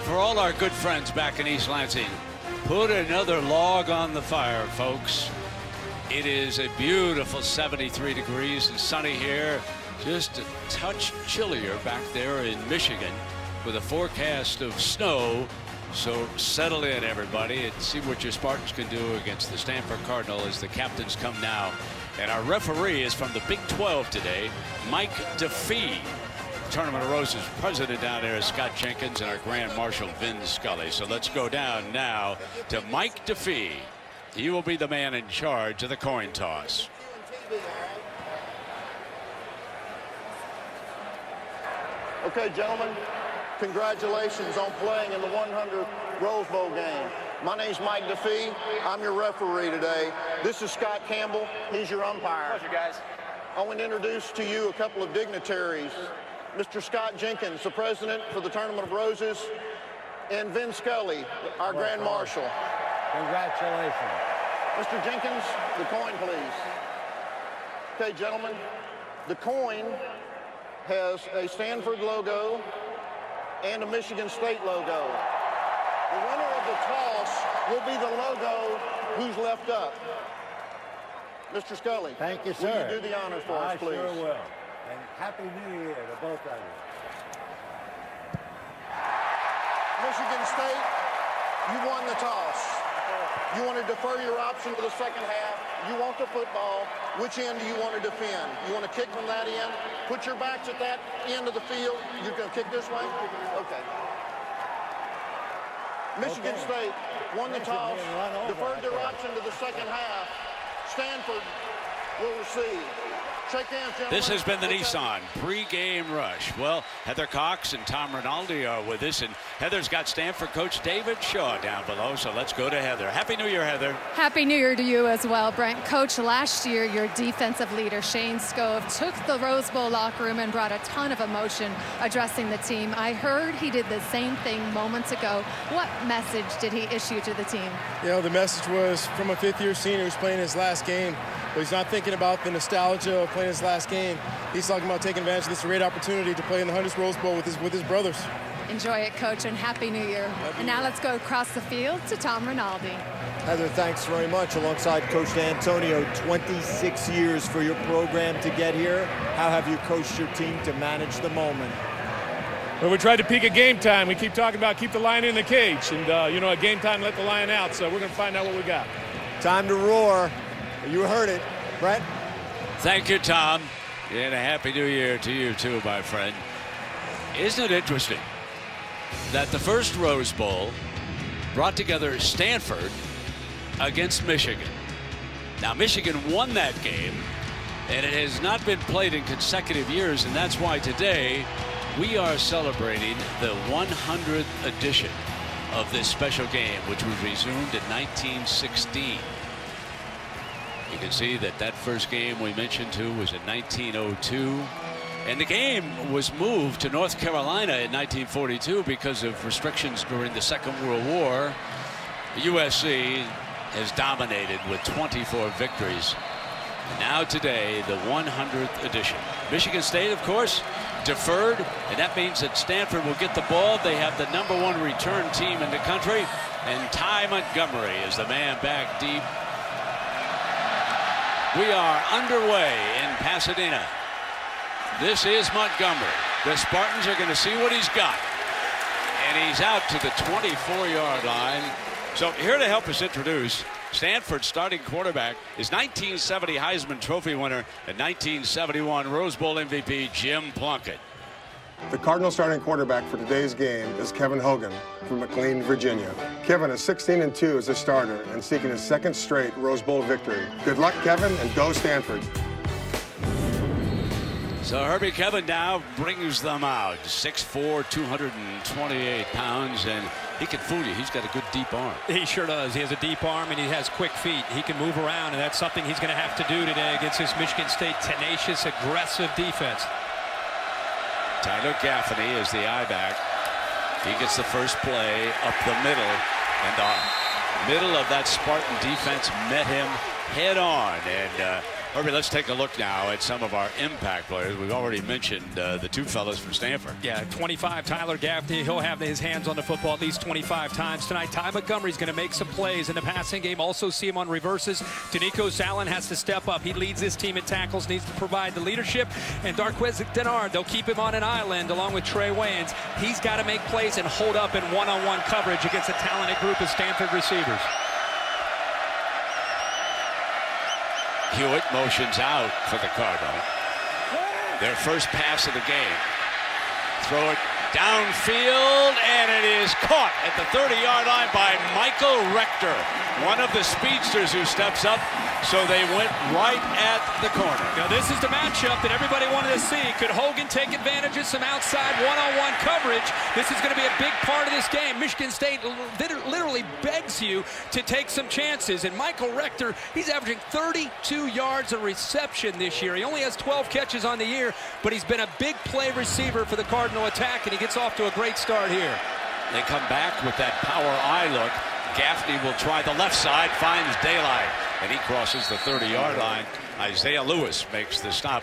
for all our good friends back in East Lansing, put another log on the fire, folks. It is a beautiful 73 degrees and sunny here. Just a touch chillier back there in Michigan with a forecast of snow. So settle in, everybody, and see what your Spartans can do against the Stanford Cardinal as the captains come now. And our referee is from the Big 12 today, Mike DeFee. Tournament of Roses president down there is Scott Jenkins and our Grand Marshal Vin Scully. So let's go down now to Mike DeFee. He will be the man in charge of the coin toss. Okay, gentlemen, congratulations on playing in the 100th Rose Bowl game. My name's Mike DeFee. I'm your referee today. This is Scott Campbell. He's your umpire. Pleasure, guys. I want to introduce to you a couple of dignitaries. Mr. Scott Jenkins, the president for the Tournament of Roses, and Vin Scully, our Grand Marshal. Congratulations. Mr. Jenkins, the coin, please. Okay, gentlemen, the coin has a Stanford logo and a Michigan State logo. The winner of the toss will be the logo who's left up. Mr. Scully. Thank you, sir. Will you do the honors for us, please? I sure will. And Happy New Year to both of you. Michigan State, you won the toss. You want to defer your option to the second half. You want the football. Which end do you want to defend? You want to kick from that end? Put your backs at that end of the field. You're going to kick this way? Okay. Michigan State won the toss, deferred their option to the second half. Stanford will receive. Shake hands, gentlemen. This has been the Nissan pre-game rush. Well, Heather Cox and Tom Rinaldi are with us, and Heather's got Stanford coach David Shaw down below, so let's go to Heather. Happy New Year, Heather. Happy New Year to you as well, Brent. Coach, last year your defensive leader, Shane Scove, took the Rose Bowl locker room and brought a ton of emotion addressing the team. I heard he did the same thing moments ago. What message did he issue to the team? You know, the message was from a fifth-year senior who's playing his last game. But he's not thinking about the nostalgia of playing his last game. He's talking about taking advantage of this great opportunity to play in the 100th Rose Bowl with his brothers. Enjoy it, Coach, and Happy New Year. And now let's go across the field to Tom Rinaldi. Heather, thanks very much. Alongside Coach D'Antonio, 26 years for your program to get here. How have you coached your team to manage the moment? Well, we tried to peak at game time. We keep talking about keep the lion in the cage. And, at game time, let the lion out. So we're going to find out what we got. Time to roar. You heard it, Brett. Thank you, Tom. And a Happy New Year to you, too, my friend. Isn't it interesting that the first Rose Bowl brought together Stanford against Michigan? Now, Michigan won that game, and it has not been played in consecutive years, and that's why today we are celebrating the 100th edition of this special game, which was resumed in 1916. You can see that first game we mentioned too was in 1902, and the game was moved to North Carolina in 1942 because of restrictions during the Second World War. USC has dominated with 24 victories. And now today, the 100th edition. Michigan State, of course, deferred, and that means that Stanford will get the ball. They have the #1 return team in the country, and Ty Montgomery is the man back deep. We are underway in Pasadena. This is Montgomery. The Spartans are going to see what he's got. And he's out to the 24-yard line. So here to help us introduce Stanford's starting quarterback is 1970 Heisman Trophy winner and 1971 Rose Bowl MVP Jim Plunkett. The Cardinal starting quarterback for today's game is Kevin Hogan from McLean, Virginia. Kevin is 16-2 as a starter and seeking his second straight Rose Bowl victory. Good luck, Kevin, and go Stanford. So Herbie Kevin now brings them out. 6'4", 228 pounds, and he can fool you. He's got a good deep arm. He sure does. He has a deep arm, and he has quick feet. He can move around, and that's something he's going to have to do today against this Michigan State tenacious, aggressive defense. Tyler Gaffney is the I-back. He gets the first play up the middle, and the middle of that Spartan defense met him head on, and Herbie, let's take a look now at some of our impact players. We've already mentioned the two fellas from Stanford. Yeah, 25, Tyler Gaffney. He'll have his hands on the football at least 25 times tonight. Ty Montgomery's going to make some plays in the passing game. Also see him on reverses. Danico Sallin has to step up. He leads his team in tackles, needs to provide the leadership. And Darquez Denard, they'll keep him on an island along with Trey Wayans. He's got to make plays and hold up in one-on-one coverage against a talented group of Stanford receivers. Hewitt motions out for the Cardinal. Their first pass of the game. Throw it downfield, and it is caught at the 30-yard line by Michael Rector, one of the speedsters who steps up, so they went right at the corner. Now this is the matchup that everybody wanted to see. Could Hogan take advantage of some outside one-on-one coverage? This is going to be a big part of this game. Michigan State literally begs you to take some chances, and Michael Rector, he's averaging 32 yards a reception this year. He only has 12 catches on the year, but he's been a big play receiver for the Cardinal attack, and he gets off to a great start here. They come back with that power eye look. Gaffney will try the left side, finds daylight, and he crosses the 30-yard line. Isaiah Lewis makes the stop.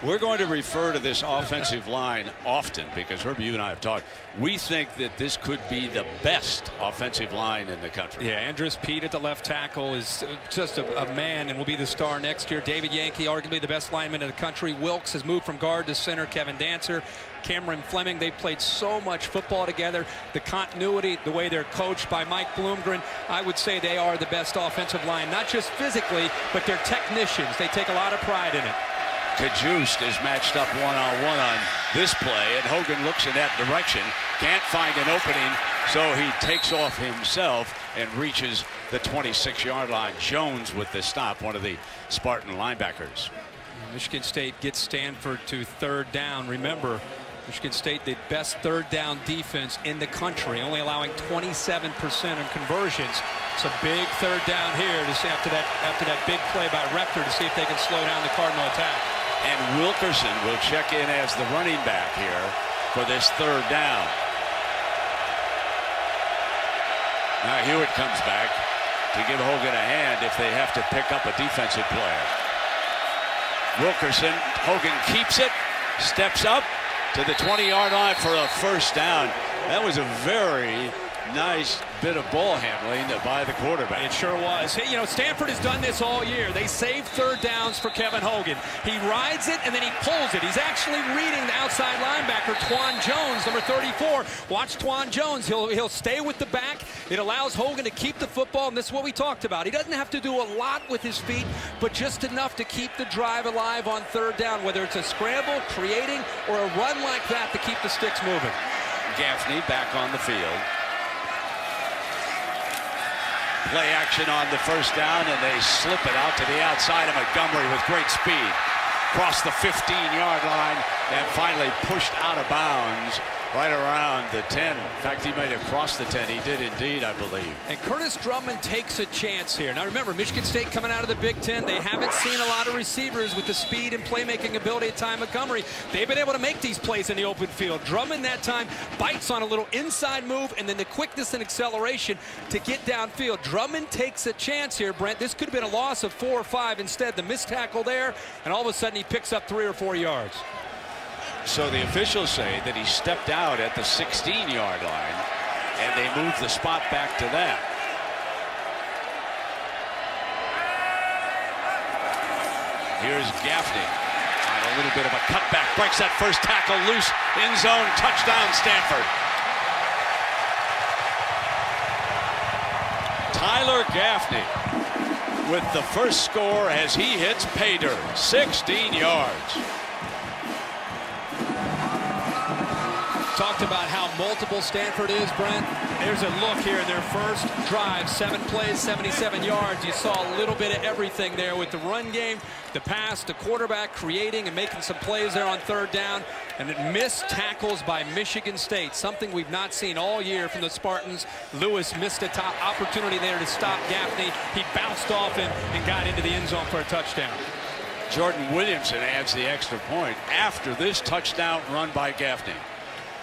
We're going to refer to this offensive line often because, Herbie, you and I have talked. We think that this could be the best offensive line in the country. Yeah, Andres Pete at the left tackle is just a man and will be the star next year. David Yankee, arguably the best lineman in the country. Wilkes has moved from guard to center. Kevin Dancer, Cameron Fleming, they've played so much football together. The continuity, the way they're coached by Mike Bloomgren, I would say they are the best offensive line, not just physically, but they're technicians. They take a lot of pride in it. Kajust is matched up one-on-one on this play, and Hogan looks in that direction, can't find an opening, so he takes off himself and reaches the 26-yard line. Jones with the stop, one of the Spartan linebackers. Michigan State gets Stanford to third down. Remember, Michigan State, the best third down defense in the country, only allowing 27% on conversions. It's a big third down here to see after that big play by Rector to see if they can slow down the Cardinal attack. And Wilkerson will check in as the running back here for this third down. Now Hewitt comes back to give Hogan a hand if they have to pick up a defensive player. Wilkerson, Hogan keeps it, steps up to the 20-yard line for a first down. That was a very nice bit of ball handling by the quarterback. It sure was. Hey, you know, Stanford has done this all year. They save third downs for Kevin Hogan. He rides it and then he pulls it. He's actually reading the outside linebacker, Twan Jones, number 34. Watch Twan Jones. He'll stay with the back. It allows Hogan to keep the football, and this is what we talked about. He doesn't have to do a lot with his feet, but just enough to keep the drive alive on third down, whether it's a scramble, creating, or a run like that to keep the sticks moving. Gaffney back on the field. Play action on the first down, and they slip it out to the outside of Montgomery with great speed. Across the 15-yard line and finally pushed out of bounds right around the 10. In fact, he made it across the 10. He did indeed, I believe. And Curtis Drummond takes a chance here. Now remember, Michigan State coming out of the Big Ten, they haven't seen a lot of receivers with the speed and playmaking ability of Ty Montgomery. They've been able to make these plays in the open field. Drummond that time bites on a little inside move and then the quickness and acceleration to get downfield. Drummond takes a chance here, Brent. This could have been a loss of 4 or 5. Instead, the missed tackle there, and all of a sudden he picks up 3 or 4 yards. So the officials say that he stepped out at the 16-yard line, and they moved the spot back to that. Here's Gaffney on a little bit of a cutback, breaks that first tackle loose, end zone, touchdown Stanford. Tyler Gaffney with the first score as he hits pay dirt, 16 yards. Talked about how multiple Stanford is, Brent. There's a look here in their first drive, 7 plays, 77 yards. You saw a little bit of everything there with the run game, the pass, the quarterback creating and making some plays there on third down, and then missed tackles by Michigan State, something we've not seen all year from the Spartans. Lewis missed a top opportunity there to stop Gaffney. He bounced off and got into the end zone for a touchdown. Jordan Williamson adds the extra point after this touchdown run by Gaffney.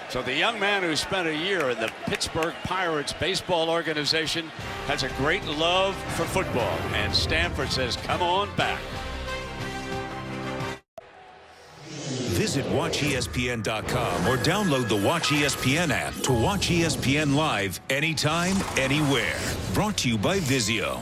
So the young man who spent a year in the Pittsburgh Pirates baseball organization has a great love for football, and Stanford says, come on back. Visit WatchESPN.com or download the Watch ESPN app to watch ESPN live anytime, anywhere. Brought to you by Vizio.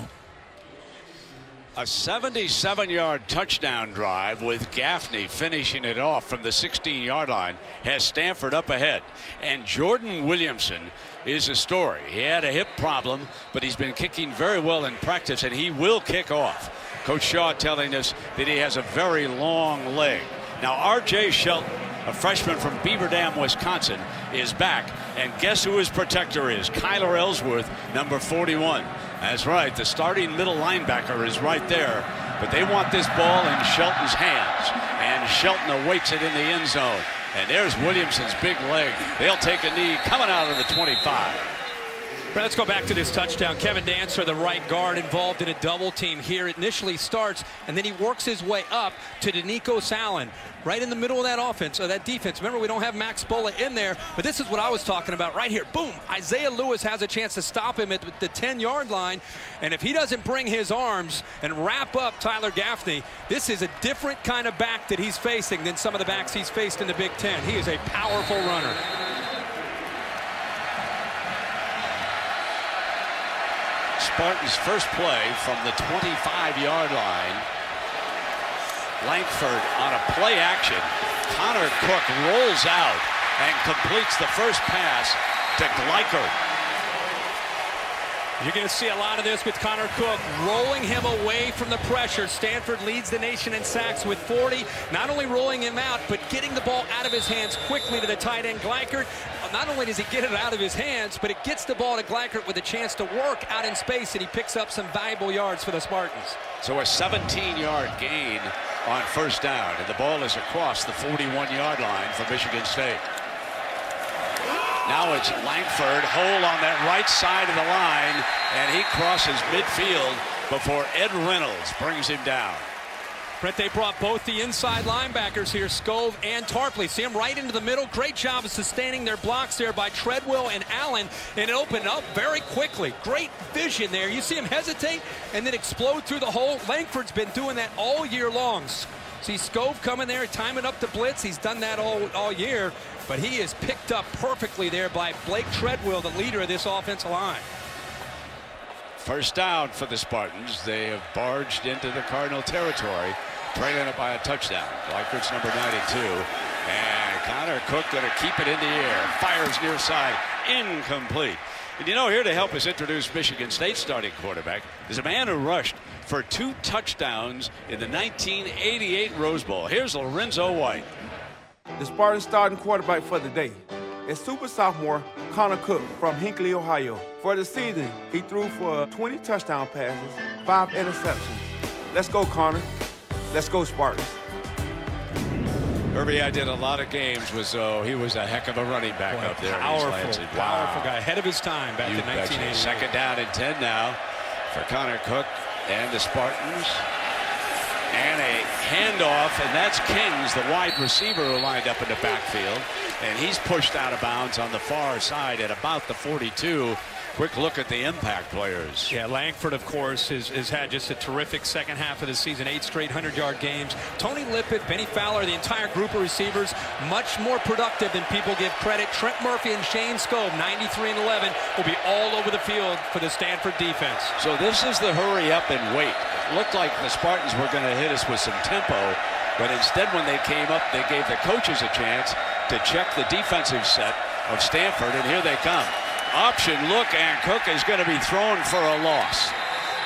A 77-yard touchdown drive with Gaffney finishing it off from the 16-yard line has Stanford up ahead. And Jordan Williamson is a story. He had a hip problem, but he's been kicking very well in practice, and he will kick off. Coach Shaw telling us that he has a very long leg. Now, R.J. Shelton, a freshman from Beaver Dam, Wisconsin, is back. And guess who his protector is? Kyler Ellsworth, number 41. That's right, the starting middle linebacker is right there. But they want this ball in Shelton's hands. And Shelton awaits it in the end zone. And there's Williamson's big leg. They'll take a knee coming out of the 25. Let's go back to this touchdown. Kevin Dancer, the right guard, involved in a double team here. It initially starts, and then he works his way up to Danico Allen, right in the middle of that offense, or that defense. Remember, we don't have Max Bola in there, but this is what I was talking about right here. Boom! Isaiah Lewis has a chance to stop him at the 10-yard line, and if he doesn't bring his arms and wrap up Tyler Gaffney, this is a different kind of back that he's facing than some of the backs he's faced in the Big Ten. He is a powerful runner. Spartans' first play from the 25-yard line. Langford on a play action. Connor Cook rolls out and completes the first pass to Gleicher. You're going to see a lot of this with Connor Cook, rolling him away from the pressure. Stanford leads the nation in sacks with 40. Not only rolling him out, but getting the ball out of his hands quickly to the tight end, Gleicher. Not only does he get it out of his hands, but it gets the ball to Gleicher with a chance to work out in space, and he picks up some valuable yards for the Spartans. So a 17-yard gain on first down, and the ball is across the 41-yard line for Michigan State. Now it's Langford, hole on that right side of the line, and he crosses midfield before Ed Reynolds brings him down. Brett, they brought both the inside linebackers here, Scove and Tarpley. See them right into the middle. Great job of sustaining their blocks there by Treadwell and Allen, and it opened up very quickly. Great vision there. You see him hesitate and then explode through the hole. Langford's been doing that all year long. See Scove coming there, timing up the blitz. He's done that all year, but he is picked up perfectly there by Blake Treadwell, the leader of this offensive line. First down for the Spartans. They have barged into the Cardinal territory, trailing it by a touchdown. Gleicher's number 92. And Connor Cook going to keep it in the air. Fires near side. Incomplete. And you know, here to help us introduce Michigan State starting quarterback is a man who rushed for 2 touchdowns in the 1988 Rose Bowl. Here's Lorenzo White. The Spartan starting quarterback for the day is super sophomore Connor Cook from Hinckley, Ohio. For the season, he threw for 20 touchdown passes, 5 interceptions. Let's go, Connor. Let's go, Spartans. Herbie, I did a lot of games with he was a heck of a running back up there. Powerful guy, ahead of his time back in 1980. Second down and 10 now for Connor Cook and the Spartans. And a handoff, and that's Kings, the wide receiver who lined up in the backfield. And he's pushed out of bounds on the far side at about the 42. Quick look at the impact players. Yeah, Langford, of course, has had just a terrific second half of the season, 8 straight 100-yard games. Tony Lippett, Benny Fowler, the entire group of receivers, much more productive than people give credit. Trent Murphy and Shane Scove, 93 and 11, will be all over the field for the Stanford defense. So this is the hurry up and wait. It looked like the Spartans were going to hit us with some tempo, but instead when they came up, they gave the coaches a chance to check the defensive set of Stanford, and here they come. Option look, and Cook is going to be thrown for a loss.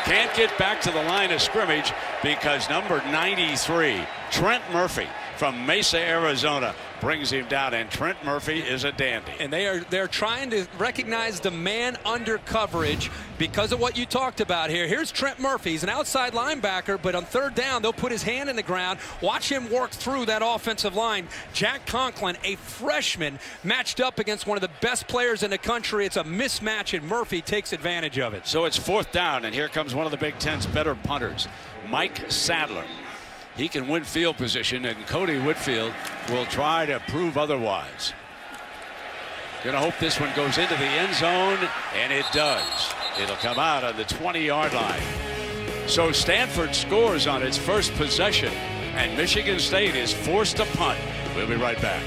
Can't get back to the line of scrimmage because number 93, Trent Murphy from Mesa, Arizona, brings him down, and Trent Murphy is a dandy. And they're trying to recognize the man under coverage because of what you talked about here. Here's Trent Murphy. He's an outside linebacker, but on third down, they'll put his hand in the ground. Watch him work through that offensive line. Jack Conklin, a freshman, matched up against one of the best players in the country. It's a mismatch, and Murphy takes advantage of it. So it's fourth down, and here comes one of the Big Ten's better punters, Mike Sadler. He can win field position, and Cody Whitfield will try to prove otherwise. Gonna hope this one goes into the end zone, and it does. It'll come out on the 20-yard line. So Stanford scores on its first possession, and Michigan State is forced to punt We'll be right back.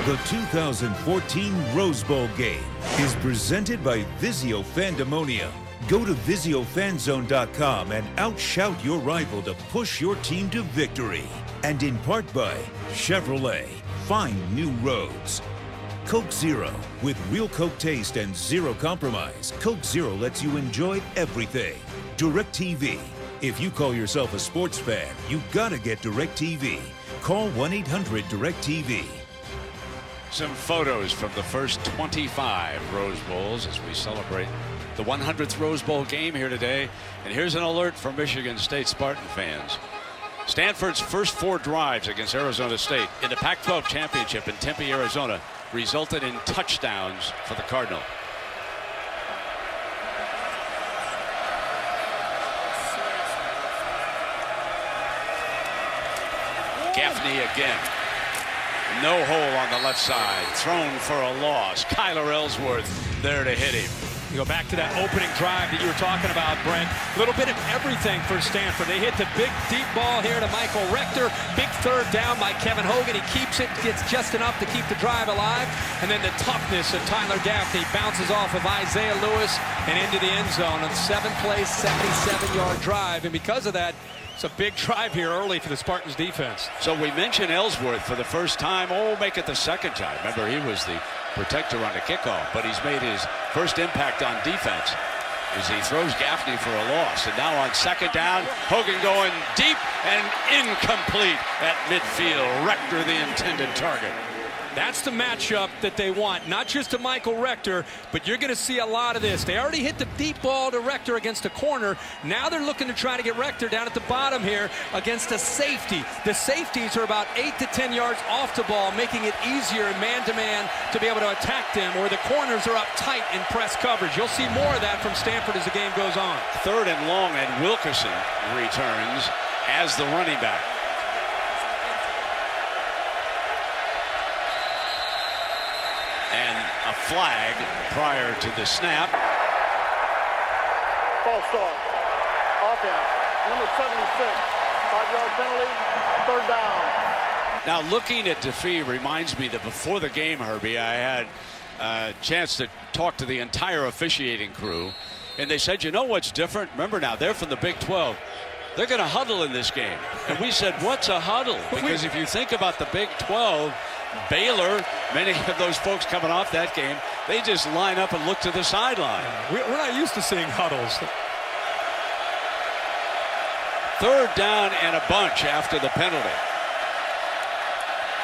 The 2014 Rose Bowl game is presented by Vizio Fandemonium. Go to VizioFanZone.com and outshout your rival to push your team to victory. And in part by Chevrolet, find new roads. Coke Zero, with real Coke taste and zero compromise. Coke Zero lets you enjoy everything. DirecTV. If you call yourself a sports fan, you gotta get DirecTV. Call 1-800-DirecTV. Some photos from the first 25 Rose Bowls as we celebrate the 100th Rose Bowl game here today. And here's an alert for Michigan State Spartan fans. Stanford's first 4 drives against Arizona State in the Pac-12 championship in Tempe, Arizona, resulted in touchdowns for the Cardinal. Gaffney again. No hole on the left side. Thrown for a loss. Kyler Ellsworth there to hit him. You go back to that opening drive that you were talking about, Brent. A little bit of everything for Stanford. They hit the big deep ball here to Michael Rector. Big third down by Kevin Hogan. He keeps it, gets just enough to keep the drive alive. And then the toughness of Tyler Gaffney bounces off of Isaiah Lewis and into the end zone on the 7-play, 77-yard drive. And because of that, it's a big drive here early for the Spartans defense. So we mentioned Ellsworth for the first time. Oh, make it the second time. Remember, he was the protector on the kickoff, but he's made his first impact on defense as he throws Gaffney for a loss. And now on second down, Hogan going deep and incomplete at midfield. Rector the intended target. That's the matchup that they want, not just to Michael Rector, but you're going to see a lot of this. They already hit the deep ball to Rector against a corner. Now they're looking to try to get Rector down at the bottom here against a safety. The safeties are about 8 to 10 yards off the ball, making it easier man-to-man to be able to attack them, where the corners are up tight in press coverage. You'll see more of that from Stanford as the game goes on. 3rd and long, and Wilkerson returns as the running back. And a flag prior to the snap. False start. Offense. Number 76. 5-yard penalty. 3rd down. Now looking at DeFee reminds me that before the game, Herbie, I had a chance to talk to the entire officiating crew. And they said, you know what's different? Remember now, they're from the Big 12. They're going to huddle in this game. And we said, what's a huddle? Because if you think about the Big 12, Baylor, many of those folks coming off that game, they just line up and look to the sideline. We're not used to seeing huddles. 3rd down and a bunch after the penalty.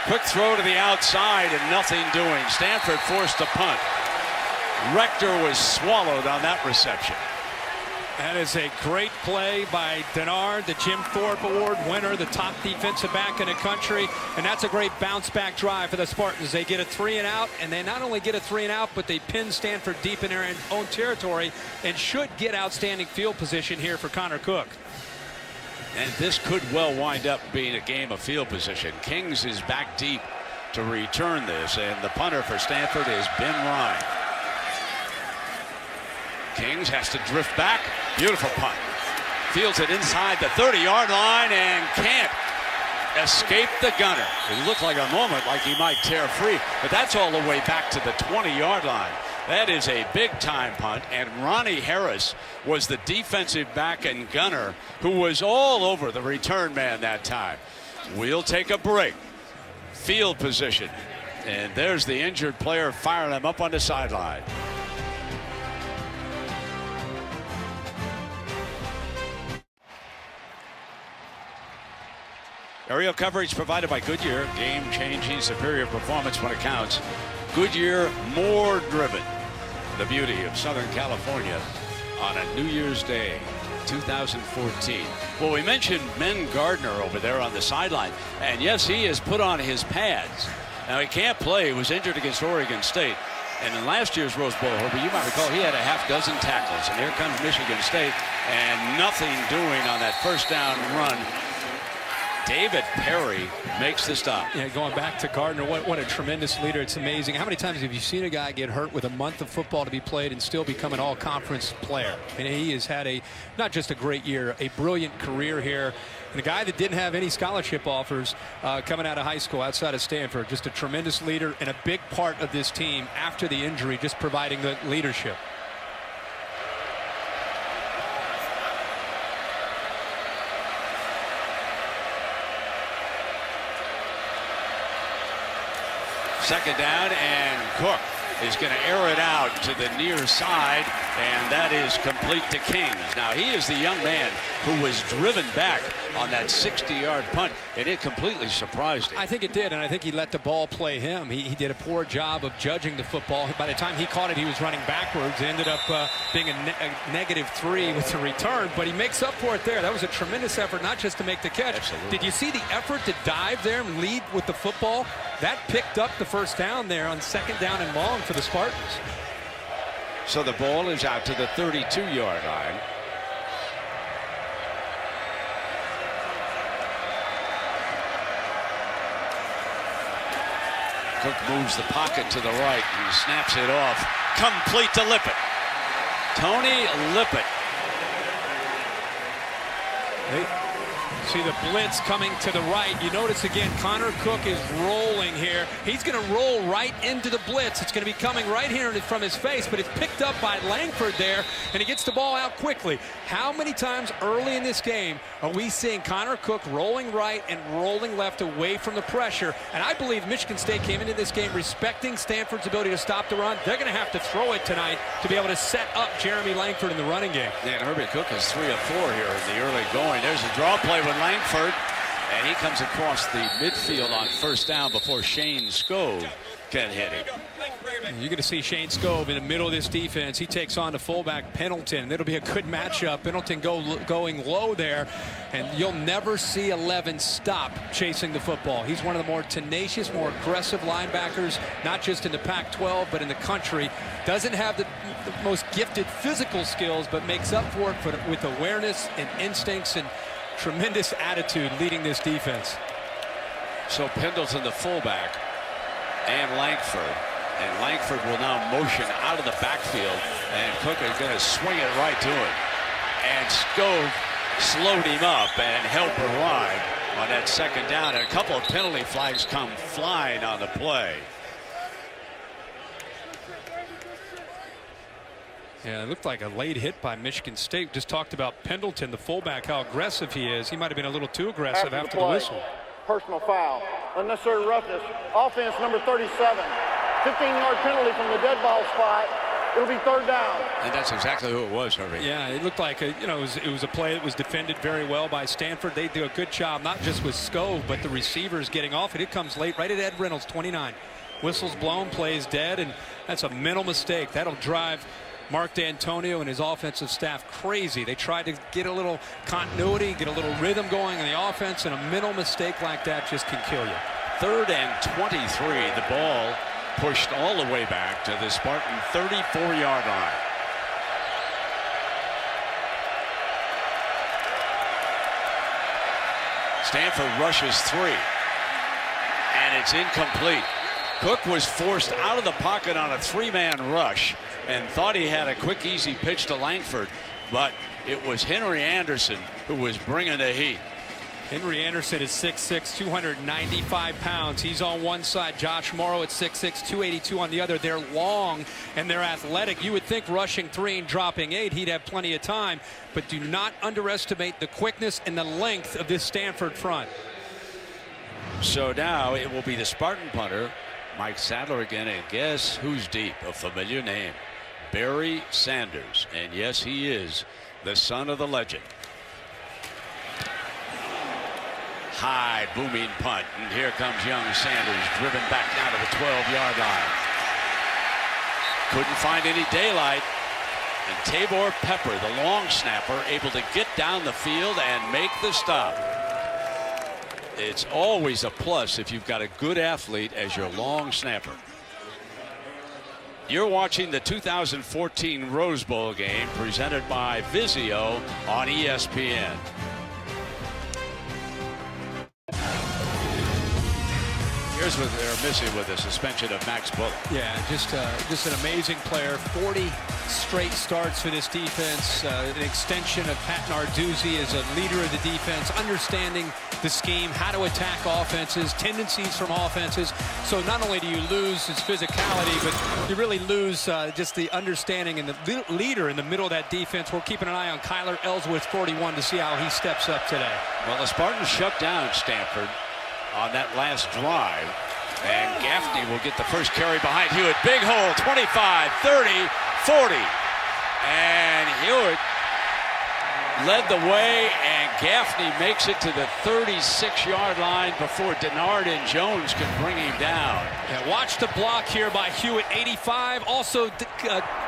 Quick throw to the outside and nothing doing. Stanford forced to punt. Rector was swallowed on that reception. That is a great play by Denard, the Jim Thorpe Award winner, the top defensive back in the country. And that's a great bounce-back drive for the Spartans. They get a 3-and-out, and they not only get a 3-and-out, but they pin Stanford deep in their own territory and should get outstanding field position here for Connor Cook. And this could well wind up being a game of field position. Kings is back deep to return this, and the punter for Stanford is Ben Ryan. Kings has to drift back. Beautiful punt. Fields it inside the 30-yard line and can't escape the gunner. It looked like a moment like he might tear free, but that's all the way back to the 20-yard line. That is a big-time punt, and Ronnie Harris was the defensive back and gunner who was all over the return man that time. We'll take a break. Field position. And there's the injured player firing him up on the sideline. Aerial coverage provided by Goodyear. Game-changing superior performance when it counts. Goodyear, more driven. The beauty of Southern California on a New Year's Day, 2014. Well, we mentioned Ben Gardner over there on the sideline. And yes, he has put on his pads. Now, he can't play. He was injured against Oregon State. And in last year's Rose Bowl, Herbie, you might recall, he had a half-dozen tackles. And here comes Michigan State, and nothing doing on that first down run David Perry makes the stop. Yeah, going back to Gardner, what a tremendous leader. It's amazing. How many times have you seen a guy get hurt with a month of football to be played and still become an all-conference player? I mean, he has had not just a great year, a brilliant career here. And a guy that didn't have any scholarship offers coming out of high school outside of Stanford. Just a tremendous leader and a big part of this team after the injury, just providing the leadership. Second down, and Cook is going to air it out to the near side, and that is complete to Kings. Now, he is the young man who was driven back on that 60-yard punt, and it completely surprised him. I think it did, and I think he let the ball play him. He did a poor job of judging the football. By the time he caught it, he was running backwards. It ended up being a -3 with the return, but he makes up for it there. That was a tremendous effort, not just to make the catch. Absolutely. Did you see the effort to dive there and lead with the football? That picked up the first down there on second down and long for the Spartans. So the ball is out to the 32-yard line. Cook moves the pocket to the right. He snaps it off. Complete to Lippett. Tony Lippett. See the blitz coming to the right. You notice again, Connor Cook is rolling here. He's going to roll right into the blitz. It's going to be coming right here from his face, but it's picked up by Langford there, and he gets the ball out quickly. How many times early in this game are we seeing Connor Cook rolling right and rolling left away from the pressure? And I believe Michigan State came into this game respecting Stanford's ability to stop the run. They're going to have to throw it tonight to be able to set up Jeremy Langford in the running game. Yeah, and Herbie Cook is 3 of 4 here in the early going. There's a draw play with Langford, and he comes across the midfield on first down before Shane Scove can hit him. You're going to see Shane Scove in the middle of this defense. He takes on the fullback Pendleton. It'll be a good matchup. Pendleton going low there, and you'll never see 11 stop chasing the football. He's one of the more tenacious, more aggressive linebackers, not just in the Pac-12, but in the country. Doesn't have the most gifted physical skills, but makes up for it with awareness and instincts and tremendous attitude leading this defense. So Pendleton, the fullback, and Langford. And Langford will now motion out of the backfield, and Cook is going to swing it right to him. And Scove slowed him up and helped arrive on that second down. And a couple of penalty flags come flying on the play. Yeah, it looked like a late hit by Michigan State. Just talked about Pendleton, the fullback, how aggressive he is. He might have been a little too aggressive after the whistle. Personal foul, unnecessary roughness, offense number 37. 15-yard penalty from the dead ball spot. It'll be third down. And that's exactly who it was, Herbie. Yeah, it looked like it was a play that was defended very well by Stanford. They do a good job, not just with Scove, but the receivers getting off it. It comes late, right at Ed Reynolds, 29. Whistle's blown, plays dead, and that's a mental mistake. That'll drive Mark D'Antonio and his offensive staff crazy. They tried to get a little continuity, get a little rhythm going in the offense, and a mental mistake like that just can kill you. 3rd and 23. The ball pushed all the way back to the Spartan 34-yard line. Stanford rushes 3, and it's incomplete. Cook was forced out of the pocket on a 3-man rush and thought he had a quick, easy pitch to Langford, but it was Henry Anderson who was bringing the heat. Henry Anderson is 6'6", 295 pounds. He's on one side. Josh Morrow at 6'6", 282 on the other. They're long and they're athletic. You would think rushing 3 and dropping 8, he'd have plenty of time. But do not underestimate the quickness and the length of this Stanford front. So now it will be the Spartan punter, Mike Sadler again, and guess who's deep? A familiar name, Barry Sanders. And yes, he is the son of the legend. High booming punt, and here comes young Sanders, driven back down to the 12-yard line. Couldn't find any daylight, and Tabor Pepper, the long snapper, able to get down the field and make the stop. It's always a plus if you've got a good athlete as your long snapper. You're watching the 2014 Rose Bowl game presented by Vizio on ESPN. Here's what they're missing with the suspension of Max Bullock. Yeah, just an amazing player. 40 straight starts for this defense. An extension of Pat Narduzzi as a leader of the defense, understanding the scheme, how to attack offenses, tendencies from offenses. So not only do you lose his physicality, but you really lose just the understanding and the leader in the middle of that defense. We're keeping an eye on Kyler Ellsworth, 41, to see how he steps up today. Well, the Spartans shut down Stanford on that last drive, and Gaffney will get the first carry behind Hewitt. Big hole, 25, 30, 40, and Hewitt led the way, and Gaffney makes it to the 36-yard line before Denard and Jones can bring him down. Yeah, watch the block here by Hewitt, 85. Also,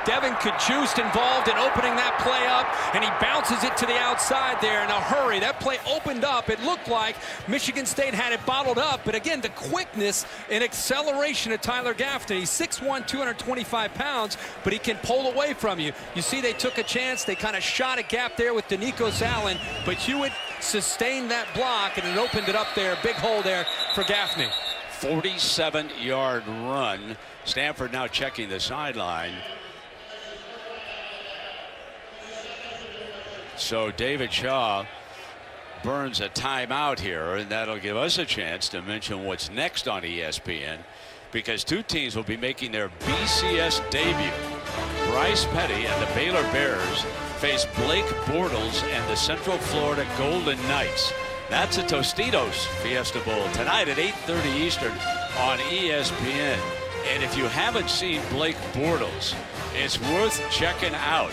Devin Kajust involved in opening that play up, and he bounces it to the outside there in a hurry. That play opened up. It looked like Michigan State had it bottled up, but again, the quickness and acceleration of Tyler Gaffney. He's 6'1", 225 pounds, but he can pull away from you. You see, they took a chance. They kind of shot a gap there with Nikos Allen, but Hewitt sustained that block, and it opened it up there. Big hole there for Gaffney. 47-yard run. Stanford now checking the sideline. So David Shaw burns a timeout here, and that'll give us a chance to mention what's next on ESPN, because two teams will be making their BCS debut. Bryce Petty and the Baylor Bears face Blake Bortles and the Central Florida Golden Knights. That's a Tostitos Fiesta Bowl tonight at 8:30 Eastern on ESPN. And if you haven't seen Blake Bortles, it's worth checking out.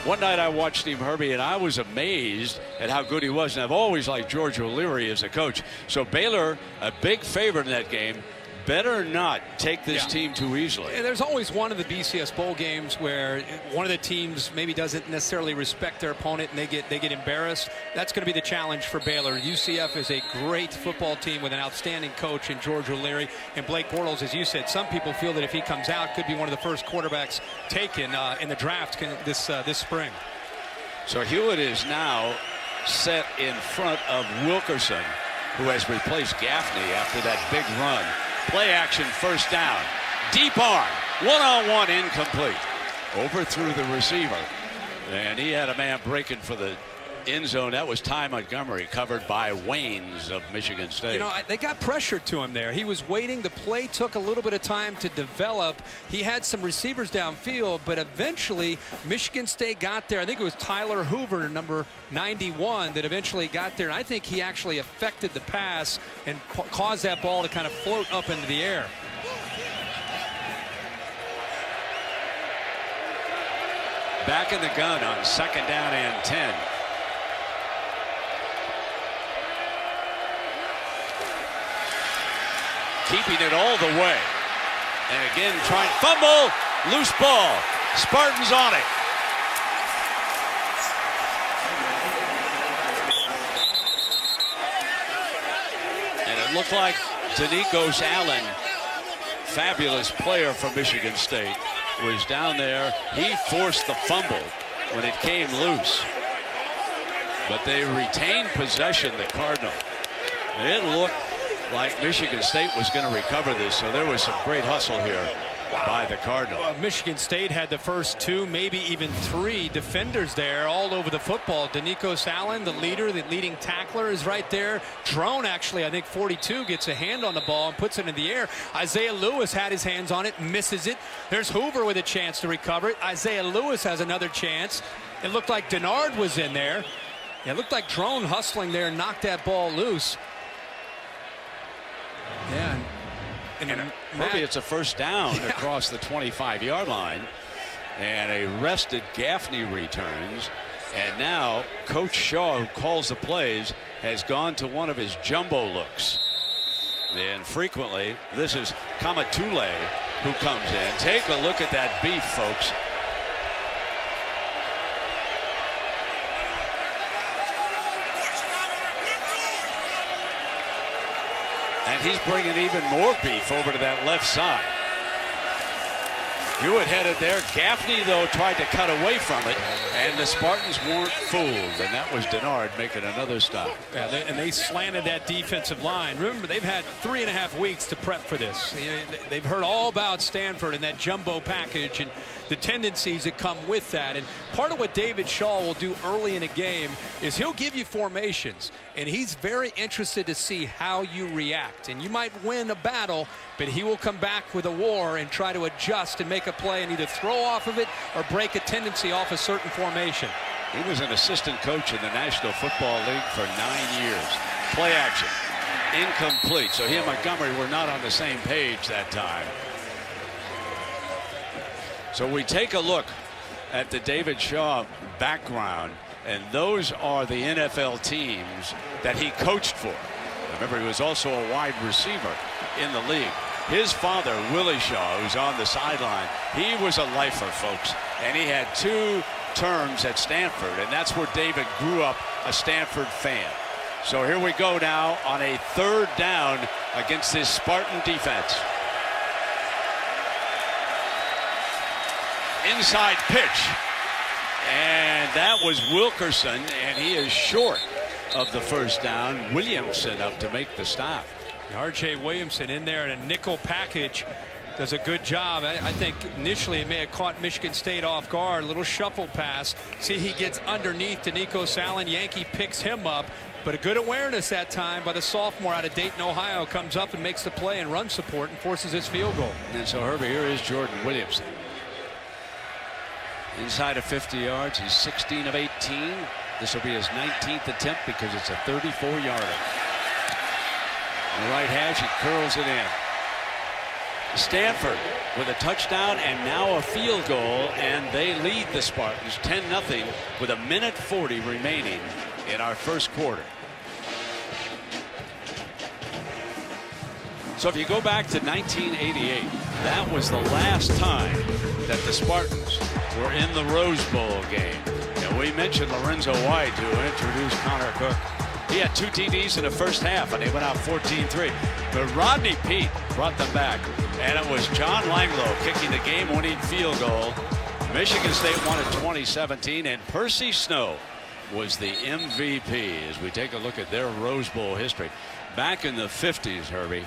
One night I watched him, Herbie, and I was amazed at how good he was. And I've always liked George O'Leary as a coach. So Baylor, a big favorite in that game, better not take this team too easily. And there's always one of the BCS bowl games where one of the teams maybe doesn't necessarily respect their opponent and they get embarrassed. That's going to be the challenge for Baylor. UCF is a great football team with an outstanding coach in George O'Leary, and Blake Bortles, as you said, some people feel that if he comes out, could be one of the first quarterbacks taken in the draft this spring. So Hewitt is now set in front of Wilkerson, who has replaced Gaffney after that big run. Play action, first down. Deep arm, one-on-one, incomplete. Overthrew the receiver, and he had a man breaking for the end zone. That was Ty Montgomery, covered by Waynes of Michigan State. You know, they got pressure to him there. He was waiting. The play took a little bit of time to develop. He had some receivers downfield, but eventually Michigan State got there. I think it was Tyler Hoover, number 91, that eventually got there. And I think he actually affected the pass and caused that ball to kind of float up into the air. Back in the gun on second down and 10. Keeping it all the way. And again, trying fumble, loose ball. Spartans on it. And it looked like Nikos Allen, fabulous player from Michigan State, was down there. He forced the fumble when it came loose. But they retained possession, the Cardinal. And it looked like Michigan State was going to recover this, so there was some great hustle here by the Cardinal. Michigan State had the first two, maybe even three defenders there all over the football. Nikos Allen, the leader, the leading tackler, is right there. Drone, actually, I think 42, gets a hand on the ball and puts it in the air. Isaiah Lewis had his hands on it, misses it. There's Hoover with a chance to recover it. Isaiah Lewis has another chance. It looked like Denard was in there. It looked like Drone hustling there and knocked that ball loose. Yeah, and maybe it's a first down across the 25-yard line, and a rested Gaffney returns, and now Coach Shaw, who calls the plays, has gone to one of his jumbo looks. And frequently, this is Kamatule who comes in. Take a look at that beef, folks. And he's bringing even more beef over to that left side. Hewitt headed there. Gaffney, though, tried to cut away from it, and the Spartans weren't fooled, and that was Denard making another stop. Yeah, and they slanted that defensive line. Remember, they've had 3.5 weeks to prep for this. They've heard all about Stanford and that jumbo package and the tendencies that come with that. And part of what David Shaw will do early in a game is he'll give you formations, and he's very interested to see how you react. And you might win a battle, but he will come back with a war and try to adjust and make a play and either throw off of it or break a tendency off a certain formation. He was an assistant coach in the National Football League for 9 years. Play action. Incomplete. So he and Montgomery were not on the same page that time. So we take a look at the David Shaw background, and those are the NFL teams that he coached for. Remember, he was also a wide receiver in the league. His father, Willie Shaw, who's on the sideline, he was a lifer, folks, and he had 2 terms at Stanford, and that's where David grew up a Stanford fan. So here we go now on a 3rd down against this Spartan defense. Inside pitch, and that was Wilkerson, and he is short of the 1st down. Williamson up to make the stop. R.J. Williamson in there in a nickel package does a good job. I think initially it may have caught Michigan State off guard. A little shuffle pass. See, he gets underneath to Nico Salen. Yankee picks him up, but a good awareness that time by the sophomore out of Dayton, Ohio. Comes up and makes the play and run support and forces his field goal. And so, Herbie, here is Jordan Williamson. Inside of 50 yards, he's 16 of 18. This will be his 19th attempt because it's a 34-yarder. The right hash, he curls it in. Stanford with a touchdown and now a field goal, and they lead the Spartans 10-0 with 1:40 remaining in our 1st quarter. So if you go back to 1988, that was the last time that the Spartans were in the Rose Bowl game. And we mentioned Lorenzo White, who introduced Connor Cook. He had 2 TDs in the 1st half, and they went out 14-3. But Rodney Peete brought them back, and it was John Langloh kicking the game-winning field goal. Michigan State won in 2017, and Percy Snow was the MVP as we take a look at their Rose Bowl history. Back in the 50s, Herbie,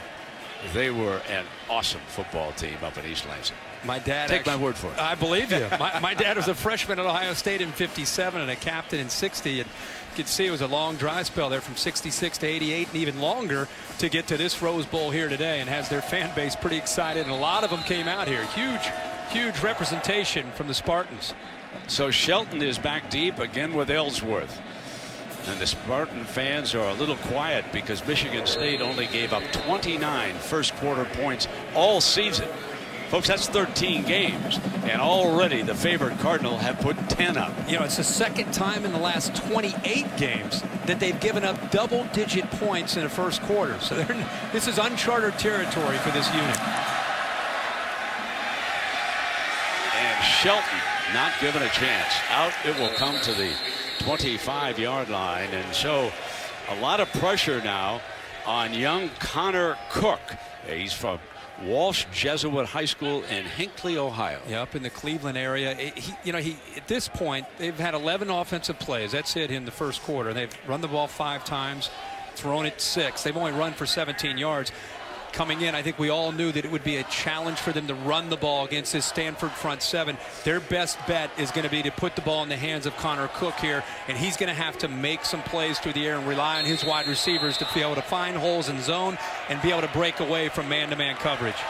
they were an awesome football team up in East Lansing. My dad. Take my word for it. I believe you. my dad was a freshman at Ohio State in '57 and a captain in '60. And you could see it was a long dry spell there from '66 to '88 and even longer to get to this Rose Bowl here today, and has their fan base pretty excited. And a lot of them came out here. Huge representation from the Spartans. So Shelton is back deep again with Ellsworth. And the Spartan fans are a little quiet because Michigan State only gave up 29 1st quarter points all season. Folks, that's 13 games, and already the favored Cardinal have put 10 up. You know, it's the 2nd time in the last 28 games that they've given up double-digit points in the 1st quarter. So this is uncharted territory for this unit. And Shelton not given a chance. Out it will come to the 25-yard line, and so a lot of pressure now on young Connor Cook. He's from Walsh Jesuit High School in Hinckley, Ohio. Yeah, up in the Cleveland area. He at this point, they've had 11 offensive plays. That's it in the 1st quarter. They've run the ball 5 times, thrown it 6. They've only run for 17 yards. Coming in, I think we all knew that it would be a challenge for them to run the ball against this Stanford front 7. Their best bet is going to be to put the ball in the hands of Connor Cook here, and he's going to have to make some plays through the air and rely on his wide receivers to be able to find holes in zone and be able to break away from man-to-man coverage.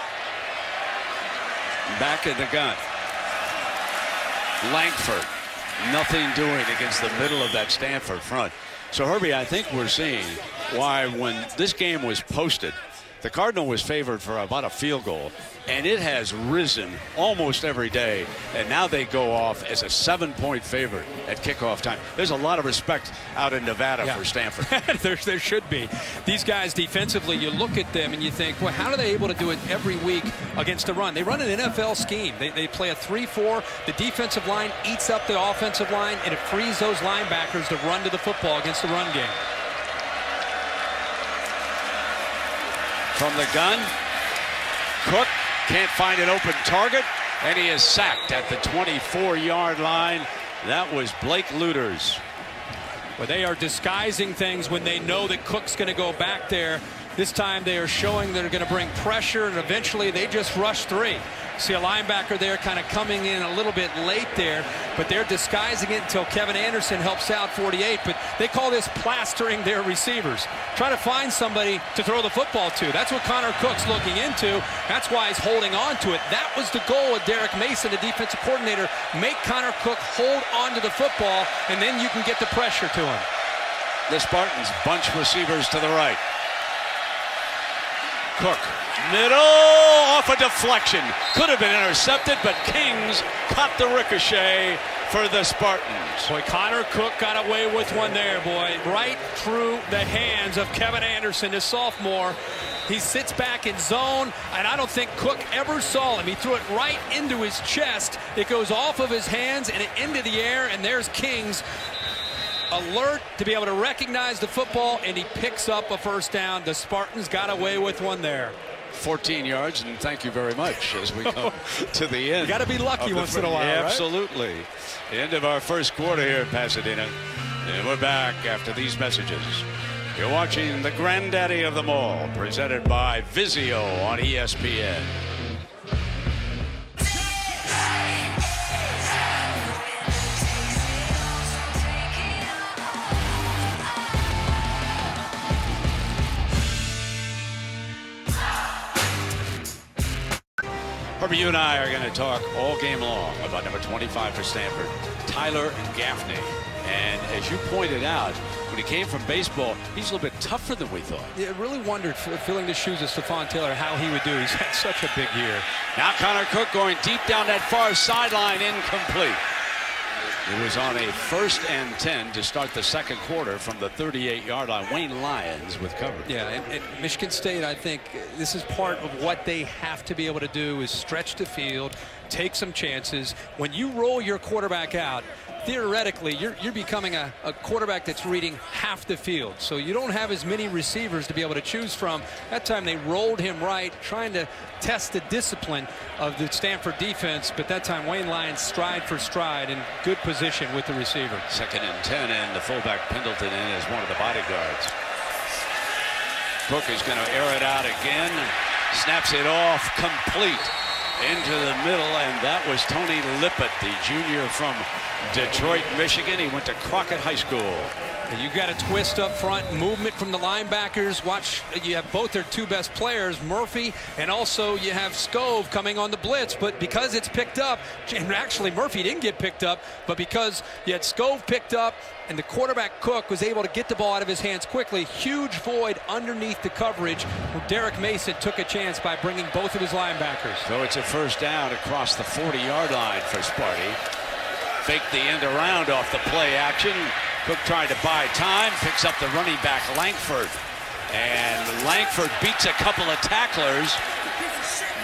Back in the gun. Langford, nothing doing against the middle of that Stanford front. So, Herbie, I think we're seeing why when this game was posted, the Cardinal was favored for about a field goal, and it has risen almost every day, and now they go off as a 7-point favorite at kickoff time. There's a lot of respect out in Nevada for Stanford. there should be. These guys defensively, you look at them and you think, well, how are they able to do it every week against the run? They run an NFL scheme. They play a 3-4. The defensive line eats up the offensive line, and it frees those linebackers to run to the football against the run game. From the gun, Cook can't find an open target, And he is sacked at the 24-yard line. That was Blake Luters. Well, they are disguising things when they know that Cook's going to go back there. This time they are showing they're going to bring pressure, and eventually they just rush 3. See a linebacker there kind of coming in a little bit late there, but they're disguising it until Kevin Anderson helps out 48. But they call this plastering their receivers. Try to find somebody to throw the football to. That's what Connor Cook's looking into. That's why he's holding on to it. That was the goal of Derek Mason, the defensive coordinator. Make Connor Cook hold on to the football, and then you can get the pressure to him. The Spartans bunch receivers to the right. Cook, middle, off a deflection. Could have been intercepted, but Kings caught the ricochet for the Spartans. Boy, Connor Cook got away with one there, boy. Right through the hands of Kevin Anderson, the sophomore. He sits back in zone, and I don't think Cook ever saw him. He threw it right into his chest. It goes off of his hands and into the air, and there's Kings. Alert to be able to recognize the football, and he picks up a first down. The Spartans got away with one there. 14 yards, and thank you very much as we come to the end. You got to be lucky once in a while, right? Absolutely. End of our first quarter here in Pasadena. And we're back after these messages. You're watching the granddaddy of them all, presented by Vizio on ESPN. Herbie, you and I are going to talk all game long about number 25 for Stanford, Tyler Gaffney. And as you pointed out, when he came from baseball, he's a little bit tougher than we thought. Yeah, really wondered, filling the shoes of Stephon Taylor, how he would do. He's had such a big year. Now Connor Cook going deep down that far sideline, incomplete. It was on a 1st and 10 to start the second quarter from the 38-yard line. Wayne Lyons with coverage. Yeah, and Michigan State, I think this is part of what they have to be able to do is stretch the field, take some chances. When you roll your quarterback out, theoretically, you're becoming a quarterback that's reading half the field. So you don't have as many receivers to be able to choose from. That time they rolled him right, trying to test the discipline of the Stanford defense. But that time Wayne Lyons stride for stride in good position with the receiver. 2nd and 10, and the fullback Pendleton in as one of the bodyguards. Cook is going to air it out again. Snaps it off, complete into the middle, and that was Tony Lippett, the junior from Detroit, Michigan. He went to Crockett High School. And you got a twist up front, movement from the linebackers. Watch, you have both their 2 best players, Murphy, and also you have Scove coming on the blitz. But because it's picked up, and actually Murphy didn't get picked up, but because you had Scove picked up and the quarterback Cook was able to get the ball out of his hands quickly, huge void underneath the coverage where Derek Mason took a chance by bringing both of his linebackers. So it's a first down across the 40-yard line for Sparty. Fake the end around off the play action. Cook tried to buy time, picks up the running back Langford. And Langford beats a couple of tacklers.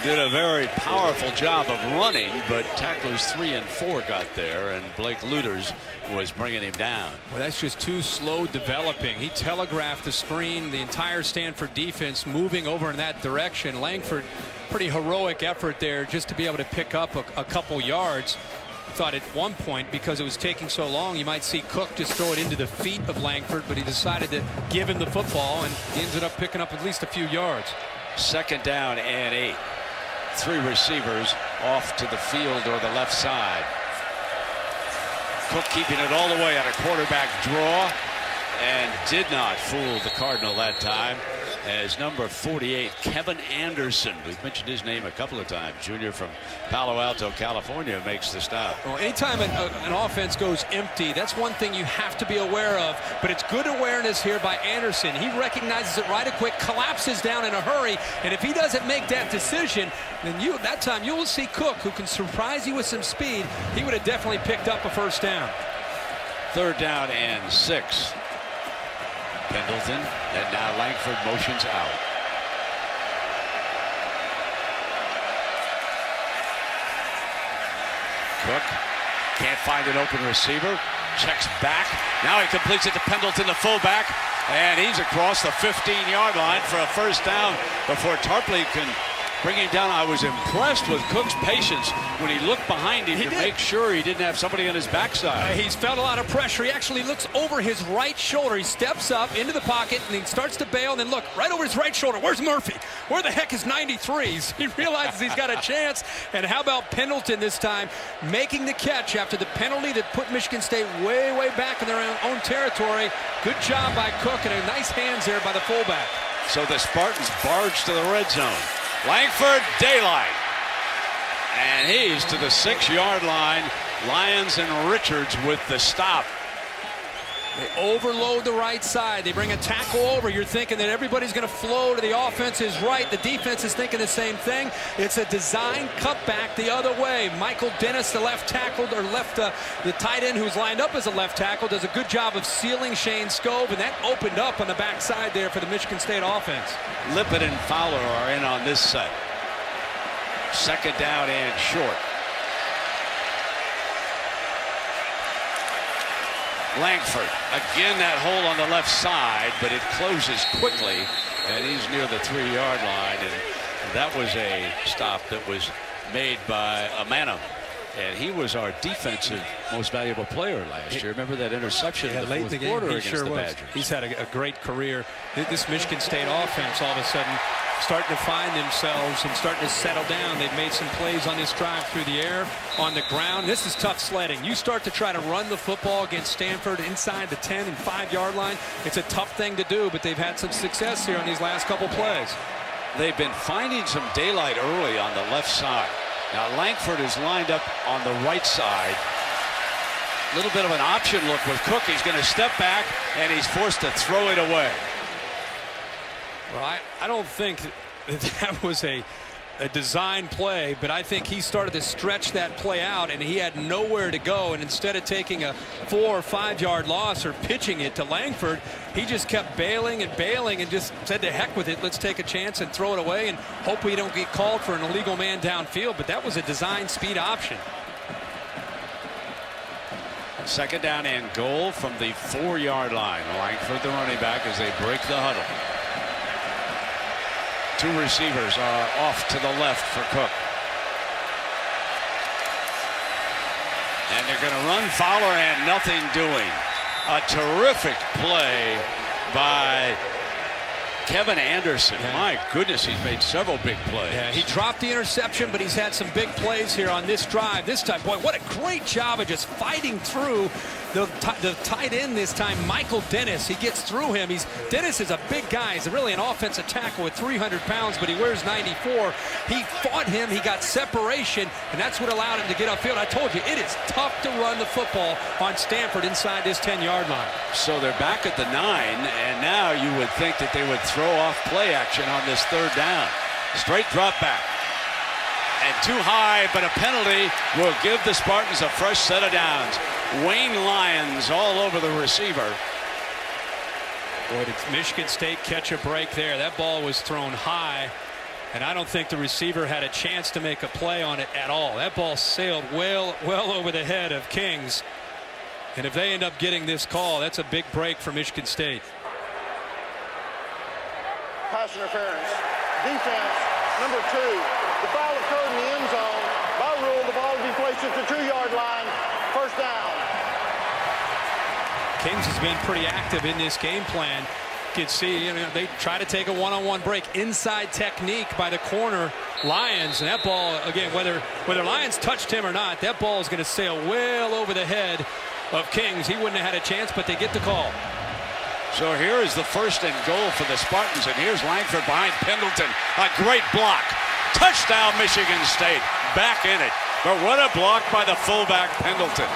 Did a very powerful job of running, but tacklers 3 and 4 got there, and Blake Luters was bringing him down. Well, that's just too slow developing. He telegraphed the screen, the entire Stanford defense moving over in that direction. Langford, pretty heroic effort there just to be able to pick up a couple yards. Thought at one point, because it was taking so long, you might see Cook just throw it into the feet of Langford, but he decided to give him the football, and he ended up picking up at least a few yards. 2nd down and 8. 3 receivers off to the field or the left side. Cook keeping it all the way at a quarterback draw, and did not fool the Cardinal that time, as number 48, Kevin Anderson, we've mentioned his name a couple of times, junior from Palo Alto, California, makes the stop. Well, anytime an offense goes empty, that's one thing you have to be aware of, but it's good awareness here by Anderson. He recognizes it right quick, collapses down in a hurry, and if he doesn't make that decision, then that time you will see Cook, who can surprise you with some speed. He would have definitely picked up a first down. 3rd down and 6. Pendleton, and now Langford motions out. Cook can't find an open receiver, checks back. Now he completes it to Pendleton, the fullback, and he's across the 15-yard line for a first down before Tarpley can bring him down. I was impressed with Cook's patience when he looked behind him to make sure he didn't have somebody on his backside. He's felt a lot of pressure. He actually looks over his right shoulder. He steps up into the pocket and he starts to bail. And then look, right over his right shoulder. Where's Murphy? Where the heck is 93s? He realizes he's got a chance. And how about Pendleton this time making the catch after the penalty that put Michigan State way, way back in their own territory. Good job by Cook and a nice hands there by the fullback. So the Spartans barge to the red zone. Langford, daylight. And he's to the 6-yard line. Lyons and Richards with the stop. They overload the right side. They bring a tackle over. You're thinking that everybody's going to flow to the offense's right. The defense is thinking the same thing. It's a design cutback the other way. Michael Dennis, the left tackle, or the tight end who's lined up as a left tackle, does a good job of sealing Shane Skov, and that opened up on the backside there for the Michigan State offense. Lippett and Fowler are in on this set. Second down and short. Langford, again that hole on the left side, but it closes quickly, and he's near the 3-yard line, and that was a stop that was made by Amanum, and he was our defensive most valuable player last year. Remember that interception in the late in the fourth quarter game? against He sure the was. Badgers. He's had a great career. This Michigan State offense all of a sudden starting to find themselves and starting to settle down. They've made some plays on this drive through the air, on the ground. This is tough sledding. You start to try to run the football against Stanford inside the 10 and 5-yard line. It's a tough thing to do, but they've had some success here on these last couple plays. They've been finding some daylight early on the left side. Now Langford is lined up on the right side. A little bit of an option look with Cook. He's going to step back, and he's forced to throw it away. Well, I don't think that was a design play, but I think he started to stretch that play out, and he had nowhere to go. And instead of taking a 4- or 5-yard loss or pitching it to Langford, he just kept bailing and just said to heck with it. Let's take a chance and throw it away and hope we don't get called for an illegal man downfield. But that was a design speed option. Second down and goal from the 4-yard line. Langford, the running back, as they break the huddle. Two receivers are off to the left for Cook. And they're going to run Fowler, and nothing doing. A terrific play by Kevin Anderson. Yeah. My goodness, he's made several big plays. Yeah, he dropped the interception, but he's had some big plays here on this drive. This time, boy, what a great job of just fighting through the tight end this time, Michael Dennis. He gets through him. Dennis is a big guy. He's really an offensive tackle with 300 pounds, but he wears 94. He fought him. He got separation, and that's what allowed him to get upfield. I told you, it is tough to run the football on Stanford inside this 10-yard line. So they're back at the 9, and now you would think that they would throw off play action on this third down. Straight drop back. And too high, but a penalty will give the Spartans a fresh set of downs. Wayne Lyons all over the receiver. Boy, did Michigan State catch a break there. That ball was thrown high, and I don't think the receiver had a chance to make a play on it at all. That ball sailed well over the head of Kings. And if they end up getting this call, that's a big break for Michigan State. Pass interference. Defense, number 2. The foul occurred in the end zone. By rule, the ball will be placed at the 2-yard line. First down. Kings has been pretty active in this game plan. You can see, they try to take a one-on-one break. Inside technique by the corner, Lyons. And that ball, again, whether Lyons touched him or not, that ball is going to sail well over the head of Kings. He wouldn't have had a chance, but they get the call. So here is the first and goal for the Spartans, and here's Langford behind Pendleton. A great block. Touchdown, Michigan State. Back in it. But what a block by the fullback, Pendleton.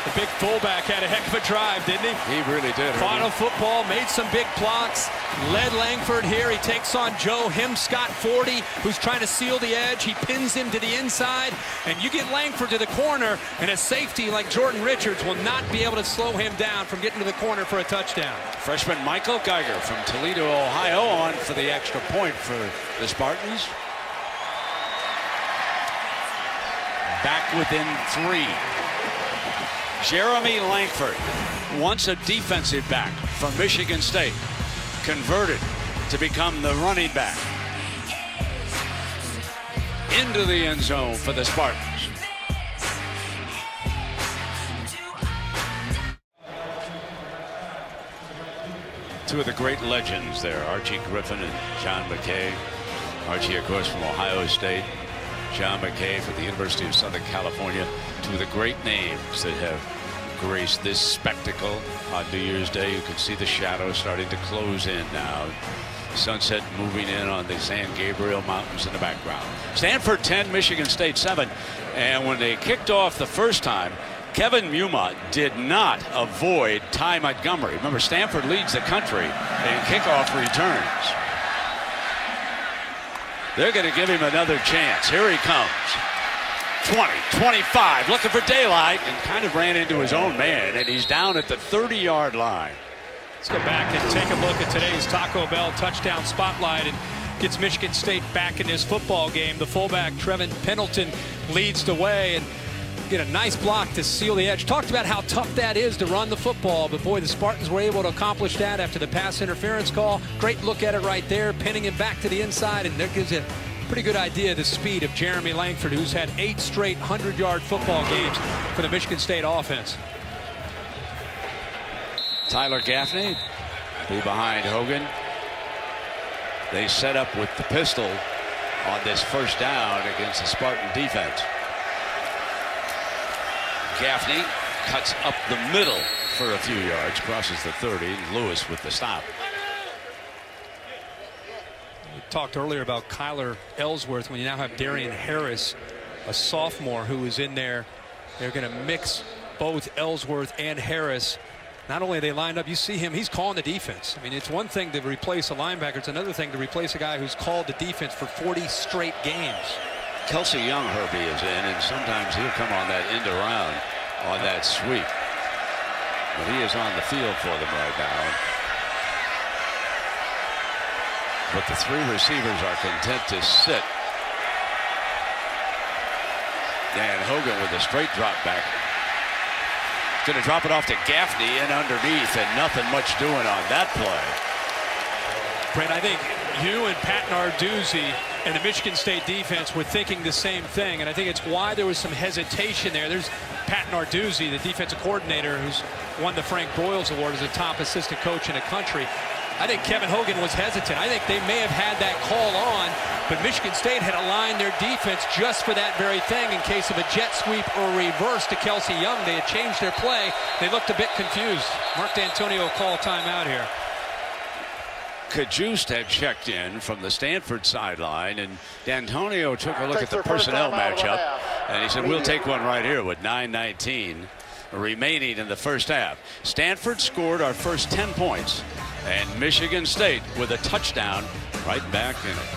The big fullback had a heck of a drive, didn't he? He really did. Final football, made some big blocks, led Langford here. He takes on Joe Himscott, 40, who's trying to seal the edge. He pins him to the inside, and you get Langford to the corner, and a safety like Jordan Richards will not be able to slow him down from getting to the corner for a touchdown. Freshman Michael Geiger from Toledo, Ohio, on for the extra point for the Spartans. Back within 3. Jeremy Langford, once a defensive back from Michigan State, converted to become the running back. Into the end zone for the Spartans. Two of the great legends there, Archie Griffin and John McKay. Archie, of course, from Ohio State. John McKay from the University of Southern California. Two of the great names that have graced this spectacle on New Year's Day. You can see the shadows starting to close in now. Sunset moving in on the San Gabriel Mountains in the background. Stanford 10, Michigan State 7. And when they kicked off the first time, Kevin Mumont did not avoid Ty Montgomery. Remember, Stanford leads the country in kickoff returns. They're going to give him another chance. Here he comes. 20, 25, looking for daylight, and kind of ran into his own man, and he's down at the 30-yard line. Let's go back and take a look at today's Taco Bell touchdown spotlight and gets Michigan State back in this football game. The fullback, Trevin Pendleton, leads the way and get a nice block to seal the edge. Talked about how tough that is to run the football, but boy, the Spartans were able to accomplish that after the pass interference call. Great look at it right there, pinning it back to the inside, and that gives you a pretty good idea of the speed of Jeremy Langford, who's had 8 straight 100-yard football games for the Michigan State offense. Tyler Gaffney be behind Hogan. They set up with the pistol on this first down against the Spartan defense. Gaffney cuts up the middle for a few yards, crosses the 30, and Lewis with the stop. We talked earlier about Kyler Ellsworth. When you now have Darian Harris, a sophomore who is in there, they're going to mix both Ellsworth and Harris. Not only are they lined up, you see him, he's calling the defense. I mean, it's one thing to replace a linebacker. It's another thing to replace a guy who's called the defense for 40 straight games. Kelsey Young, Herbie, is in, and sometimes he'll come on that end around on that sweep. But he is on the field for them right now. But the 3 receivers are content to sit. And Hogan with a straight drop back. Going to drop it off to Gaffney and underneath, and nothing much doing on that play. Brent, I think you and Pat Narduzzi and the Michigan State defense were thinking the same thing, and I think it's why there was some hesitation there. There's Pat Narduzzi, the defensive coordinator, who's won the Frank Broyles Award as a top assistant coach in the country. I think Kevin Hogan was hesitant. I think they may have had that call on, but Michigan State had aligned their defense just for that very thing in case of a jet sweep or reverse to Kelsey Young. They had changed their play. They looked a bit confused. Mark D'Antonio called timeout here. Cajuste had checked in from the Stanford sideline, and D'Antonio took a look at the personnel matchup, and he said, we'll take one right here with 9:19 remaining in the first half. Stanford scored our first 10 points, and Michigan State with a touchdown right back in it.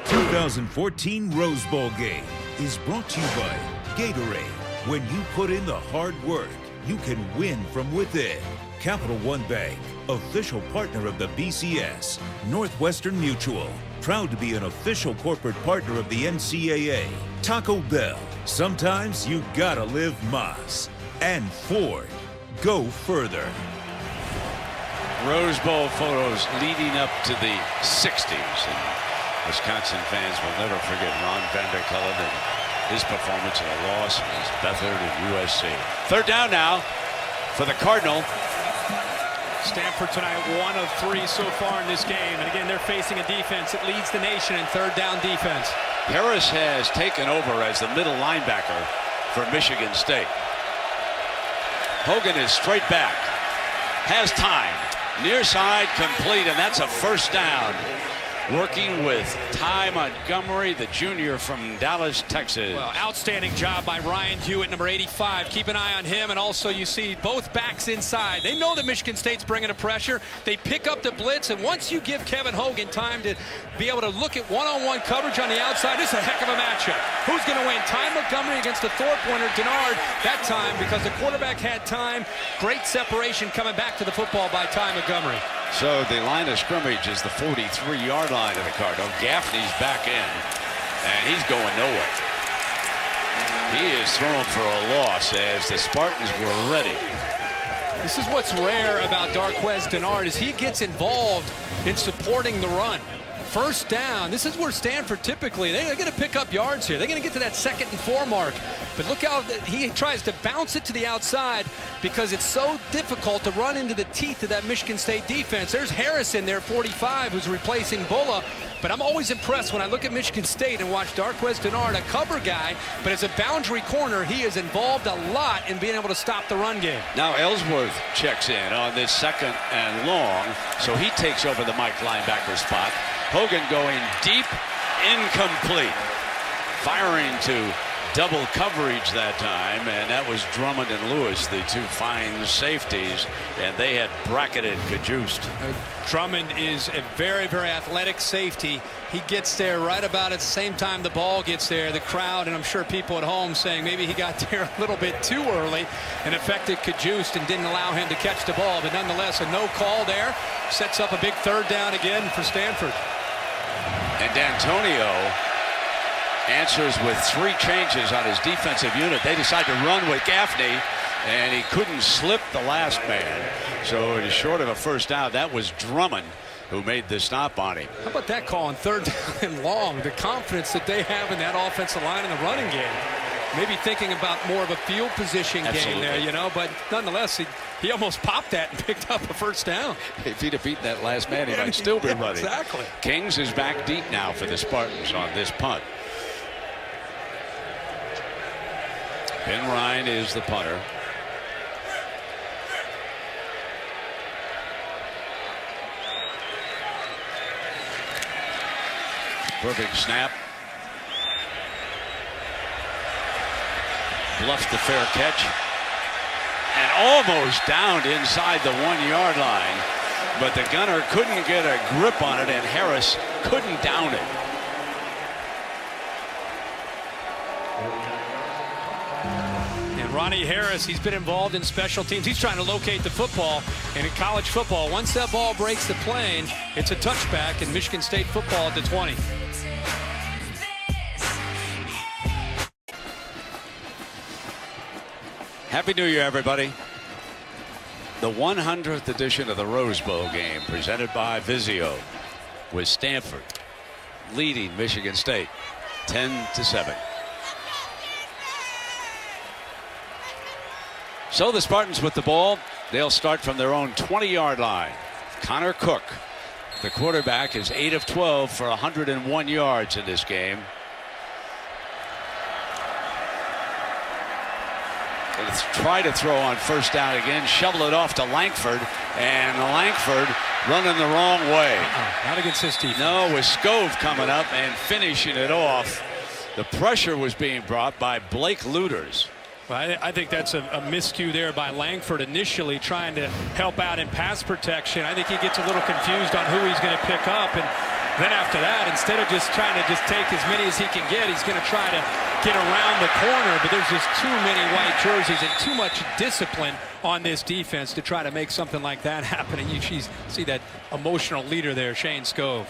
2014 Rose Bowl game is brought to you by Gatorade. When you put in the hard work, you can win from within. Capital One Bank, official partner of the BCS. Northwestern Mutual, proud to be an official corporate partner of the NCAA. Taco Bell, sometimes you gotta live más. And Ford, go further. Rose Bowl photos leading up to the 60s. And Wisconsin fans will never forget Ron Vanderkullen and his performance in a loss against Bethard and USC. Third down now for the Cardinal. Stanford tonight 1 of 3 so far in this game. And again, they're facing a defense that leads the nation in third down defense. Harris has taken over as the middle linebacker for Michigan State. Hogan is straight back. Has time. Near side complete, and that's a first down. Working with Ty Montgomery, the junior from Dallas, Texas. Well, outstanding job by Ryan Hewitt, number 85. Keep an eye on him, and also you see both backs inside. They know that Michigan State's bringing the pressure. They pick up the blitz, and once you give Kevin Hogan time to be able to look at one-on-one coverage on the outside, this is a heck of a matchup. Who's going to win? Ty Montgomery against the Thorpe winner, Denard, that time, because the quarterback had time. Great separation coming back to the football by Ty Montgomery. So the line of scrimmage is the 43-yard line of the Cardinal. Gaffney's back in, and he's going nowhere. He is thrown for a loss as the Spartans were ready. This is what's rare about Darqueze Dennard is he gets involved in supporting the run. First down, this is where Stanford typically, they're going to pick up yards here. They're going to get to that 2nd and 4 mark. But look how he tries to bounce it to the outside because it's so difficult to run into the teeth of that Michigan State defense. There's Harrison there, 45, who's replacing Bulla. But I'm always impressed when I look at Michigan State and watch Darqueze Dennard, a cover guy, but as a boundary corner, he is involved a lot in being able to stop the run game. Now Ellsworth checks in on this 2nd and long, so he takes over the Mike linebacker spot. Hogan going deep, incomplete. Firing to double coverage that time, and that was Drummond and Lewis, the two fine safeties, and they had bracketed Cajuste. Drummond is a very, very athletic safety. He gets there right about at the same time the ball gets there. The crowd, and I'm sure people at home saying maybe he got there a little bit too early and affected Cajuste and didn't allow him to catch the ball. But nonetheless, a no call there sets up a big 3rd down again for Stanford. And D'Antonio answers with 3 changes on his defensive unit. They decide to run with Gaffney, and he couldn't slip the last man. So it is short of a 1st down. That was Drummond who made the stop on him. How about that call on 3rd down and long? The confidence that they have in that offensive line in the running game. Maybe thinking about more of a field position game there, you know, but nonetheless, he almost popped that and picked up a 1st down. If he'd have beaten that last man, he might still be running. Exactly. Kings is back deep now for the Spartans on this punt. Ben Ryan is the punter. Perfect snap. Bluffs the fair catch. And almost downed inside the 1-yard line. But the gunner couldn't get a grip on it, and Harris couldn't down it. And Ronnie Harris, he's been involved in special teams. He's trying to locate the football. And in college football, once that ball breaks the plane, it's a touchback in Michigan State football at the 20. Happy New Year, everybody. The 100th edition of the Rose Bowl game presented by Vizio with Stanford leading Michigan State 10-7. So the Spartans with the ball. They'll start from their own 20-yard line. Connor Cook, the quarterback, is 8 of 12 for 101 yards in this game. Let's try to throw on 1st down again. Shovel it off to Langford, and Langford running the wrong way. Not against his defense. No, with Scove coming up and finishing it off. The pressure was being brought by Blake Luters. Well, I think that's a miscue there by Langford initially trying to help out in pass protection. I think he gets a little confused on who he's going to pick up, and then after that, instead of just trying to just take as many as he can get, he's going to try to get around the corner, but there's just too many white jerseys and too much discipline on this defense to try to make something like that happen. And you see that emotional leader there, Shane Scove.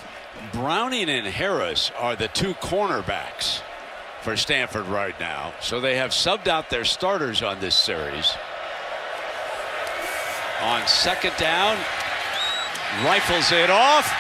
Browning and Harris are the 2 cornerbacks for Stanford right now. So they have subbed out their starters on this series. On 2nd down, rifles it off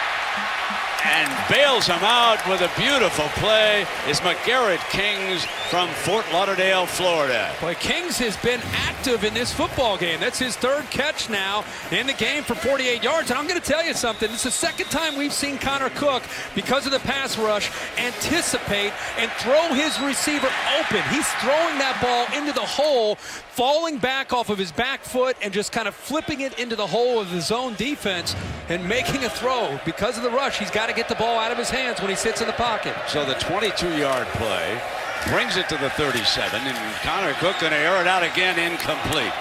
and bails him out with a beautiful play is McGarrett Kings from Fort Lauderdale, Florida. Boy, Kings has been active in this football game. That's his 3rd catch now in the game for 48 yards. And I'm going to tell you something. It's the 2nd time we've seen Connor Cook, because of the pass rush, anticipate and throw his receiver open. He's throwing that ball into the hole, falling back off of his back foot and just kind of flipping it into the hole of the zone defense and making a throw. Because of the rush, he's got to get the ball out of his hands when he sits in the pocket. So the 22-yard play brings it to the 37, and Connor Cook going to air it out again, incomplete.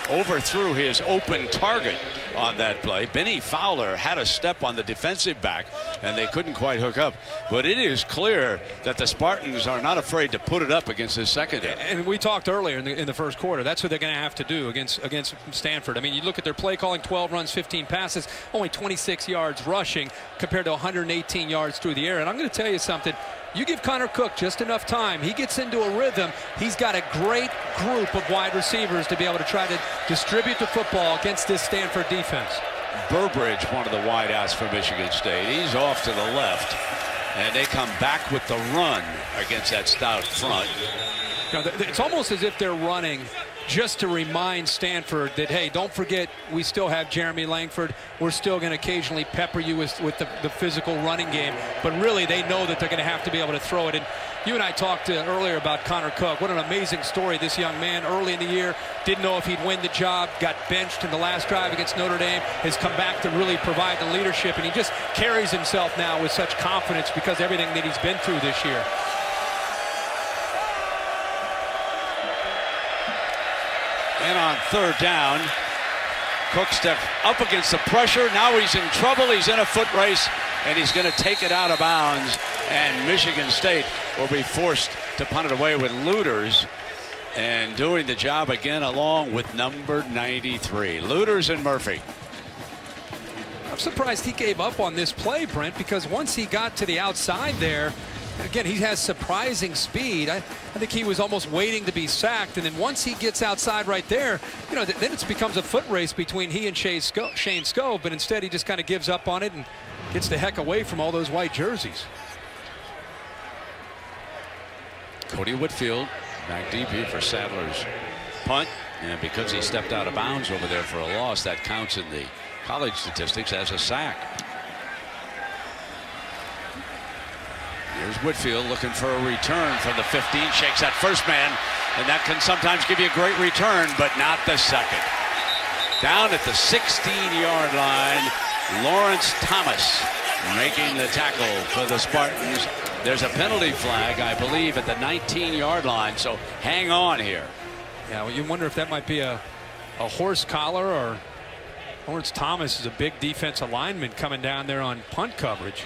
Overthrew his open target on that play. Benny Fowler had a step on the defensive back, and they couldn't quite hook up. But it is clear that the Spartans are not afraid to put it up against this secondary. And we talked earlier in the first quarter. That's what they're going to have to do against Stanford. I mean, you look at their play calling: 12 runs, 15 passes, only 26 yards rushing compared to 118 yards through the air. And I'm going to tell you something. You give Connor Cook just enough time, he gets into a rhythm. He's got a great group of wide receivers to be able to try to distribute the football against this Stanford defense. Burbridge, one of the wideouts for Michigan State. He's off to the left, and they come back with the run against that stout front. You know, it's almost as if they're running just to remind Stanford that, hey, don't forget, we still have Jeremy Langford. We're still going to occasionally pepper you with the physical running game. But really, they know that they're going to have to be able to throw it. And you and I talked earlier about Connor Cook. What an amazing story. This young man, early in the year, didn't know if he'd win the job, got benched in the last drive against Notre Dame, has come back to really provide the leadership. And he just carries himself now with such confidence because of everything that he's been through this year. And on third down, Cook stepped up against the pressure. Now he's in trouble. He's in a foot race, and he's going to take it out of bounds. And Michigan State will be forced to punt it away with Luters, and doing the job again along with number 93. Luters and Murphy. I'm surprised he gave up on this play, Brent, because once he got to the outside there, again, he has surprising speed. I think he was almost waiting to be sacked, and then once he gets outside right there, you know, then it becomes a foot race between he and Shane Skove, but instead he just kind of gives up on it and gets the heck away from all those white jerseys. Cody Whitfield back deep here for Sadler's punt, and because he stepped out of bounds over there for a loss, that counts in the college statistics as a sack. Here's Whitfield looking for a return from the 15, shakes that first man, and that can sometimes give you a great return, but not the second. Down at the 16-yard line, Lawrence Thomas making the tackle for the Spartans. There's a penalty flag, I believe, at the 19-yard line, so hang on here. Yeah, well, you wonder if that might be a horse collar, or Lawrence Thomas is a big defensive lineman coming down there on punt coverage.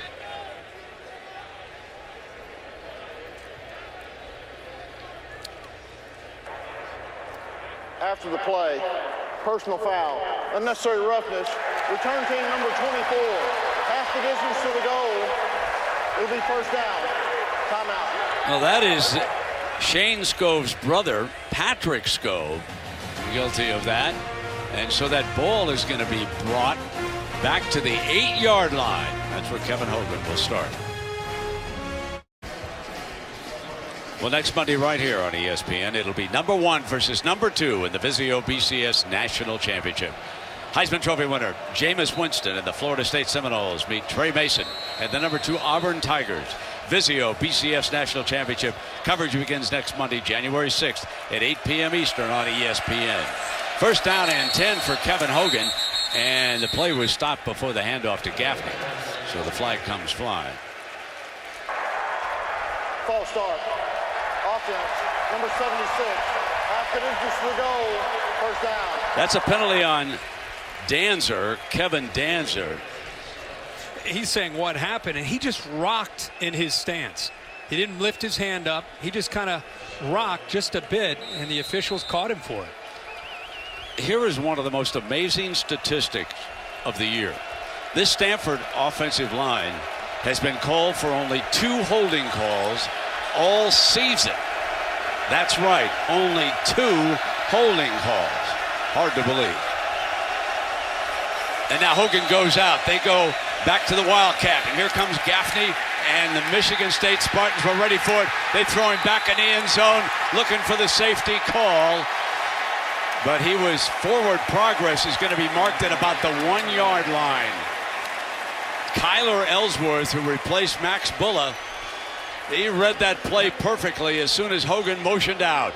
After the play, personal foul, unnecessary roughness, return team number 24, half the distance to the goal, it'll be first down, timeout. Well, that is Shane Skove's brother, Patrick Skove, guilty of that. And so that ball is going to be brought back to the 8-yard line. That's where Kevin Hogan will start. Well, next Monday right here on ESPN, it'll be number 1 versus number 2 in the Vizio BCS National Championship. Heisman Trophy winner Jameis Winston and the Florida State Seminoles meet Trey Mason and the number 2 Auburn Tigers. Vizio BCS National Championship coverage begins next Monday, January 6th at 8 p.m. Eastern on ESPN. First down and 10 for Kevin Hogan, and the play was stopped before the handoff to Gaffney. So the flag comes flying. False start. Offense, number 76. After distance to the goal, first down. That's a penalty on Danzer, Kevin Danzer. He's saying what happened, and he just rocked in his stance. He didn't lift his hand up. He just kind of rocked just a bit, and the officials caught him for it. Here is one of the most amazing statistics of the year. This Stanford offensive line has been called for only 2 holding calls all season. That's right, only 2 holding calls. Hard to believe. And now Hogan goes out. They go back to the Wildcat, and here comes Gaffney, and the Michigan State Spartans were ready for it. They throw him back in the end zone, looking for the safety call. But he was forward progress is going to be marked at about the 1-yard line. Kyler Ellsworth, who replaced Max Bulla, he read that play perfectly as soon as Hogan motioned out.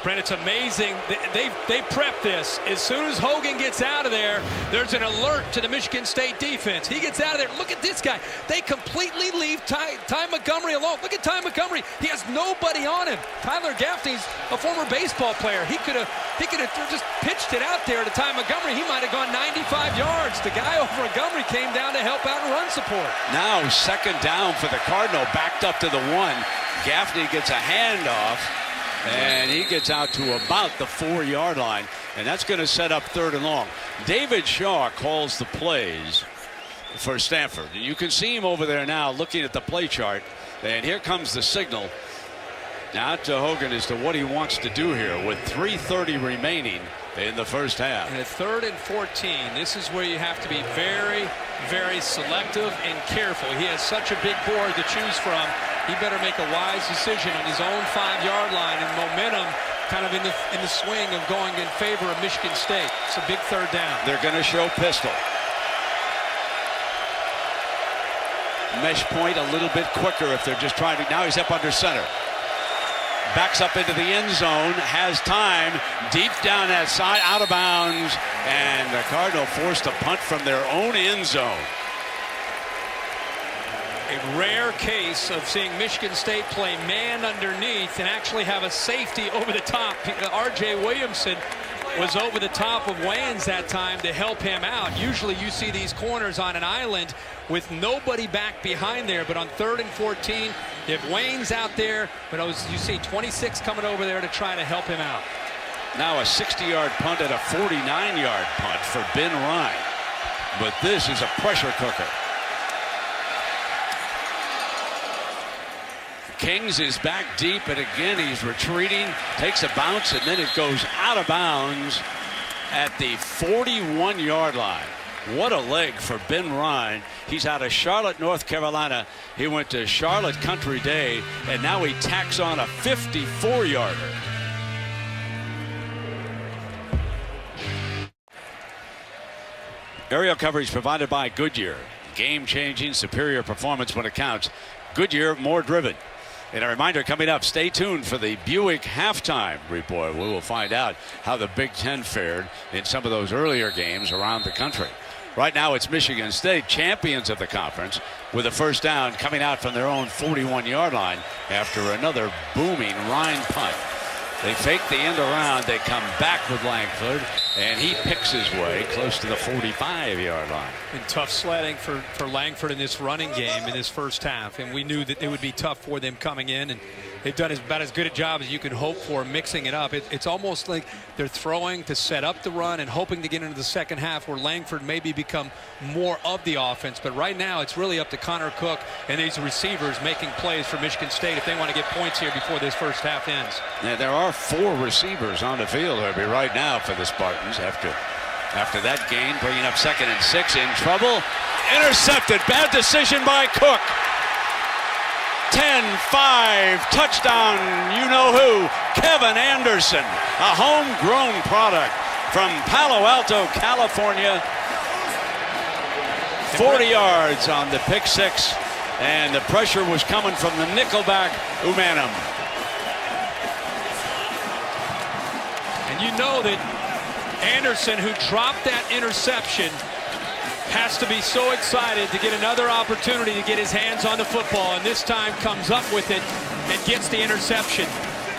Brent, it's amazing. They prep this. As soon as Hogan gets out of there, there's an alert to the Michigan State defense. He gets out of there. Look at this guy. They completely leave Ty Montgomery alone. Look at Ty Montgomery. He has nobody on him. Tyler Gaffney's a former baseball player. He could have just pitched it out there to Ty Montgomery. He might have gone 95 yards. The guy over Montgomery came down to help out and run support. Now second down for the Cardinal, backed up to the 1. Gaffney gets a handoff, and he gets out to about the 4-yard line, and that's going to set up 3rd and long. David Shaw calls the plays for Stanford. You can see him over there now looking at the play chart, and here comes the signal now to Hogan as to what he wants to do here with 3:30 remaining in the first half. And at 3rd and 14, this is where you have to be very, very selective and careful. He has such a big board to choose from. He better make a wise decision on his own 5-yard line, and momentum kind of in the swing of going in favor of Michigan State. It's a big 3rd down. They're going to show pistol. Mesh point a little bit quicker if they're just trying to. Now he's up under center. Backs up into the end zone, has time, deep down that side, out of bounds, and the Cardinal forced a punt from their own end zone. A rare case of seeing Michigan State play man underneath and actually have a safety over the top. R.J. Williamson was over the top of Wayans that time to help him out. Usually you see these corners on an island with nobody back behind there, but on 3rd and 14, if Wayne's out there, but you see 26 coming over there to try to help him out. Now a 60-yard punt and a 49-yard punt for Ben Ryan. But this is a pressure cooker. Kings is back deep, and again he's retreating, takes a bounce, and then it goes out of bounds at the 41-yard line. What a leg for Ben Ryan. He's out of Charlotte, North Carolina. He went to Charlotte Country Day, and now he tacks on a 54-yarder. Aerial coverage provided by Goodyear. Game-changing, superior performance when it counts. Goodyear, more driven. And a reminder coming up, stay tuned for the Buick halftime report. We will find out how the Big Ten fared in some of those earlier games around the country. Right now it's Michigan State, champions of the conference, with a first down coming out from their own 41-yard line after another booming Ryan punt. They fake the end around, they come back with Langford, and he picks his way close to the 45-yard line. And tough sledding for Langford in this running game in this first half, and we knew that it would be tough for them coming in, and they've done about as good a job as you could hope for mixing it up. It's almost like they're throwing to set up the run and hoping to get into the second half where Langford maybe become more of the offense. But right now it's really up to Connor Cook and these receivers making plays for Michigan State if they want to get points here before this first half ends. Yeah, there are 4 receivers on the field, Herbie, right now for the Spartans after that gain, bringing up 2nd and 6, in trouble. Intercepted. Bad decision by Cook. 10-5, touchdown, you-know-who, Kevin Anderson, a homegrown product from Palo Alto, California. 40 yards on the pick 6, and the pressure was coming from the nickelback, Umanum. And you know that Anderson, who dropped that interception, has to be so excited to get another opportunity to get his hands on the football, and this time comes up with it and gets the interception.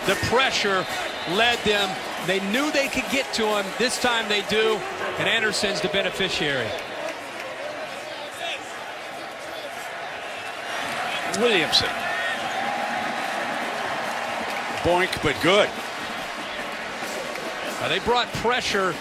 The pressure led them. They knew they could get to him. This time they do, and Anderson's the beneficiary. Williamson. Boink, but good. They brought pressure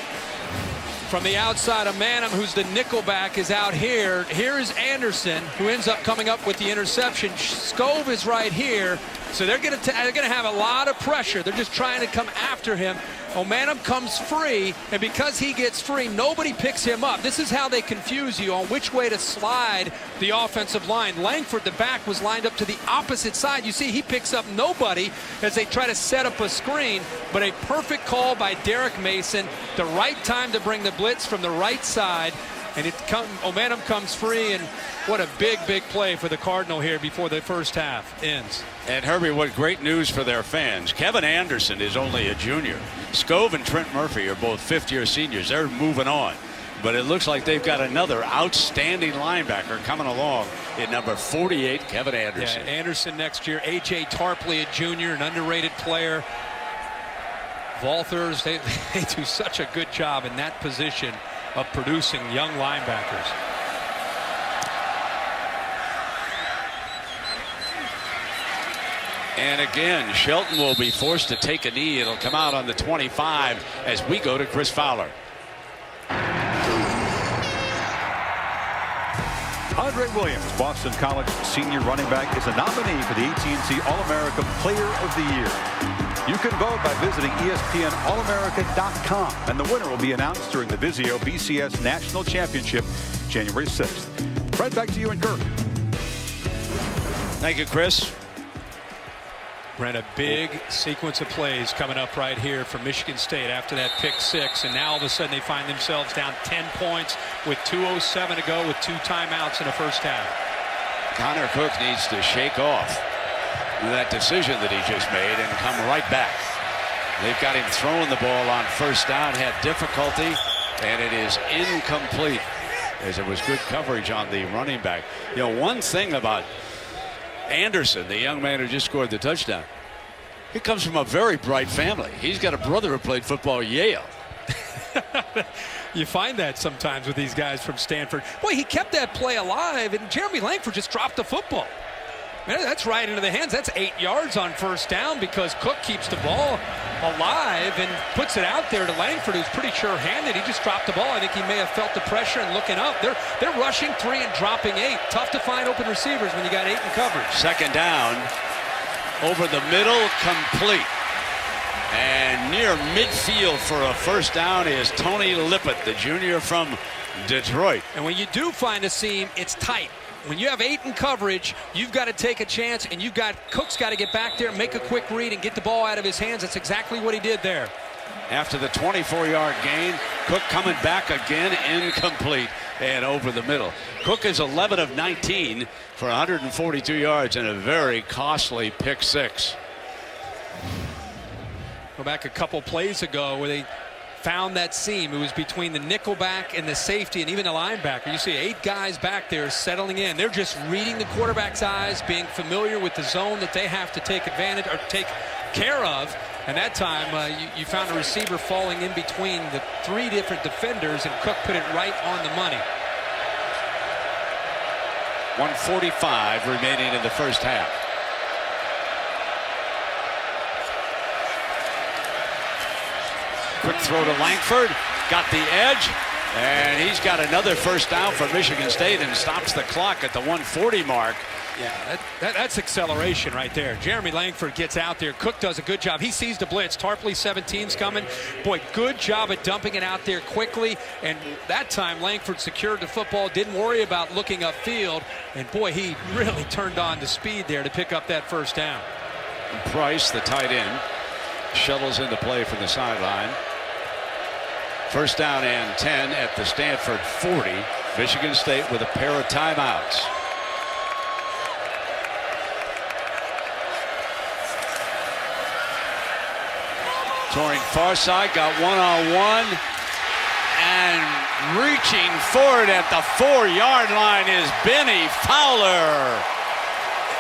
from the outside. Umanum, who's the nickelback, is out here. Here is Anderson, who ends up coming up with the interception. Scove is right here. So they're going to have a lot of pressure. They're just trying to come after him. Umanum comes free, and because he gets free, nobody picks him up. This is how they confuse you on which way to slide the offensive line. Langford, the back, was lined up to the opposite side. You see, he picks up nobody as they try to set up a screen, but a perfect call by Derek Mason. The right time to bring the blitz from the right side. and momentum comes free, and what a big play for the Cardinal here before the first half ends. And Herbie, what great news for their fans. Kevin Anderson is only a junior. Scove and Trent Murphy are both fifth-year seniors. They're moving on. But it looks like they've got another outstanding linebacker coming along in number 48, Kevin Anderson. Yeah, Anderson next year. A.J. Tarpley, a junior, an underrated player. Walthers, they do such a good job in that position of producing young linebackers. And again, Shelton will be forced to take a knee. It'll come out on the 25 as we go to Chris Fowler. Andre Williams, Boston College senior running back, is a nominee for the AT&T All-America Player of the Year. You can vote by visiting ESPNAllamerica.com, and the winner will be announced during the Vizio BCS National Championship, January 6th. Right back to you and Kirk. Thank you, Chris. Ran a big sequence of plays coming up right here for Michigan State after that pick six, and now all of a sudden they find themselves down 10 points with 2:07 to go with 2 timeouts in the first half. Connor Cook needs to shake off that decision that he just made and come right back. They've got him throwing the ball on first down, had difficulty, and it is incomplete as it was good coverage on the running back. You know, one thing about Anderson, the young man who just scored the touchdown, he comes from a very bright family. He's got a brother who played football at Yale. You find that sometimes with these guys from Stanford. Boy, he kept that play alive, and Jeremy Langford just dropped the football. Man, that's right into the hands. That's 8 yards on first down because Cook keeps the ball alive and puts it out there to Langford, who's pretty sure-handed. He just dropped the ball. I think he may have felt the pressure and looking up. They're rushing 3 and dropping 8. Tough to find open receivers when you got 8 in coverage. Second down, over the middle, complete. And near midfield for a first down is Tony Lippett, the junior from Detroit. And when you do find a seam, it's tight. When you have 8 in coverage, you've got to take a chance, and Cook's got to get back there, make a quick read, and get the ball out of his hands. That's exactly what he did there. After the 24-yard gain, Cook coming back again, incomplete and over the middle. Cook is 11 of 19 for 142 yards and a very costly pick six. Go back a couple plays ago where they found that seam. It was between the nickelback and the safety and even the linebacker. You see 8 guys back there settling in. They're just reading the quarterback's eyes, being familiar with the zone that they have to take advantage or take care of. And that time you found a receiver falling in between the 3 different defenders, and Cook put it right on the money. 1:45 remaining in the first half. Quick throw to Langford, got the edge, and he's got another first down for Michigan State and stops the clock at the 1:40 mark. Yeah, that's acceleration right there. Jeremy Langford gets out there. Cook does a good job. He sees the blitz. Tarpley 17's coming. Boy, good job at dumping it out there quickly. And that time Langford secured the football, didn't worry about looking upfield. And boy, he really turned on the speed there to pick up that first down. Price, the tight end, shuttles into play from the sideline. First down and 10 at the Stanford 40. Michigan State with a pair of timeouts. Touring far side, got one-on-one, and reaching forward at the 4-yard line is Benny Fowler.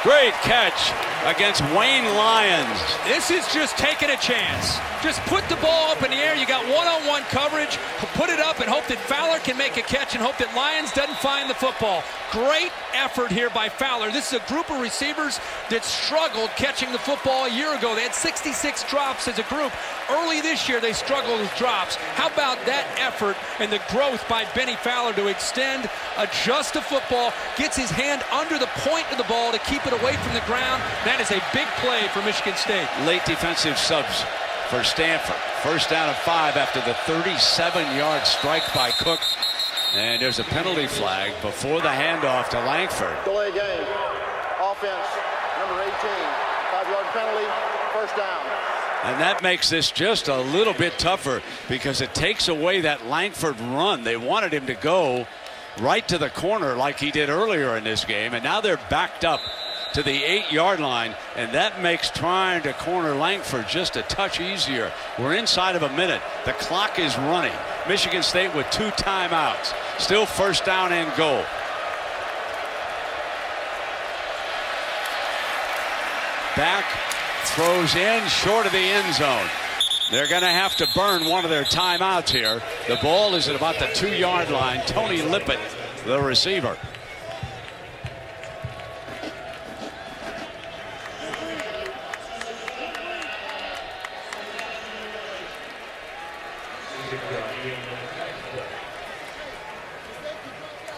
Great catch against Wayne Lyons. This is just taking a chance. Just put the ball up in the air. You got one-on-one coverage. Put it up and hope that Fowler can make a catch and hope that Lyons doesn't find the football. Great effort here by Fowler. This is a group of receivers that struggled catching the football a year ago. They had 66 drops as a group. Early this year, they struggled with drops. How about that effort and the growth by Benny Fowler to extend, adjust the football, gets his hand under the point of the ball to keep it away from the ground. That is a big play for Michigan State. Late defensive subs for Stanford. First down of 5 after the 37-yard strike by Cook. And there's a penalty flag before the handoff to Langford. Delay game. Offense, number 18. 5-yard penalty, first down. And that makes this just a little bit tougher because it takes away that Langford run. They wanted him to go right to the corner like he did earlier in this game, and now they're backed up to the 8-yard line, and that makes trying to corner Langford just a touch easier. We're inside of a minute. The clock is running. Michigan State with 2 timeouts. Still first down and goal. Back, throws in, short of the end zone. They're going to have to burn one of their timeouts here. The ball is at about the 2-yard line. Tony Lippett, the receiver.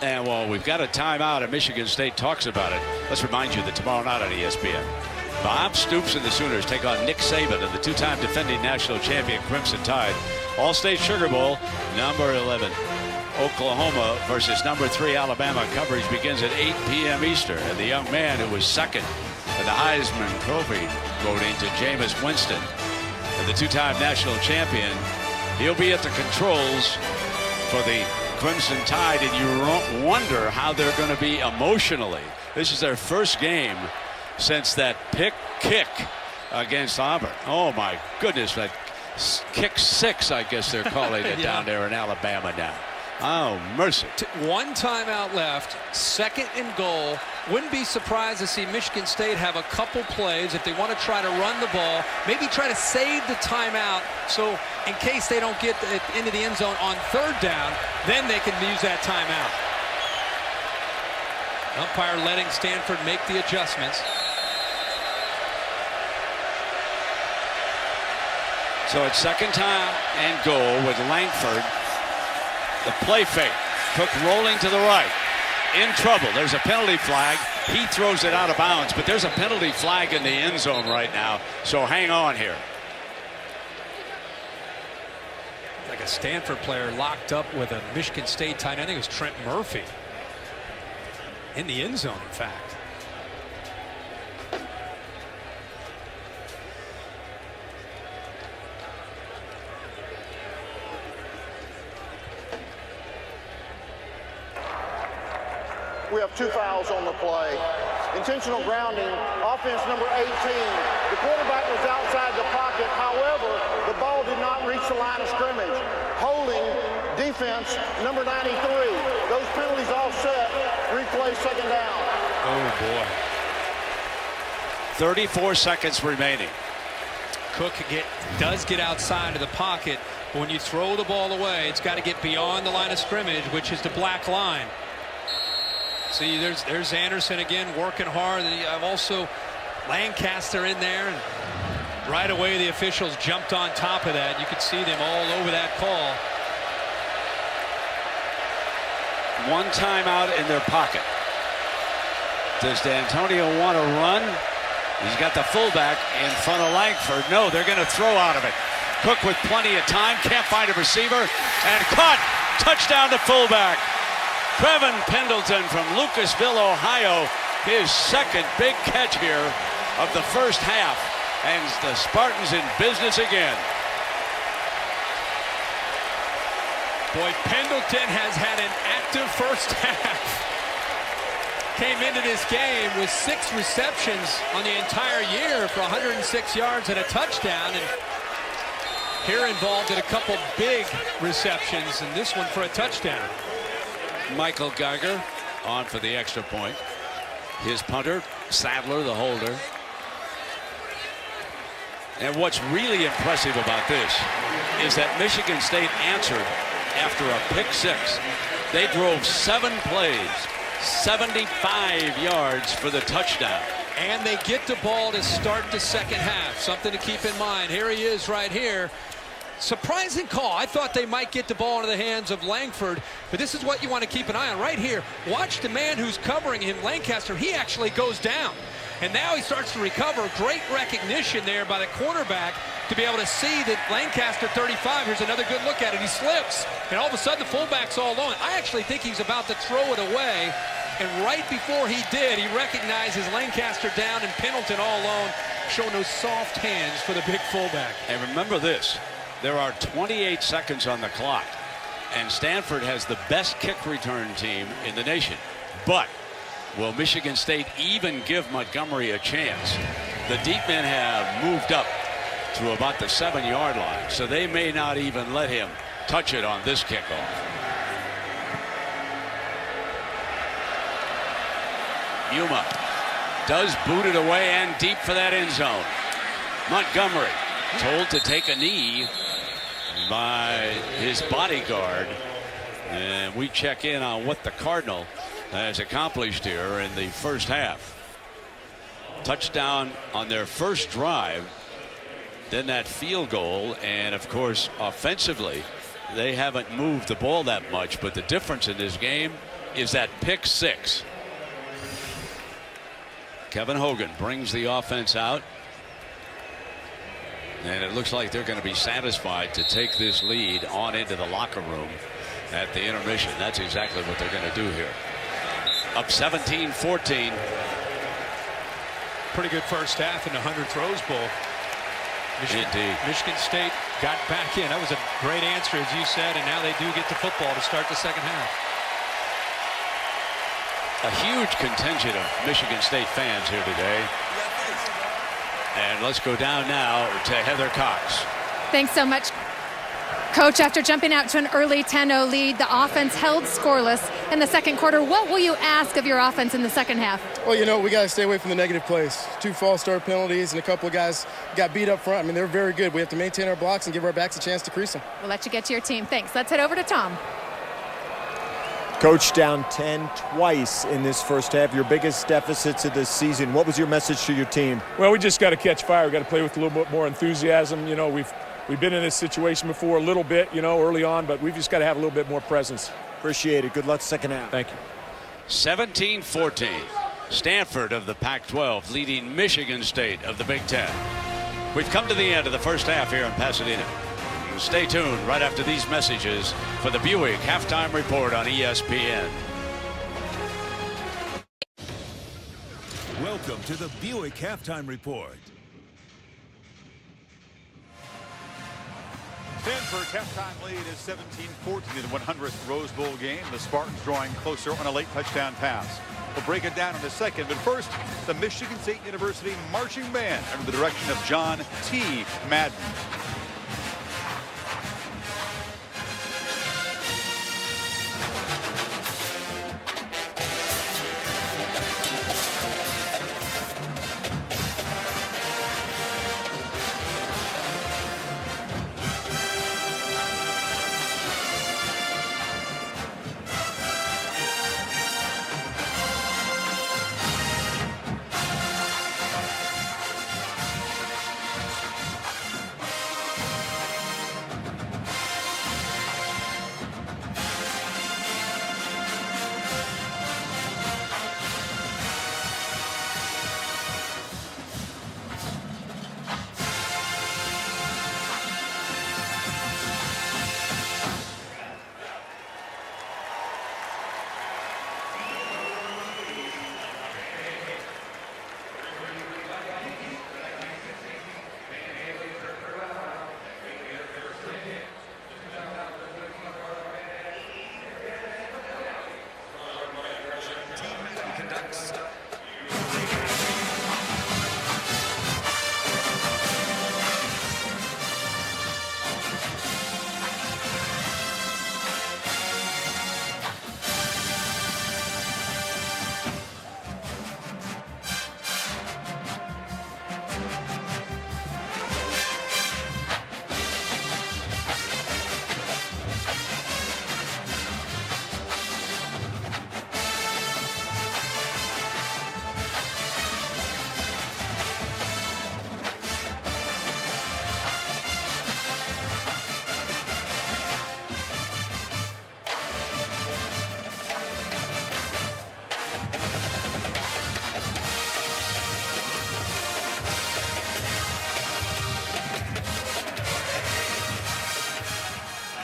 And while we've got a timeout and Michigan State talks about it, let's remind you that tomorrow night on ESPN, Bob Stoops and the Sooners take on Nick Saban and the 2-time defending national champion Crimson Tide. All-State Sugar Bowl, number 11. Oklahoma versus number 3 Alabama. Coverage begins at 8 p.m. Eastern. And the young man who was second in the Heisman Trophy voting to Jameis Winston, and the 2-time national champion, he'll be at the controls for the Crimson Tide, and you wonder how they're going to be emotionally. This is their first game since that pick kick against Auburn. Oh my goodness, that kick 6, I guess they're calling it down there in Alabama now. Oh, mercy. 1 timeout left, 2nd and goal. Wouldn't be surprised to see Michigan State have a couple plays if they want to try to run the ball, maybe try to save the timeout so in case they don't get into the end zone on 3rd down, then they can use that timeout. Umpire letting Stanford make the adjustments. So it's 2nd time and goal with Langford. The play fake. Cook rolling to the right. In trouble. There's a penalty flag. He throws it out of bounds, but there's a penalty flag in the end zone right now. So hang on here. Like a Stanford player locked up with a Michigan State tight end. I think it was Trent Murphy. In the end zone, in fact. We have 2 fouls on the play. Intentional grounding, offense number 18. The quarterback was outside the pocket. However, the ball did not reach the line of scrimmage. Holding, defense number 93. Those penalties all set. Replay 2nd down. Oh, boy. 34 seconds remaining. Cook does get outside of the pocket, but when you throw the ball away, it's got to get beyond the line of scrimmage, which is the black line. See, there's Anderson again working hard. I've also Lancaster in there, and right away the officials jumped on top of that. You could see them all over that call. 1 timeout in their pocket. Does D'Antonio want to run? He's got the fullback in front of Langford. No, they're going to throw out of it. Cook with plenty of time, can't find a receiver, and caught. Touchdown to fullback. Trevin Pendleton from Lucasville, Ohio, his 2nd big catch here of the first half, and the Spartans in business again. Boy, Pendleton has had an active first half. Came into this game with 6 receptions on the entire year for 106 yards and a touchdown, and here involved in a couple big receptions, and this one for a touchdown. Michael Geiger on for the extra point. His punter, Sadler, the holder. And what's really impressive about this is that Michigan State answered after a pick 6. They drove 7 plays, 75 yards for the touchdown. And they get the ball to start the 2nd half. Something to keep in mind. Here he is right here. Surprising call. I thought they might get the ball into the hands of Langford, but this is what you want to keep an eye on right here. Watch the man who's covering him, Lancaster. He actually goes down, and now he starts to recover. Great recognition there by the cornerback to be able to see that Lancaster 35. Here's another good look at it. He slips, and all of a sudden the fullback's all alone. I actually think he's about to throw it away, and right before he did, he recognizes Lancaster down and Pendleton all alone, showing those soft hands for the big fullback. And remember this. There are 28 seconds on the clock. And Stanford has the best kick return team in the nation. But will Michigan State even give Montgomery a chance? The deep men have moved up to about the 7-yard line, so they may not even let him touch it on this kickoff. Yuma does boot it away and deep for that end zone. Montgomery told to take a knee by his bodyguard, and we check in on what the Cardinal has accomplished here in the first half. Touchdown on their first drive, then that field goal, and of course offensively they haven't moved the ball that much, but the difference in this game is that pick six. Kevin Hogan brings the offense out, and it looks like they're going to be satisfied to take this lead on into the locker room at the intermission. That's exactly what they're going to do here. Up 17-14. Pretty good first half in the 100th Rose Bowl. Indeed. Michigan State got back in. That was a great answer, as you said, and now they do get to football to start the second half. A huge contingent of Michigan State fans here today. And let's go down now to Heather Cox. Thanks so much, Coach. After jumping out to an early 10-0 lead, the offense held scoreless in the second quarter. What will you ask of your offense in the second half? Well, you know, we got to stay away from the negative plays. 2 false start penalties and a couple of guys got beat up front. I mean, they're very good. We have to maintain our blocks and give our backs a chance to crease them. We'll let you get to your team. Thanks. Let's head over to Tom. Coach, down 10 twice in this first half. Your biggest deficits of this season. What was your message to your team? Well, we just got to catch fire. We got to play with a little bit more enthusiasm. You know, we've been in this situation before a little bit, you know, early on, but we've just got to have a little bit more presence. Appreciate it. Good luck second half. Thank you. 17-14. Stanford of the Pac-12 leading Michigan State of the Big Ten. We've come to the end of the first half here in Pasadena. Stay tuned right after these messages for the Buick Halftime Report on ESPN. Welcome to the Buick Halftime Report. Stanford's halftime lead is 17-14 in the 100th Rose Bowl game. The Spartans drawing closer on a late touchdown pass. We'll break it down in a second, but first, the Michigan State University Marching Band under the direction of John T. Madden.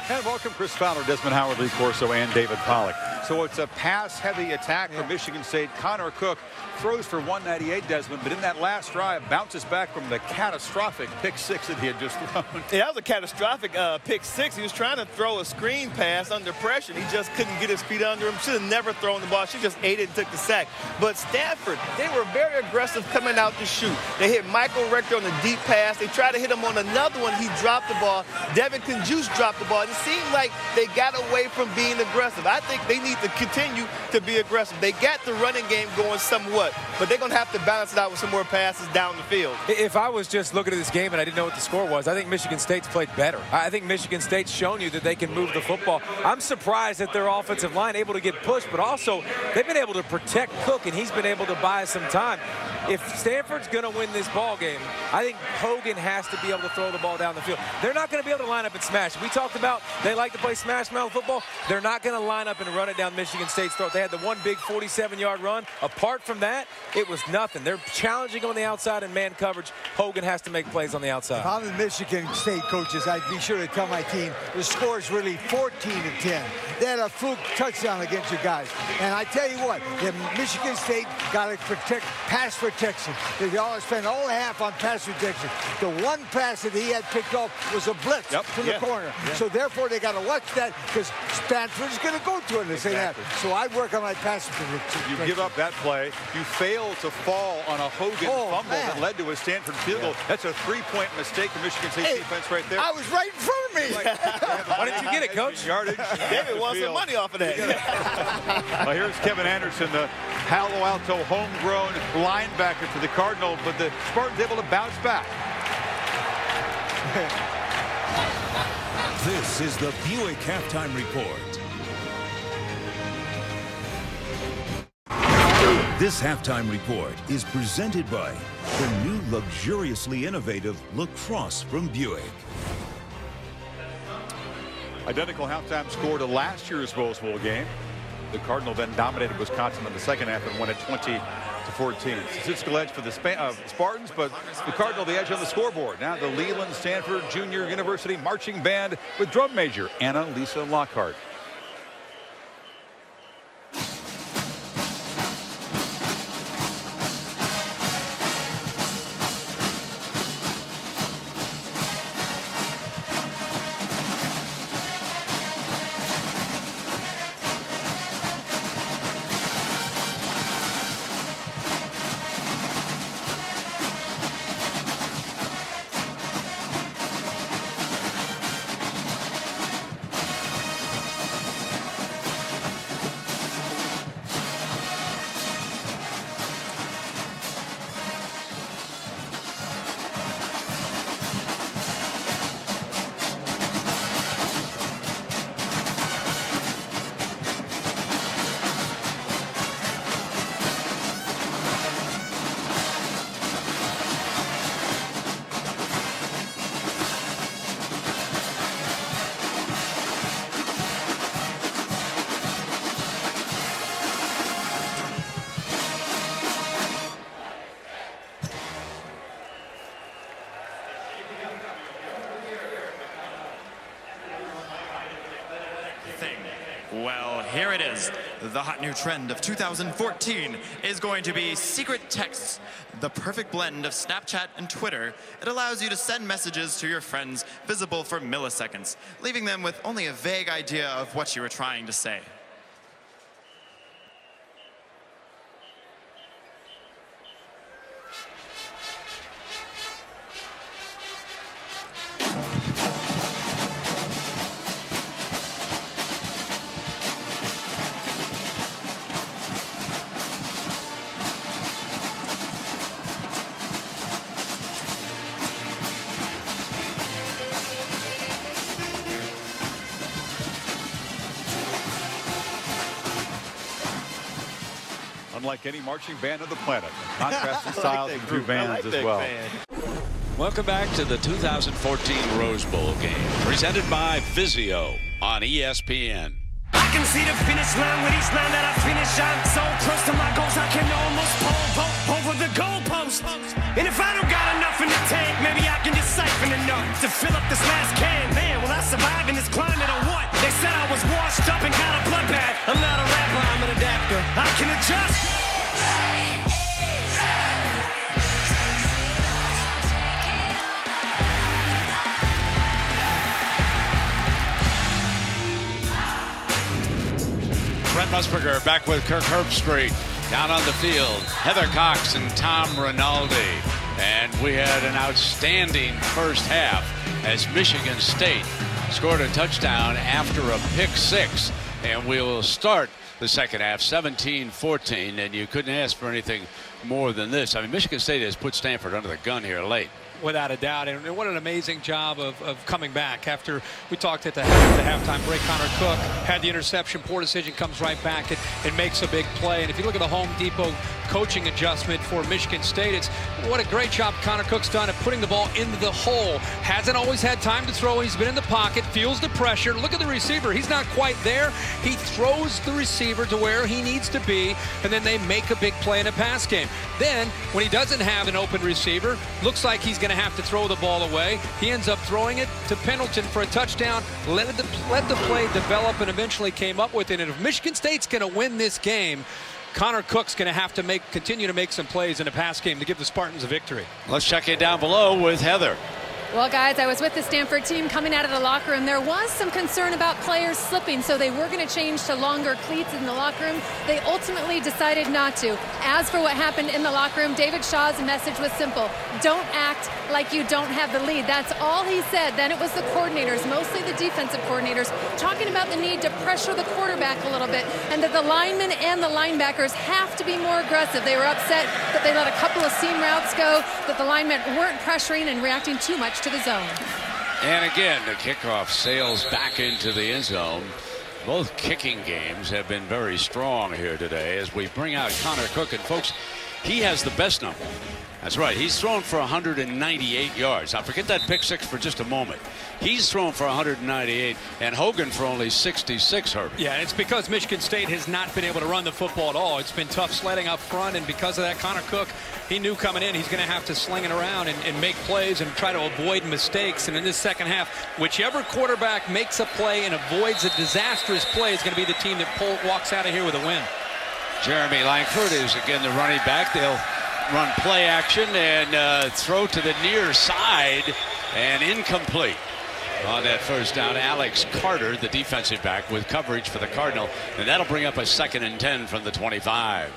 And welcome Chris Fowler, Desmond Howard, Lee Corso, and David Pollack. So it's a pass-heavy attack for Michigan State. Connor Cook throws for 198, Desmond, but in that last drive, bounces back from the catastrophic pick six that he had just thrown. Yeah, that was a catastrophic pick six. He was trying to throw a screen pass under pressure. He just couldn't get his feet under him. Should have never thrown the ball. She just ate it and took the sack. But Stanford, they were very aggressive coming out to shoot. They hit Michael Rector on the deep pass. They tried to hit him on another one. He dropped the ball. Devin Conjuice dropped the ball. It seemed like they got away from being aggressive. I think they need to continue to be aggressive. They got the running game going somewhat, but they're going to have to balance it out with some more passes down the field. If I was just looking at this game and I didn't know what the score was, I think Michigan State's played better. I think Michigan State's shown you that they can move the football. I'm surprised that their offensive line able to get pushed, but also they've been able to protect Cook, and he's been able to buy us some time. If Stanford's going to win this ball game, I think Hogan has to be able to throw the ball down the field. They're not going to be able to line up and smash. We talked about they like to play smash mouth football. They're not going to line up and run it down Michigan State's throat. They had the one big 47-yard run. Apart from that, it was nothing. They're challenging on the outside in man coverage. Hogan has to make plays on the outside. If I'm the Michigan State coaches, I'd be sure to tell my team the score is really 14-10. They had a fluke touchdown against you guys. And I tell you what, the Michigan State got to protect pass protection. They all spent all the half on pass protection. The one pass that he had picked off was a blitz from the corner. Yeah. So therefore, they got to watch that because Stanford is going to go to it and say that. So I work on my pass protection. You give up that play. You fail to fall on a Hogan fumble that led to a Stanford field goal. That's a three-point mistake for Michigan State defense right there. I was right in front of me. Why didn't you get it, Coach? Yardage. David wants some money off of that. Well, here's Kevin Anderson, the Palo Alto homegrown linebacker for the Cardinals, but the Spartans able to bounce back. This is the Buick Halftime Report. This halftime report is presented by the new luxuriously innovative LaCrosse from Buick. Identical halftime score to last year's Rose Bowl game. The Cardinal then dominated Wisconsin in the second half and won it 20-14. Statistical edge for the Spartans, but the Cardinal the edge on the scoreboard. Now the Leland Stanford Junior University marching band with drum major Anna Lisa Lockhart. Well, here it is. The hot new trend of 2014 is going to be secret texts. The perfect blend of Snapchat and Twitter. It allows you to send messages to your friends visible for milliseconds, leaving them with only a vague idea of what you were trying to say. Unlike any marching band of the planet. Contrasting styles of the two bands as well. Welcome back to the 2014 Rose Bowl game, presented by Vizio on ESPN. I can see the finish line with each line that I finish. I'm so close to my goals, I can almost pole over the goalpost. And if I don't got enough in the tank, maybe I can just siphon enough to fill up this last can. Man, will I survive in this climate or what? They said I was washed up and got a bloodbath. I'm not a rat. Brent Musburger back with Kirk Herbstreit down on the field. Heather Cox and Tom Rinaldi. And we had an outstanding first half as Michigan State scored a touchdown after a pick six. And we will start the second half 17-14. And you couldn't ask for anything more than this. I mean, Michigan State has put Stanford under the gun here late. Without a doubt, and what an amazing job of coming back after we talked at the halftime break. Connor Cook had the interception, poor decision, comes right back and makes a big play. And if you look at the Home Depot coaching adjustment for Michigan State, it's what a great job Connor Cook's done at putting the ball into the hole. Hasn't always had time to throw. He's been in the pocket, feels the pressure. Look at the receiver. He's not quite there. He throws the receiver to where he needs to be, and then they make a big play in a pass game. Then, when he doesn't have an open receiver, looks like he's going to have to throw the ball away. He ends up throwing it to Pendleton for a touchdown, let the play develop, and eventually came up with it. And if Michigan State's going to win this game, Connor Cook's going to have to continue to make some plays in a pass game to give the Spartans a victory. Let's check in down below with Heather. Well, guys, I was with the Stanford team coming out of the locker room. There was some concern about players slipping, so they were going to change to longer cleats in the locker room. They ultimately decided not to. As for what happened in the locker room, David Shaw's message was simple. Don't act like you don't have the lead. That's all he said. Then it was the coordinators, mostly the defensive coordinators, talking about the need to pressure the quarterback a little bit and that the linemen and the linebackers have to be more aggressive. They were upset that they let a couple of seam routes go, that the linemen weren't pressuring and reacting too much to the zone. And again, the kickoff sails back into the end zone. Both kicking games have been very strong here today as we bring out Connor Cook. And folks, he has the best number. That's right. He's thrown for 198 yards. Now forget that pick six for just a moment. He's thrown for 198 and Hogan for only 66, Herbie. Yeah, it's because Michigan State has not been able to run the football at all. It's been tough sledding up front, and because of that, Connor Cook, he knew coming in he's going to have to sling it around and make plays and try to avoid mistakes. And in this second half, whichever quarterback makes a play and avoids a disastrous play is going to be the team that walks out of here with a win. Jeremy Langford is again the running back. They'll run play action and throw to the near side and incomplete. On that first down, Alex Carter, the defensive back, with coverage for the Cardinal, and that'll bring up a 2nd and 10 from the 25.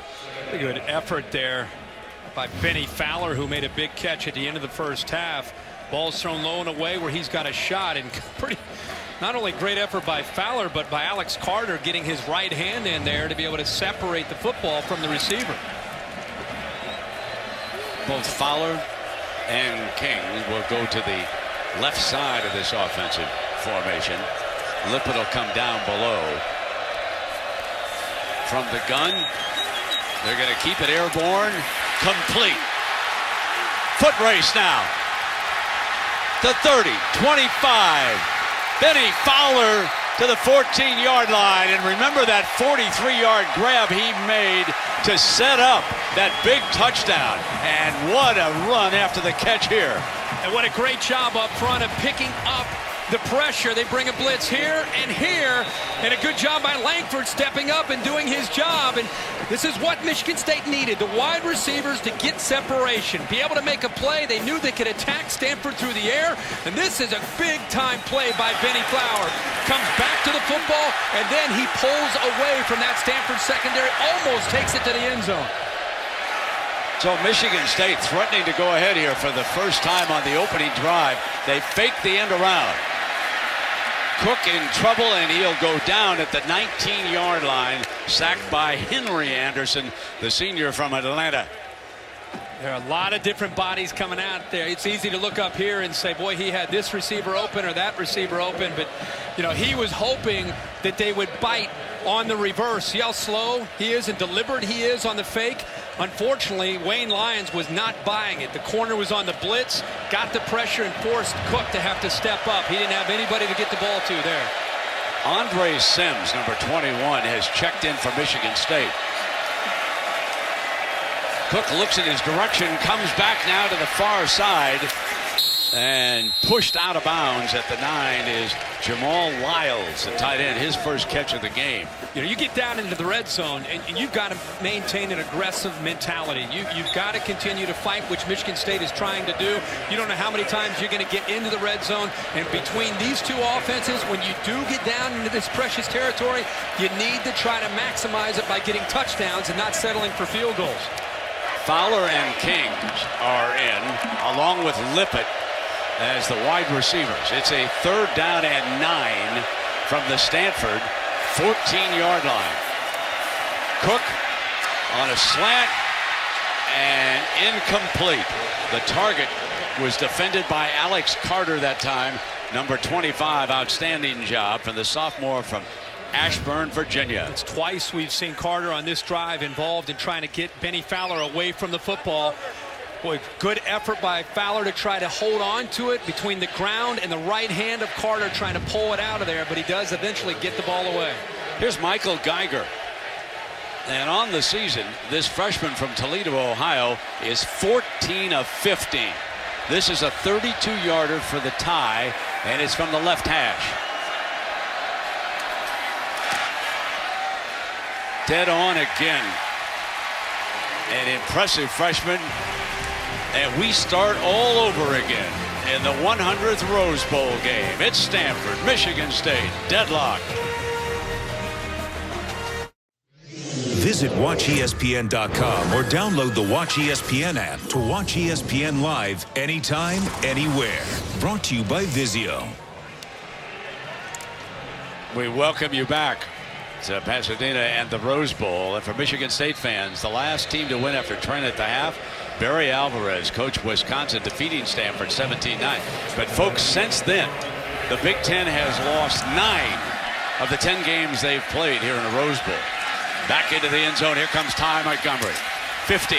Pretty good effort there by Benny Fowler, who made a big catch at the end of the first half. Ball's thrown low and away where he's got a shot, and not only great effort by Fowler, but by Alex Carter getting his right hand in there to be able to separate the football from the receiver. Both Fowler and King will go to the left side of this offensive formation. Lippett will come down below. From the gun, they're going to keep it airborne. Complete. Foot race now. The 30, 25. Benny Fowler to the 14-yard line. And remember that 43-yard grab he made to set up that big touchdown. And what a run after the catch here. And what a great job up front of picking up the pressure. They bring a blitz here, and a good job by Langford stepping up and doing his job. And this is what Michigan State needed, the wide receivers to get separation, be able to make a play. They knew they could attack Stanford through the air, and this is a big-time play by Benny Fowler. Comes back to the football, and then he pulls away from that Stanford secondary, almost takes it to the end zone. So Michigan State threatening to go ahead here for the first time on the opening drive. They fake the end around. Cook in trouble, and he'll go down at the 19-yard line, sacked by Henry Anderson, the senior from Atlanta. There are a lot of different bodies coming out there. It's easy to look up here and say, boy, he had this receiver open or that receiver open, but you know, he was hoping that they would bite on the reverse. See how slow he is and deliberate he is on the fake? Unfortunately, Wayne Lyons was not buying it. The corner was on the blitz, got the pressure, and forced Cook to have to step up. He didn't have anybody to get the ball to there. Andre Sims, number 21, has checked in for Michigan State. Cook looks in his direction, comes back now to the far side. And pushed out of bounds at the 9 is Jamal Lyles, the tight end, his first catch of the game. You know, you get down into the red zone, and you've got to maintain an aggressive mentality. You've got to continue to fight, which Michigan State is trying to do. You don't know how many times you're going to get into the red zone. And between these two offenses, when you do get down into this precious territory, you need to try to maximize it by getting touchdowns and not settling for field goals. Fowler and Kings are in, along with Lippett as the wide receivers. It's a 3rd down and 9 from the Stanford 14-yard line. Cook on a slant and incomplete. The target was defended by Alex Carter that time, number 25. Outstanding job from the sophomore from Ashburn, Virginia. It's twice we've seen Carter on this drive involved in trying to get Benny Fowler away from the football. Boy, good effort by Fowler to try to hold on to it between the ground and the right hand of Carter trying to pull it out of there, but he does eventually get the ball away. Here's Michael Geiger. And on the season, this freshman from Toledo, Ohio, is 14 of 15. This is a 32-yarder for the tie, and it's from the left hash. Dead on again. An impressive freshman. And we start all over again in the 100th Rose Bowl game. It's Stanford, Michigan State, deadlock. Visit WatchESPN.com or download the Watch ESPN app to watch ESPN live anytime, anywhere. Brought to you by Vizio. We welcome you back to Pasadena and the Rose Bowl. And for Michigan State fans, the last team to win after Trent at the half, Barry Alvarez, coach Wisconsin, defeating Stanford 17-9. But folks, since then, the Big Ten has lost 9 of the 10 games they've played here in the Rose Bowl. Back into the end zone. Here comes Ty Montgomery. 15.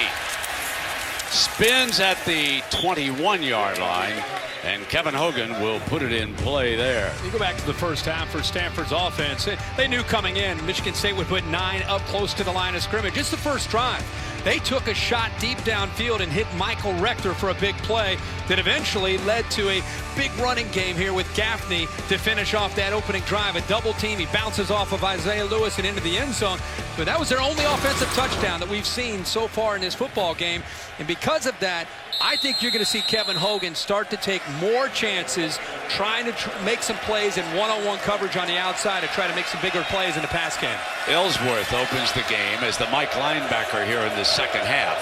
Spins at the 21-yard line. And Kevin Hogan will put it in play there. You go back to the first half for Stanford's offense. They knew coming in Michigan State would put 9 up close to the line of scrimmage. Just the first drive. They took a shot deep downfield and hit Michael Rector for a big play that eventually led to a big running game here with Gaffney to finish off that opening drive. A double team. He bounces off of Isaiah Lewis and into the end zone. But that was their only offensive touchdown that we've seen so far in this football game. And because of that, I think you're going to see Kevin Hogan start to take more chances trying to make some plays in one-on-one coverage on the outside to try to make some bigger plays in the pass game. Ellsworth opens the game as the Mike linebacker here in the second half.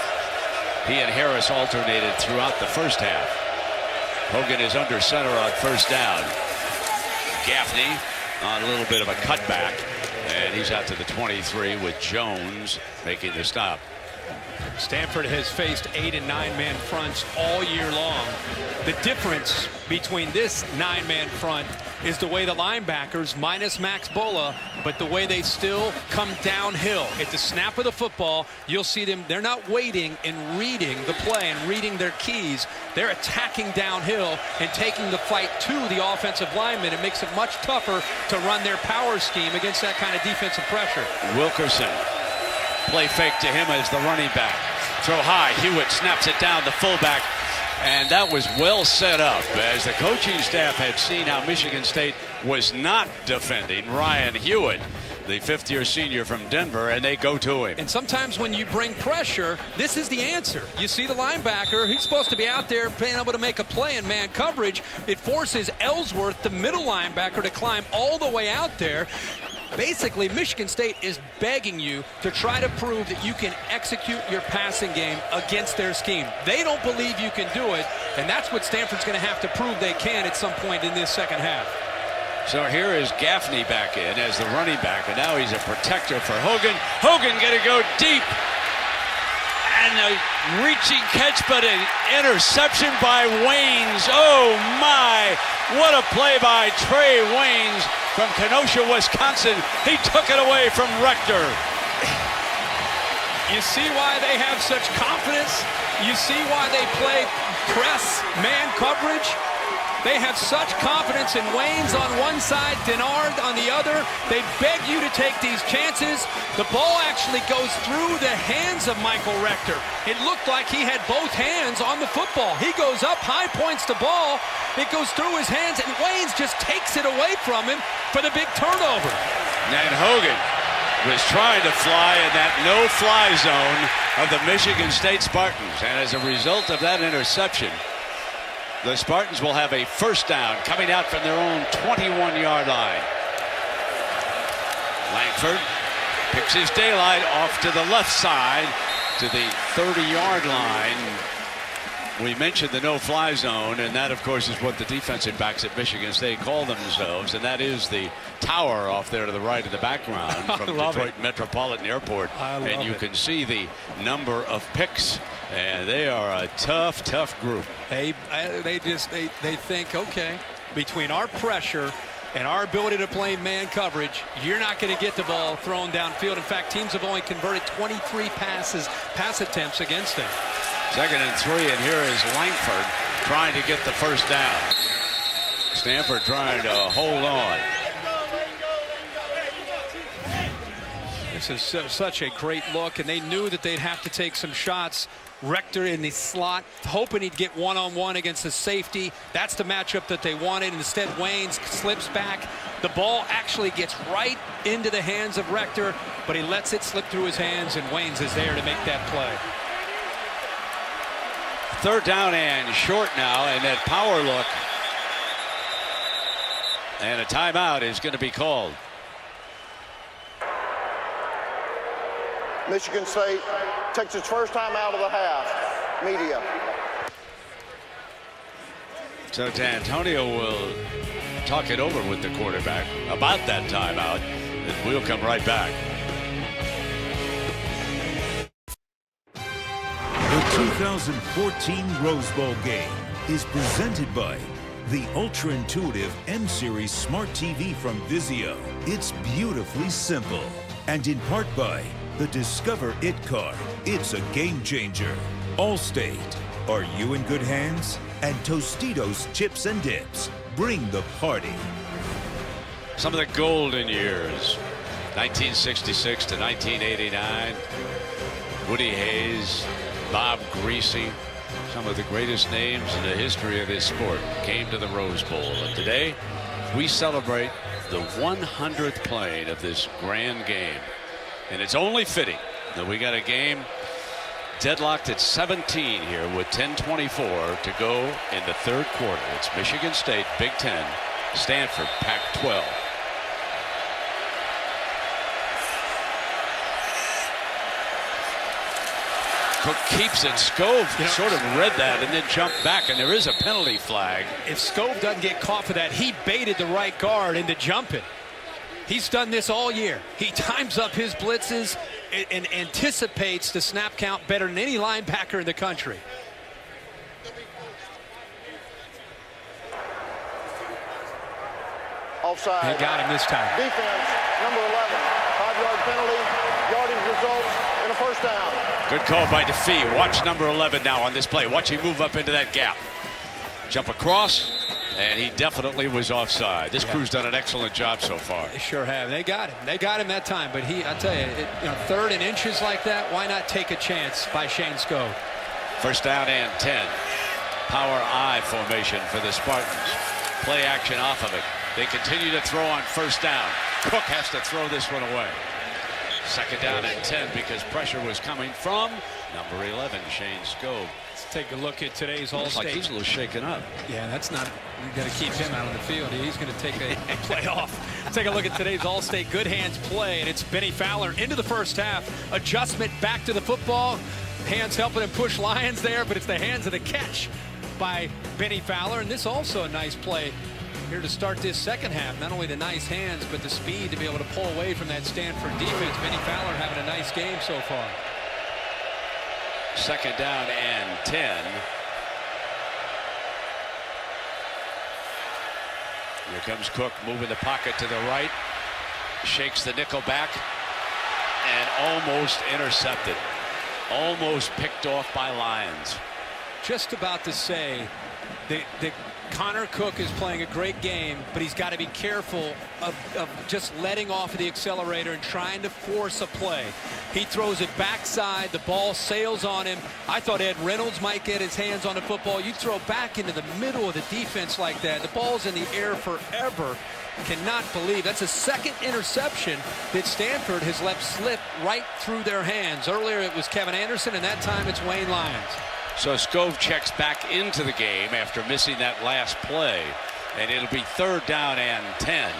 He and Harris alternated throughout the first half. Hogan is under center on first down. Gaffney on a little bit of a cutback, and he's out to the 23 with Jones making the stop. Stanford has faced 8- and 9-man fronts all year long. The difference between this 9-man front is the way the linebackers, minus Max Bola, but the way they still come downhill. At the snap of the football, you'll see them, they're not waiting and reading the play and reading their keys. They're attacking downhill and taking the fight to the offensive lineman. It makes it much tougher to run their power scheme against that kind of defensive pressure. Wilkerson. Play fake to him as the running back. Throw high. Hewitt snaps it down, the fullback. And that was well set up as the coaching staff had seen how Michigan State was not defending Ryan Hewitt, the fifth-year senior from Denver, and they go to him. And sometimes when you bring pressure, this is the answer. You see the linebacker, he's supposed to be out there being able to make a play in man coverage. It forces Ellsworth, the middle linebacker, to climb all the way out there. Basically, Michigan State is begging you to try to prove that you can execute your passing game against their scheme. They don't believe you can do it, and that's what Stanford's going to have to prove they can at some point in this second half. So here is Gaffney back in as the running back, and now he's a protector for Hogan. Hogan going to go deep. And a reaching catch, but an interception by Waynes. Oh, my. What a play by Trey Waynes from Kenosha, Wisconsin. He took it away from Rector. You see why they have such confidence? You see why they play press man coverage? They have such confidence in Waynes on one side, Denard on the other. They beg you to take these chances. The ball actually goes through the hands of Michael Rector. It looked like he had both hands on the football. He goes up, high points the ball. It goes through his hands, and Waynes just takes it away from him for the big turnover. And Hogan was trying to fly in that no-fly zone of the Michigan State Spartans. And as a result of that interception, the Spartans will have a first down coming out from their own 21-yard line. Langford picks his daylight off to the left side to the 30-yard line. We mentioned the no-fly zone, and that, of course, is what the defensive backs at Michigan State call themselves, and that is the tower off there to the right in the background from Detroit Metropolitan Airport. And you can see the number of picks, and they are a tough, tough group. They think, okay, between our pressure and our ability to play man coverage, you're not going to get the ball thrown downfield. In fact, teams have only converted 23 pass attempts against them. 2nd and 3, and here is Langford trying to get the first down. Stanford trying to hold on. This is such a great look, and they knew that they'd have to take some shots. Rector in the slot, hoping he'd get one-on-one against the safety. That's the matchup that they wanted. Instead, Waynes slips back. The ball actually gets right into the hands of Rector, but he lets it slip through his hands, and Waynes is there to make that play. 3rd down and short now, and that power look. And a timeout is going to be called. Michigan State takes its first time out of the half. Media. So D'Antonio will talk it over with the quarterback about that timeout, and we'll come right back. The 2014 Rose Bowl game is presented by the ultra-intuitive M-Series Smart TV from Vizio. It's beautifully simple. And in part by the Discover It card. It's a game changer. Allstate. Are you in good hands? And Tostitos Chips and Dips. Bring the party. Some of the golden years, 1966 to 1989. Woody Hayes, Bob Greasy, some of the greatest names in the history of this sport came to the Rose Bowl. And today, we celebrate the 100th playing of this grand game. And it's only fitting that we got a game deadlocked at 17 here with 10:24 to go in the 3rd quarter. It's Michigan State, Big Ten, Stanford, Pac-12. Cook keeps it. Scove sort of read that and then jumped back, and there is a penalty flag. If Scove doesn't get caught for that, he baited the right guard into jumping. He's done this all year. He times up his blitzes and anticipates the snap count better than any linebacker in the country. Offside. They got him this time. Defense, number 11. 5-yard penalty. Yardage results in a first down. Good call by DeFee. Watch number 11 now on this play. Watch him move up into that gap. Jump across, and he definitely was offside. This crew's done an excellent job so far. They sure have. They got him. They got him that time. But I tell you, 3rd and inches like that, why not take a chance by Shane Scove? First down and 10. Power I formation for the Spartans. Play action off of it. They continue to throw on first down. Cook has to throw this one away. 2nd down and 10 because pressure was coming from number 11, Shane Scove. Let's take a look at today's All-State. Looks like he's a little shaken up. Yeah, that's not going to keep him out on the field. He's going to take a play off. Take a look at today's All-State Good Hands play, and it's Benny Fowler into the first half. Adjustment back to the football. Hands helping him push Lyons there, but it's the hands of the catch by Benny Fowler. And this also a nice play here to start this second half. Not only the nice hands, but the speed to be able to pull away from that Stanford defense. Benny Fowler having a nice game so far. 2nd down and 10. Here comes Cook, moving the pocket to the right. Shakes the nickel back and almost intercepted. Almost picked off by Lyons. Just about to say, the Connor Cook is playing a great game, but he's got to be careful of just letting off of the accelerator and trying to force a play. He throws it backside. The ball sails on him. I thought Ed Reynolds might get his hands on the football. You throw back into the middle of the defense like that. The ball's in the air forever. Cannot believe that's a second interception that Stanford has let slip right through their hands. Earlier it was Kevin Anderson, and that time it's Wayne Lyons. So Scove checks back into the game after missing that last play, and it'll be 3rd down and 10. And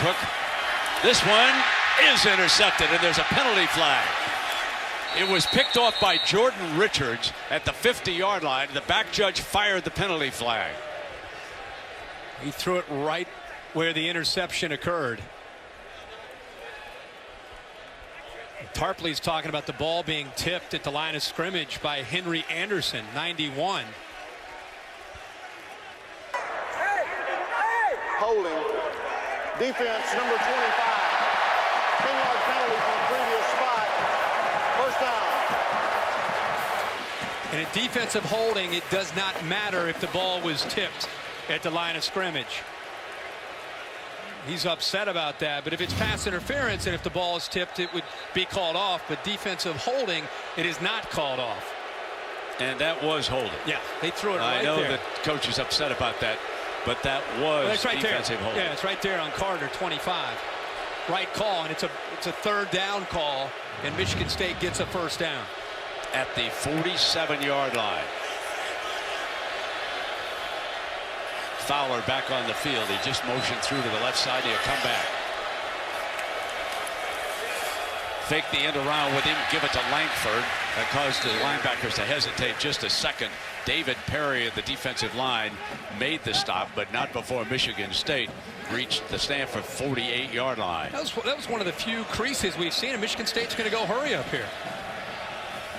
Cook, this one is intercepted, and there's a penalty flag. It was picked off by Jordan Richards at the 50-yard line. The back judge fired the penalty flag. He threw it right where the interception occurred. Tarpley's talking about the ball being tipped at the line of scrimmage by Henry Anderson, 91. Holding. Defense number 25. 10-yard penalty from the previous spot. First down. In a defensive holding, it does not matter if the ball was tipped at the line of scrimmage. He's upset about that, but if it's pass interference and if the ball is tipped, it would be called off. But defensive holding, it is not called off. And that was holding. Yeah, they threw it right there. I know the coach is upset about that, but that was that's right defensive there. holding. Yeah, it's right there on Carter, 25. Right call, and it's a 3rd down call, and Michigan State gets a first down. At the 47-yard line. Fowler back on the field. He just motioned through to the left side. He'll come back. Fake the end around with him. Give it to Langford. That caused the linebackers to hesitate just a second. David Perry at the defensive line made the stop, but not before Michigan State reached the Stanford 48-yard line. That was one of the few creases we've seen, and Michigan State's going to go hurry up here.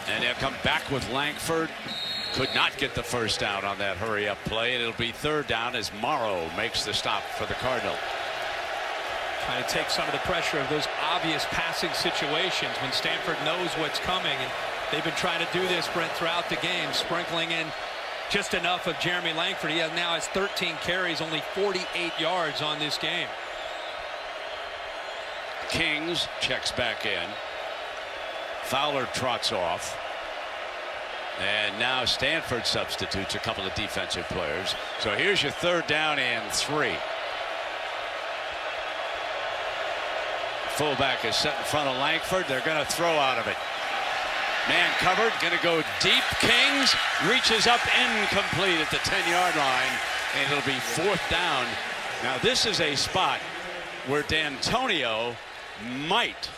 And they'll come back with Langford. Could not get the first down on that hurry-up play, and it'll be 3rd down as Morrow makes the stop for the Cardinal. Trying to take some of the pressure of those obvious passing situations when Stanford knows what's coming, and they've been trying to do this, Brent, throughout the game, sprinkling in just enough of Jeremy Langford. He now has 13 carries, only 48 yards on this game. Kings checks back in. Fowler trots off. And now Stanford substitutes a couple of defensive players. So here's your 3rd down and 3. Fullback is set in front of Langford. They're going to throw out of it. Man covered, going to go deep. Kings reaches up, incomplete at the 10-yard line, and it'll be 4th down. Now this is a spot where D'Antonio might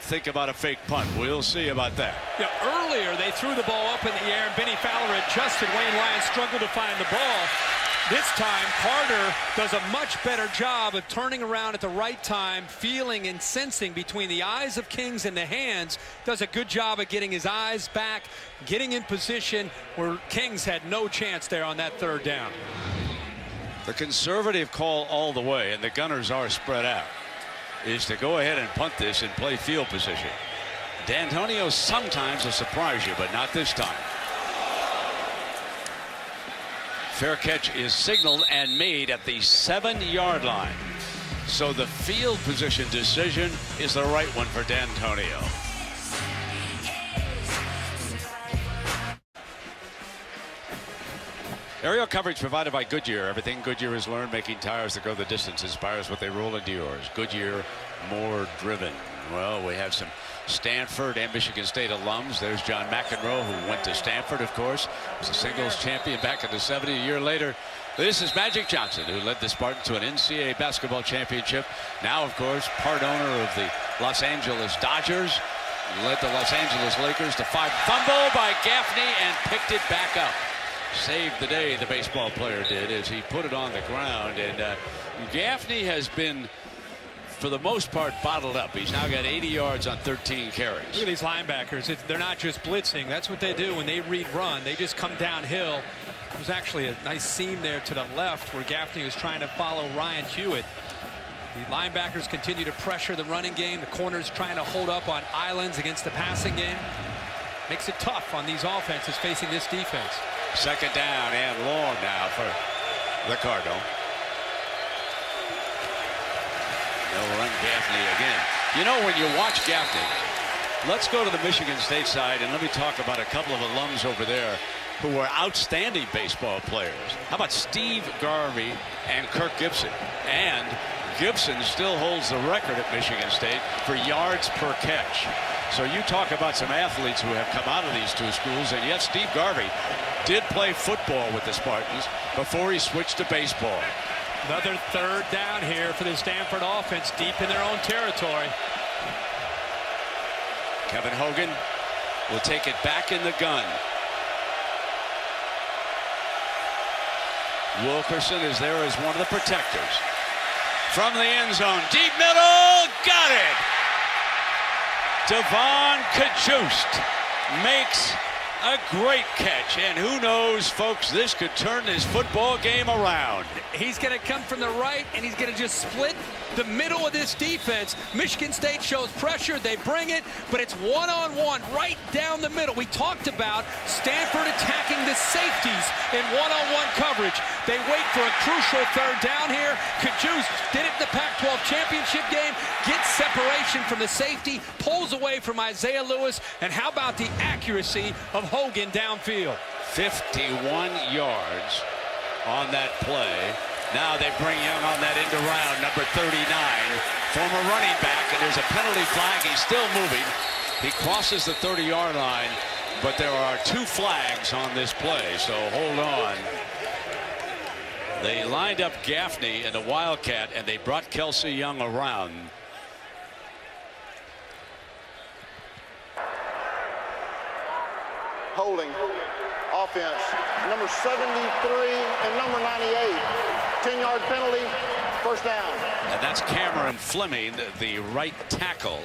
think about a fake punt. We'll see about that. Yeah, earlier they threw the ball up in the air, and Benny Fowler adjusted. Wayne Lyons struggled to find the ball. This time, Carter does a much better job of turning around at the right time, feeling and sensing between the eyes of Kings and the hands. Does a good job of getting his eyes back, getting in position where Kings had no chance there on that 3rd down. The conservative call all the way, and the Gunners are spread out, is to go ahead and punt this and play field position. D'Antonio sometimes will surprise you, but not this time. Fair catch is signaled and made at the 7-yard line. So the field position decision is the right one for D'Antonio. Aerial coverage provided by Goodyear. Everything Goodyear has learned making tires that go the distance inspires what they roll into yours. Goodyear, more driven. Well, we have some Stanford and Michigan State alums. There's John McEnroe, who went to Stanford, of course. Was a singles champion back in the 70s. A year later, this is Magic Johnson, who led the Spartans to an NCAA basketball championship. Now, of course, part owner of the Los Angeles Dodgers. Led the Los Angeles Lakers to 5. Fumble by Gaffney and picked it back up. Saved the day, the baseball player did, as he put it on the ground. And Gaffney has been, for the most part, bottled up. He's now got 80 yards on 13 carries. Look at these linebackers. They're not just blitzing. That's what they do when they read run. They just come downhill. There's actually a nice seam there to the left where Gaffney was trying to follow Ryan Hewitt. The linebackers continue to pressure the running game. The corners trying to hold up on islands against the passing game. Makes it tough on these offenses facing this defense. Second down and long now for the Cardinal. They'll run Gaffney again. You know, when you watch Gaffney, let's go to the Michigan State side and let me talk about a couple of alums over there who were outstanding baseball players. How about Steve Garvey and Kirk Gibson? And Gibson still holds the record at Michigan State for yards per catch. So you talk about some athletes who have come out of these two schools, and yet Steve Garvey did play football with the Spartans before he switched to baseball. Another third down here for the Stanford offense, deep in their own territory. Kevin Hogan will take it back in the gun. Wilkerson is there as one of the protectors. From the end zone, deep middle, got it! Devon Kajust makes a great catch, and who knows, folks, this could turn this football game around. He's going to come from the right, and he's going to just split the middle of this defense. Michigan State shows pressure, they bring it, but it's one-on-one right down the middle. We talked about Stanford attacking the safeties in one-on-one coverage. They wait for a crucial third down here. Kajust did it in the Pac-12 championship game, gets separation from the safety, pulls away from Isaiah Lewis, and how about the accuracy of Hogan downfield? 51 yards on that play. Now they bring Young on that end around, number 39, former running back, and there's a penalty flag. He's still moving. He crosses the 30-yard line, but there are 2 flags on this play, so hold on. They lined up Gaffney and the Wildcat, and they brought Kelsey Young around. Holding offense, number 73 and number 98. 10-yard penalty, first down. And that's Cameron Fleming, the right tackle.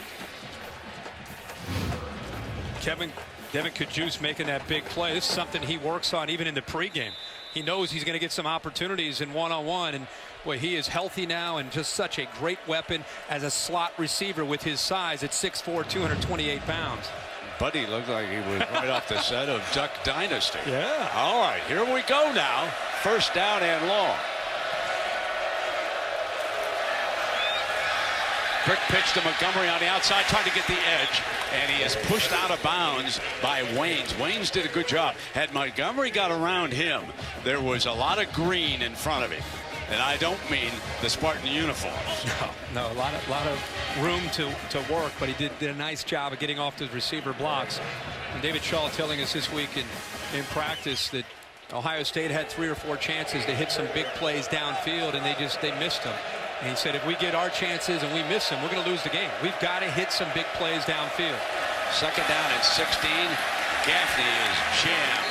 Devin Kajust making that big play. This is something he works on even in the pregame. He knows he's going to get some opportunities in one-on-one, and boy, he is healthy now and just such a great weapon as a slot receiver with his size at 6'4", 228 pounds. Buddy looked like he was right off the set of Duck Dynasty. Yeah. All right, here we go now. First down and long. Quick pitch to Montgomery on the outside, trying to get the edge, and he is pushed out of bounds by Waynes. Waynes did a good job. Had Montgomery got around him, there was a lot of green in front of him. And I don't mean the Spartan uniforms. No, a lot of room to work, but he did a nice job of getting off the receiver blocks. And David Shaw telling us this week in practice that Ohio State had 3 or 4 chances to hit some big plays downfield, and they missed them. And he said, if we get our chances and we miss them, we're going to lose the game. We've got to hit some big plays downfield. Second down and 16. Gaffney is jammed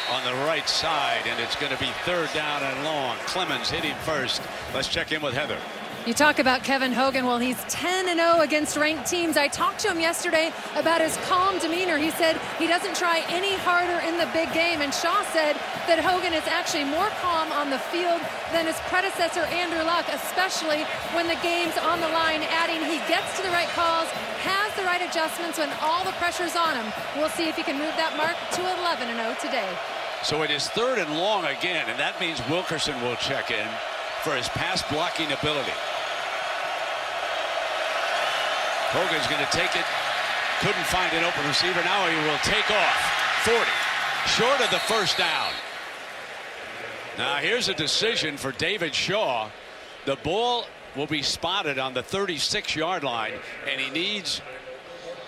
on the right side, and it's going to be third down and long. Clemens hitting first. Let's check in with Heather. You talk about Kevin Hogan. Well, he's 10-0 against ranked teams. I talked to him yesterday about his calm demeanor. He said he doesn't try any harder in the big game. And Shaw said that Hogan is actually more calm on the field than his predecessor, Andrew Luck, especially when the game's on the line, adding he gets to the right calls, has the right adjustments when all the pressure's on him. We'll see if he can move that mark to 11-0 today. So it is third and long again, and that means Wilkerson will check in for his pass blocking ability. Hogan's going to take it. Couldn't find an open receiver. Now he will take off. 40. Short of the first down. Now here's a decision for David Shaw. The ball will be spotted on the 36-yard line, and he needs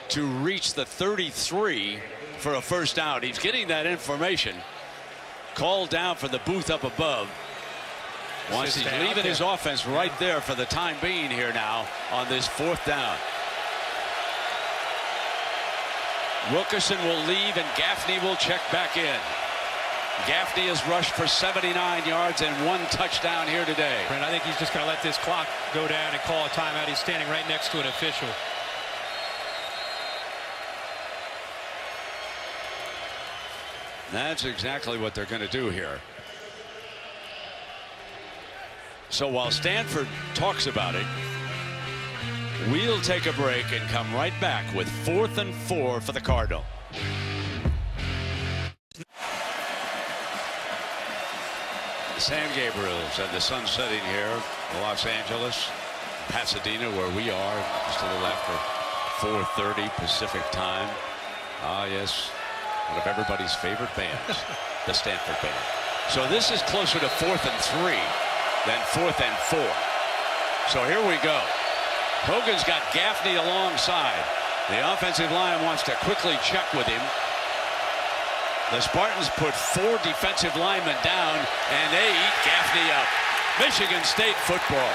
to reach the 33 for a first down. He's getting that information. Called down from the booth up above. Once he's leaving his offense right there for the time being here now on this fourth down. Wilkerson will leave and Gaffney will check back in. Gaffney has rushed for 79 yards and 1 touchdown here today. Brent, I think he's just going to let this clock go down and call a timeout. He's standing right next to an official. That's exactly what they're going to do here. So while Stanford talks about it, we'll take a break and come right back with 4th and 4 for the Cardinal. San Gabriel's and the sun setting here in Los Angeles, Pasadena, where we are, just a little after 4:30 Pacific time. Ah, yes, one of everybody's favorite bands, the Stanford Band. So this is closer to 4th and 3 than 4th and 4. So here we go. Hogan's got Gaffney alongside. The offensive line wants to quickly check with him. The Spartans put 4 defensive linemen down, and they eat Gaffney up. Michigan State football.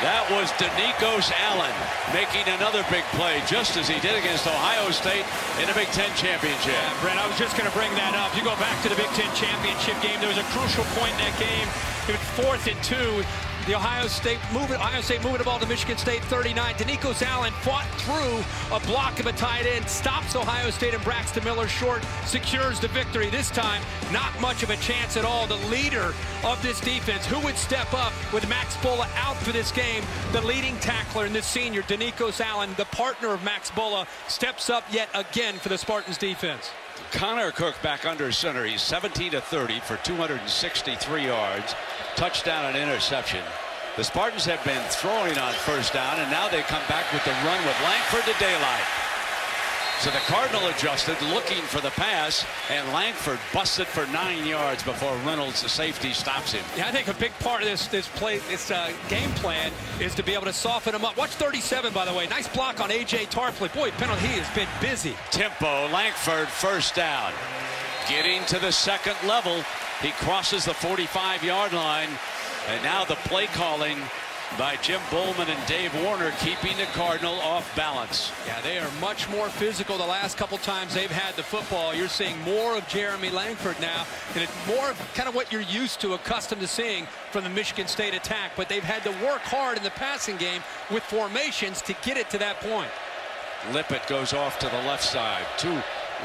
That was Denikos Allen making another big play, just as he did against Ohio State in the Big Ten championship. Yeah, Brent, I was just going to bring that up. You go back to the Big Ten championship game. There was a crucial point in that game. It was 4th and 2. The Ohio State moving the ball to Michigan State 39. Denikos Allen fought through a block of a tight end, stops Ohio State and Braxton Miller short, secures the victory. This time, not much of a chance at all. The leader of this defense, who would step up with Max Bulla out for this game, the leading tackler in this senior, Denikos Allen, the partner of Max Bulla, steps up yet again for the Spartans defense. Connor Cook back under center. He's 17 of 30 for 263 yards, touchdown and interception. The Spartans have been throwing on first down, and now they come back with the run with Langford to daylight. So the Cardinal adjusted, looking for the pass, and Langford busted for 9 yards before Reynolds, the safety, stops him. Yeah, I think a big part of this game plan is to be able to soften him up. Watch 37, by the way. Nice block on A.J. Tarpley. Boy, penalty, he has been busy. Tempo, Langford, first down. Getting to the second level. He crosses the 45-yard line. And now the play calling by Jim Bowman and Dave Warner, keeping the Cardinal off balance. Yeah, they are much more physical the last couple times they've had the football. You're seeing more of Jeremy Langford now, and it's more kind of what you're used to, accustomed to seeing from the Michigan State attack. But they've had to work hard in the passing game with formations to get it to that point. Lippett goes off to the left side. 2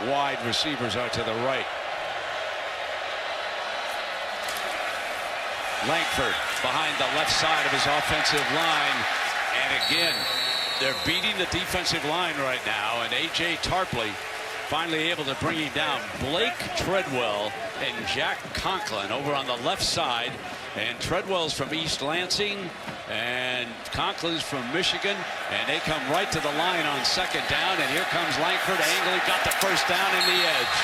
wide receivers are to the right. Langford behind the left side of his offensive line. And again, they're beating the defensive line right now. And A.J. Tarpley finally able to bring him down. Blake Treadwell and Jack Conklin over on the left side. And Treadwell's from East Lansing. And Conklin's from Michigan. And they come right to the line on second down. And here comes Langford. Angley got the first down in the edge.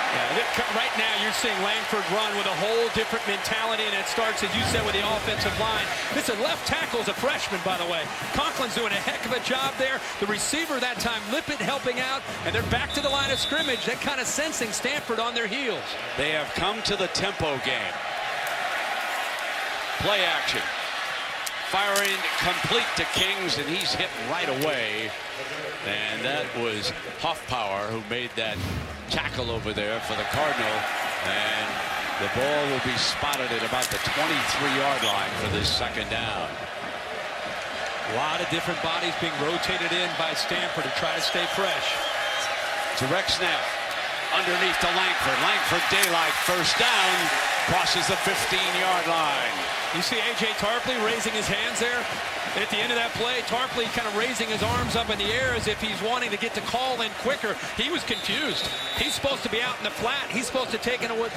Yeah, right now you're seeing Langford run with a whole different mentality, and it starts, as you said, with the offensive line. Listen, left tackle's a freshman, by the way. Conklin's doing a heck of a job there. The receiver that time, Lippett, helping out, and they're back to the line of scrimmage. They're kind of sensing Stanford on their heels. They have come to the tempo game. Play action. Firing complete to Kings, and he's hit right away. And that was Hoffpower who made that tackle over there for the Cardinal. And the ball will be spotted at about the 23-yard line for this second down. A lot of different bodies being rotated in by Stanford to try to stay fresh. Direct snap underneath to Langford. Langford daylight, first down, crosses the 15-yard line. You see A.J. Tarpley raising his hands there. At the end of that play, Tarpley kind of raising his arms up in the air as if he's wanting to get the call in quicker. He was confused. He's supposed to be out in the flat. He's supposed to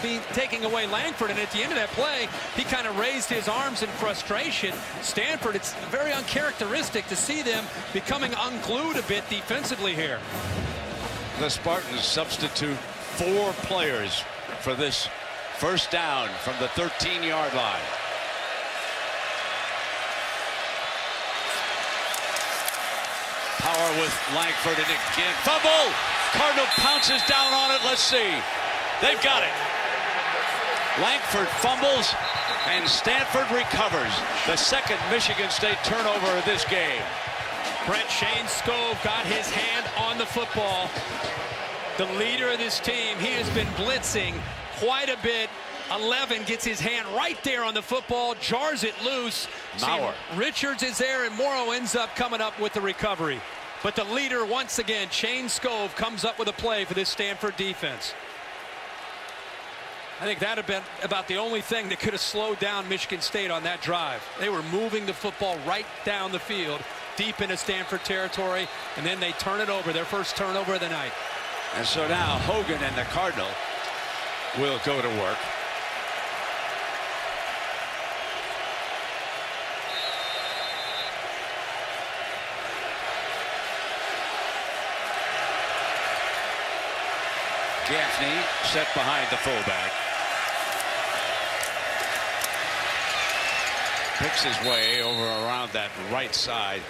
be taking away Langford. And at the end of that play, he kind of raised his arms in frustration. Stanford, it's very uncharacteristic to see them becoming unglued a bit defensively here. The Spartans substitute 4 players for this first down from the 13-yard line. Power with Langford, and again, fumble! Cardinal pounces down on it. Let's see. They've got it. Langford fumbles, and Stanford recovers. The second Michigan State turnover of this game. Brent, Shane Scove got his hand on the football. The leader of this team, he has been blitzing quite a bit. 11 gets his hand right there on the football, jars it loose. Richards is there, and Morrow ends up coming up with the recovery. But the leader, once again, Shane Scove, comes up with a play for this Stanford defense. I think that had been about the only thing that could have slowed down Michigan State on that drive. They were moving the football right down the field, deep into Stanford territory, and then they turn it over, their first turnover of the night. And so now Hogan and the Cardinal will go to work. Gaffney set behind the fullback. Picks his way over around that right side.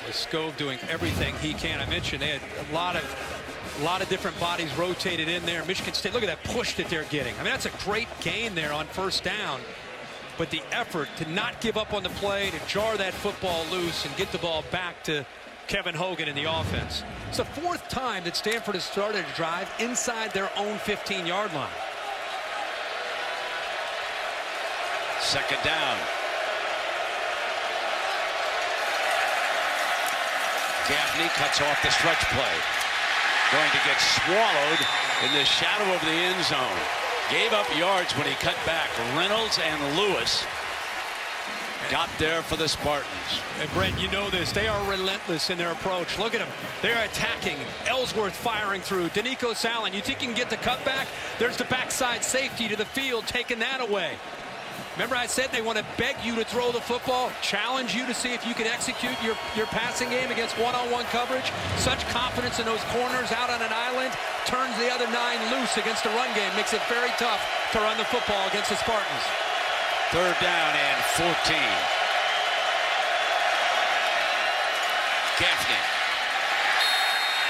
Scove doing everything he can. I mentioned they had a lot of different bodies rotated in there. Michigan State, look at that push that they're getting. I mean, that's a great gain there on first down. But the effort to not give up on the play, to jar that football loose and get the ball back to Kevin Hogan in the offense. It's the fourth time that Stanford has started a drive inside their own 15-yard line. Second down. Gaffney cuts off the stretch play. Going to get swallowed in the shadow of the end zone. Gave up yards when he cut back. Reynolds and Lewis got there for the Spartans. And Brent, you know this. They are relentless in their approach. Look at them. They're attacking. Ellsworth firing through. Danico Sallin. You think you can get the cutback? There's the backside safety to the field, taking that away. Remember I said they want to beg you to throw the football, challenge you to see if you can execute your passing game against one-on-one coverage. Such confidence in those corners out on an island. Turns the other 9 loose against the run game. Makes it very tough to run the football against the Spartans. Third down and 14. Gaffney.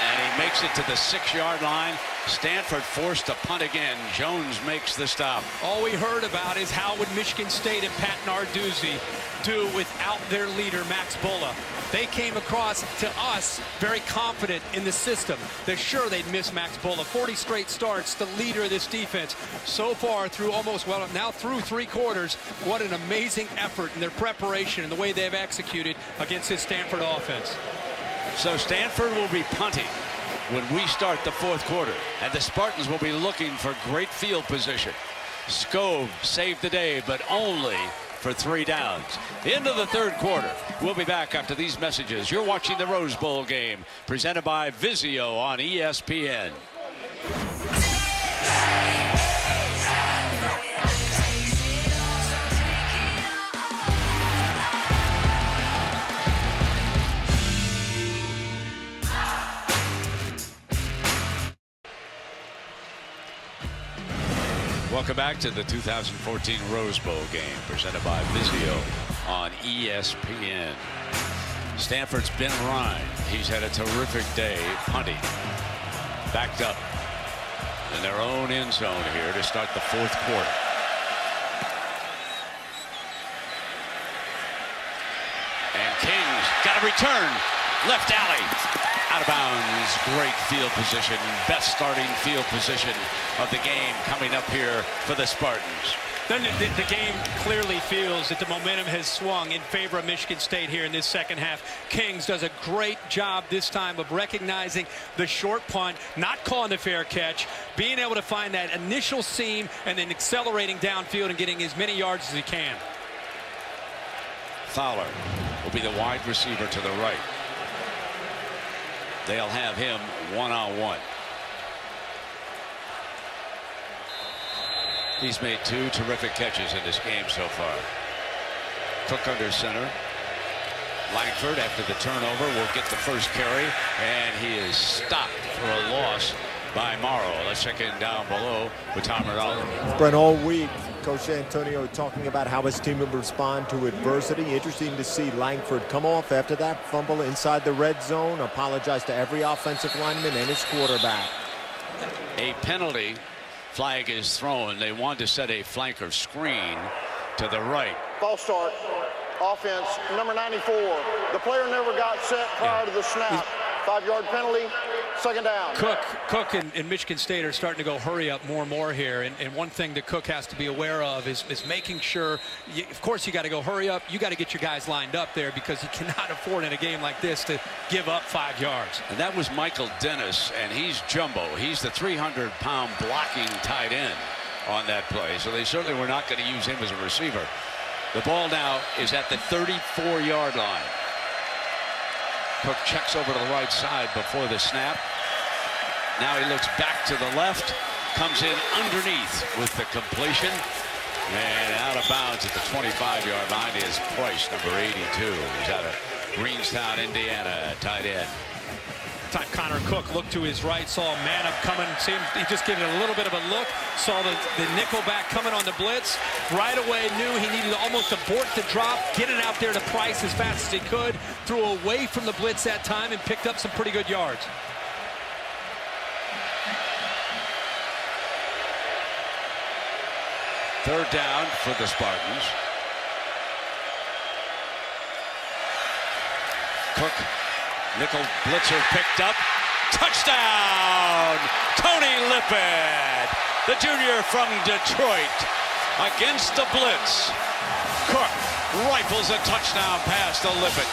And he makes it to the 6-yard line. Stanford forced to punt again. Jones makes the stop. All we heard about is how would Michigan State and Pat Narduzzi do without their leader, Max Bulla. They came across to us very confident in the system. They're sure they'd miss Max Bulla. 40 straight starts, the leader of this defense. So far through now through 3 quarters, what an amazing effort in their preparation and the way they've executed against this Stanford offense. So Stanford will be punting when we start the fourth quarter, and the Spartans will be looking for great field position. Scove saved the day, but only for 3 downs. Into the third quarter. We'll be back after these messages. You're watching the Rose Bowl game, presented by Vizio on ESPN. Welcome back to the 2014 Rose Bowl game, presented by Vizio on ESPN. Stanford's Ben Ryan. He's had a terrific day punting. Backed up in their own end zone here to start the fourth quarter. And Kings got a return. Left alley. Out of bounds. Great field position. Best starting field position of the game coming up here for the Spartans. Then the game clearly feels that the momentum has swung in favor of Michigan State here in this second half. Kings does a great job this time of recognizing the short punt, not calling the fair catch, being able to find that initial seam, and then accelerating downfield and getting as many yards as he can. Fowler will be the wide receiver to the right. They'll have him one-on-one. He's made 2 terrific catches in this game so far. Cook under center. Langford, after the turnover, will get the first carry, and he is stopped for a loss by Morrow. Let's check in down below with Tom Rinaldi. Brent, all week, Coach Antonio talking about how his team would respond to adversity. Interesting to see Langford come off after that fumble inside the red zone. Apologize to every offensive lineman and his quarterback. A penalty flag is thrown. They wanted to set a flanker screen to the right. False start. Offense, number 94. The player never got set prior to the snap. 5-yard penalty. Second down. Cook and Michigan State are starting to go hurry up more and more here. And one thing that Cook has to be aware of is making sure, of course, you got to go hurry up. You got to get your guys lined up there because you cannot afford in a game like this to give up 5 yards. And that was Michael Dennis, and he's jumbo. He's the 300-pound blocking tight end on that play. So they certainly were not going to use him as a receiver. The ball now is at the 34-yard line. Cook checks over to the right side before the snap. Now he looks back to the left, comes in underneath with the completion, and out of bounds at the 25-yard line is Price, number 82. He's out of Greenstown, Indiana, tight end. Time Connor Cook looked to his right, saw a man up coming, he just gave it a little bit of a look, saw the nickel back coming on the blitz, right away knew he needed to almost abort the drop, get it out there to Price as fast as he could, threw away from the blitz that time and picked up some pretty good yards. Third down for the Spartans. Cook, nickel blitzer picked up. Touchdown! Tony Lippett, the junior from Detroit, against the blitz. Cook rifles a touchdown pass to Lippett.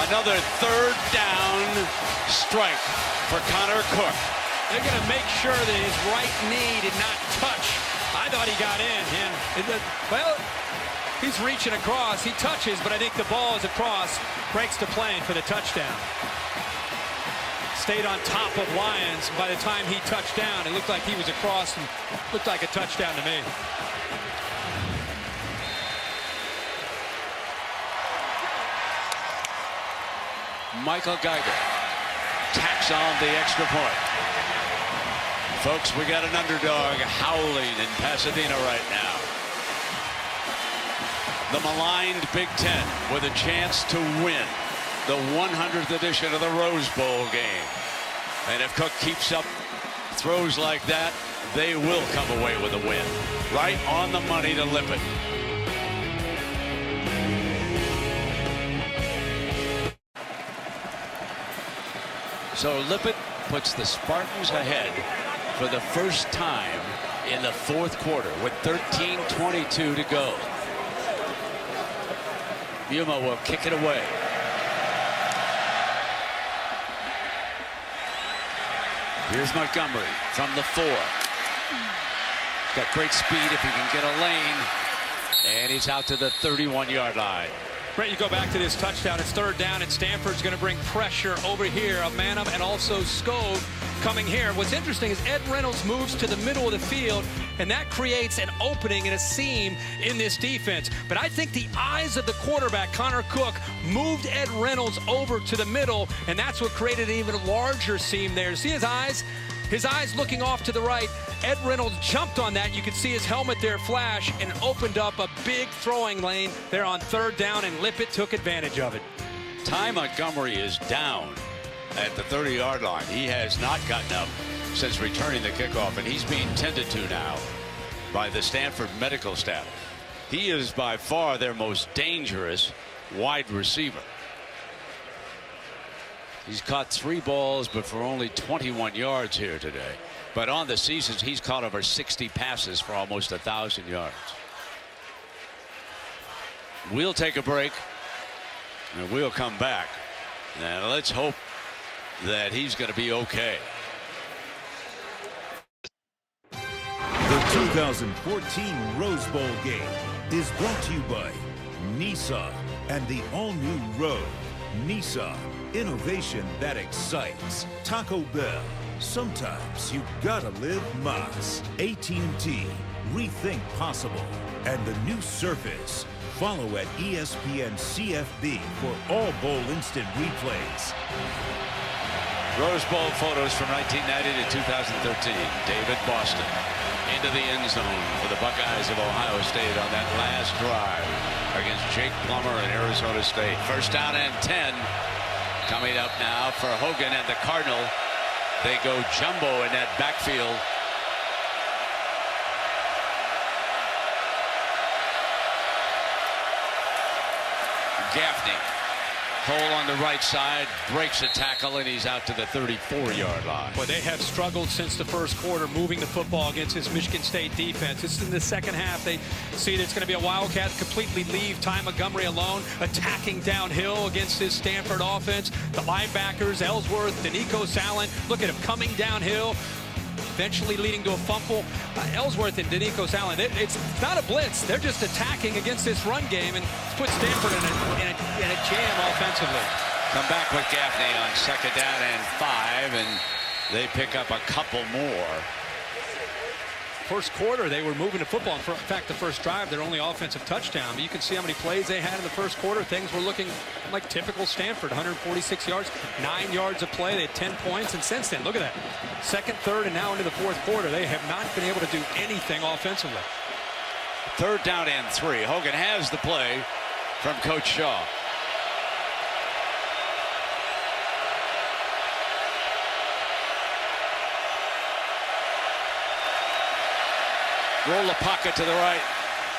Another third down strike for Connor Cook. They're going to make sure that his right knee did not touch. I thought he got in. Well, he's reaching across. He touches, but I think the ball is across. Breaks the plane for the touchdown. Stayed on top of Lyons. By the time he touched down, it looked like he was across and looked like a touchdown to me. Michael Geiger tacks on the extra point. Folks, we got an underdog howling in Pasadena right now. The maligned Big Ten with a chance to win the 100th edition of the Rose Bowl game. And if Cook keeps up throws like that, they will come away with a win. Right on the money to Lippett. So Lippett puts the Spartans ahead for the first time in the fourth quarter with 13:22 to go. Yuma will kick it away. Here's Montgomery from the 4. Got great speed if he can get a lane. And he's out to the 31-yard line. Brett, you go back to this touchdown. It's third down, and Stanford's going to bring pressure over here. Manum and also Scove coming here. What's interesting is Ed Reynolds moves to the middle of the field, and that creates an opening and a seam in this defense. But I think the eyes of the quarterback, Connor Cook, moved Ed Reynolds over to the middle, and that's what created an even larger seam there. See his eyes? His eyes looking off to the right. Ed Reynolds jumped on that. You could see his helmet there flash and opened up a big throwing lane there on third down, and Lippett took advantage of it. Ty Montgomery is down at the 30-yard line. He has not gotten up since returning the kickoff, and he's being tended to now by the Stanford medical staff. He is by far their most dangerous wide receiver. He's caught 3 balls, but for only 21 yards here today. But on the season, he's caught over 60 passes for almost 1,000 yards. We'll take a break, and we'll come back. Now, let's hope that he's going to be okay. The 2014 Rose Bowl game is brought to you by Nissan and the all-new Rogue. Nissan, innovation that excites. Taco Bell, sometimes you gotta live más. AT&T, rethink possible. And the new Surface. Follow at ESPN CFB for all bowl instant replays. Rose Bowl photos from 1990 to 2013. David Boston into the end zone for the Buckeyes of Ohio State on that last drive against Jake Plummer and Arizona State. First down and 10. Coming up now for Hogan and the Cardinal. They go jumbo in that backfield. Gaffney, hole on the right side, breaks a tackle, and he's out to the 34-yard line. Well, they have struggled since the first quarter moving the football against this Michigan State defense. This is in the second half. They see that it's going to be a Wildcat, completely leave Ty Montgomery alone, attacking downhill against this Stanford offense. The linebackers, Ellsworth, Danico Salin, look at him coming downhill, eventually leading to a fumble. Ellsworth and Danico Salin, it's not a blitz. They're just attacking against this run game, and it's put Stanford in a jam offensively. Come back with Gaffney on second down and 5, and they pick up a couple more. first quarter, they were moving the football. In fact, the first drive, their only offensive touchdown. But you can see how many plays they had in the first quarter. Things were looking like typical Stanford. 146 yards, 9 yards of play. They had 10 points. And since then, look at that. Second, third, and now into the fourth quarter, they have not been able to do anything offensively. 3rd down and 3. Hogan has the play from Coach Shaw. Roll the pocket to the right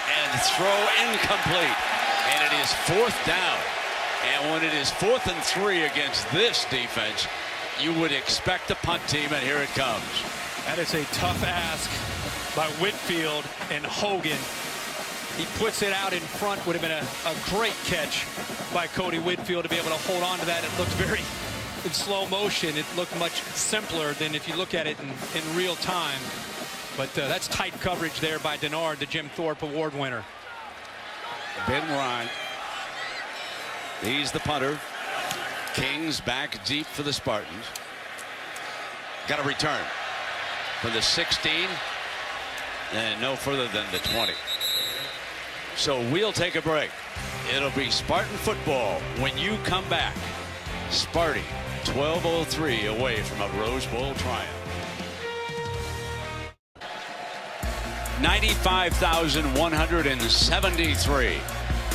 and throw incomplete. And it is 4th down. And when it is 4th and 3 against this defense, you would expect a punt team, and here it comes. That is a tough ask by Whitfield and Hogan. He puts it out in front. Would have been a great catch by Cody Whitfield to be able to hold on to that. It looked very in slow motion. It looked much simpler than if you look at it in real time. But that's tight coverage there by Denard, the Jim Thorpe Award winner. Ben Ryan. He's the punter. Kings back deep for the Spartans. Got a return from the 16 and no further than the 20. So we'll take a break. It'll be Spartan football when you come back. Sparty 12:03 away from a Rose Bowl triumph. 95,173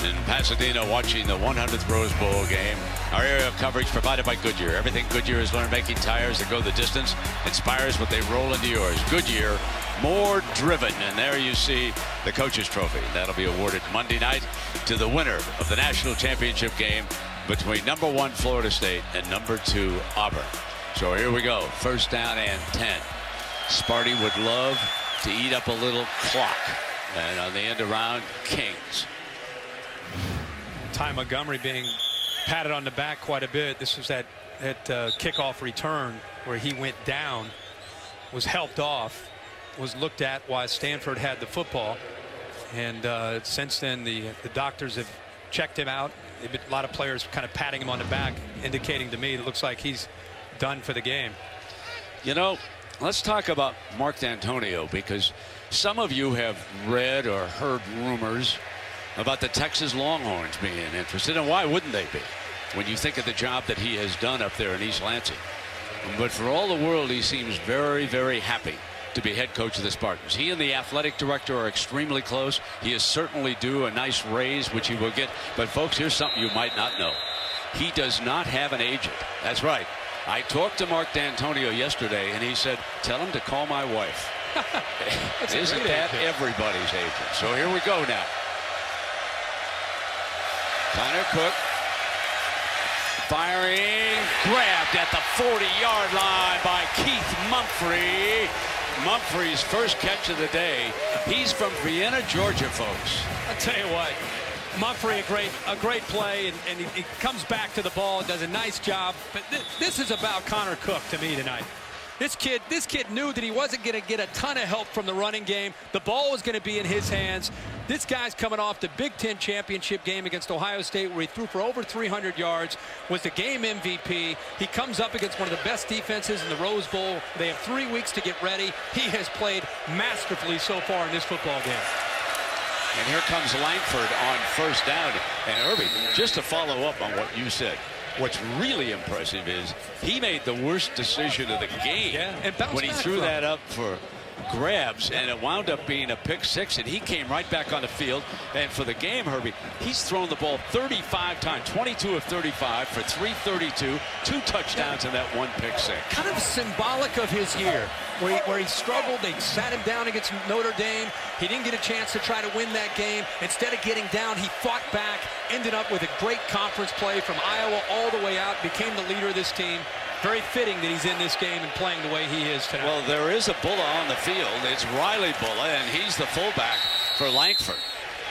in Pasadena watching the 100th Rose Bowl game. Our area of coverage provided by Goodyear. Everything Goodyear has learned making tires that go the distance inspires what they roll into yours. Goodyear, more driven. And there you see the coach's trophy. That'll be awarded Monday night to the winner of the national championship game between #1 Florida State and #2 Auburn. So here we go. 1st down and 10. Sparty would love to eat up a little clock. And on the end around, Kings. Ty Montgomery being patted on the back quite a bit. This was that kickoff return where he went down, was helped off, was looked at while Stanford had the football. And since then, the doctors have checked him out. A lot of players kind of patting him on the back, indicating to me it looks like he's done for the game. You know, let's talk about Mark D'Antonio, because some of you have read or heard rumors about the Texas Longhorns being interested, and why wouldn't they be when you think of the job that he has done up there in East Lansing? But for all the world, he seems very, very happy to be head coach of the Spartans. He and the athletic director are extremely close. He is certainly due a nice raise, which he will get. But folks, here's something you might not know. He does not have an agent. That's right. I talked to Mark D'Antonio yesterday, and he said, tell him to call my wife. Isn't that everybody's agent? So here we go now. Connor Cook firing, grabbed at the 40-yard line by Keith Mumphrey. Mumphrey's first catch of the day. He's from Vienna, Georgia, folks. I'll tell you what, Mumphrey, a great play, and he comes back to the ball and does a nice job. But this is about Connor Cook to me tonight. This kid knew that he wasn't going to get a ton of help from the running game. The ball was going to be in his hands. This guy's coming off the Big Ten championship game against Ohio State, where he threw for over 300 yards, was the game MVP. He comes up against one of the best defenses in the Rose Bowl. They have 3 weeks to get ready. He has played masterfully so far in this football game. And here comes Langford on 1st down. And Irby, just to follow up on what you said, what's really impressive is he made the worst decision of the game when he threw that up for grabs, and it wound up being a pick 6, and he came right back on the field. And for the game, Herbie, he's thrown the ball 35 times, 22 of 35 for 332, 2 touchdowns and that 1 pick 6. Kind of symbolic of his year, where he struggled. They sat him down against Notre Dame. He didn't get a chance to try to win that game. Instead of getting down, he fought back, ended up with a great conference play from Iowa all the way out, became the leader of this team. Very fitting that he's in this game and playing the way he is tonight. Well, there is a Bulla on the field. It's Riley Bulla, and he's the fullback for Langford.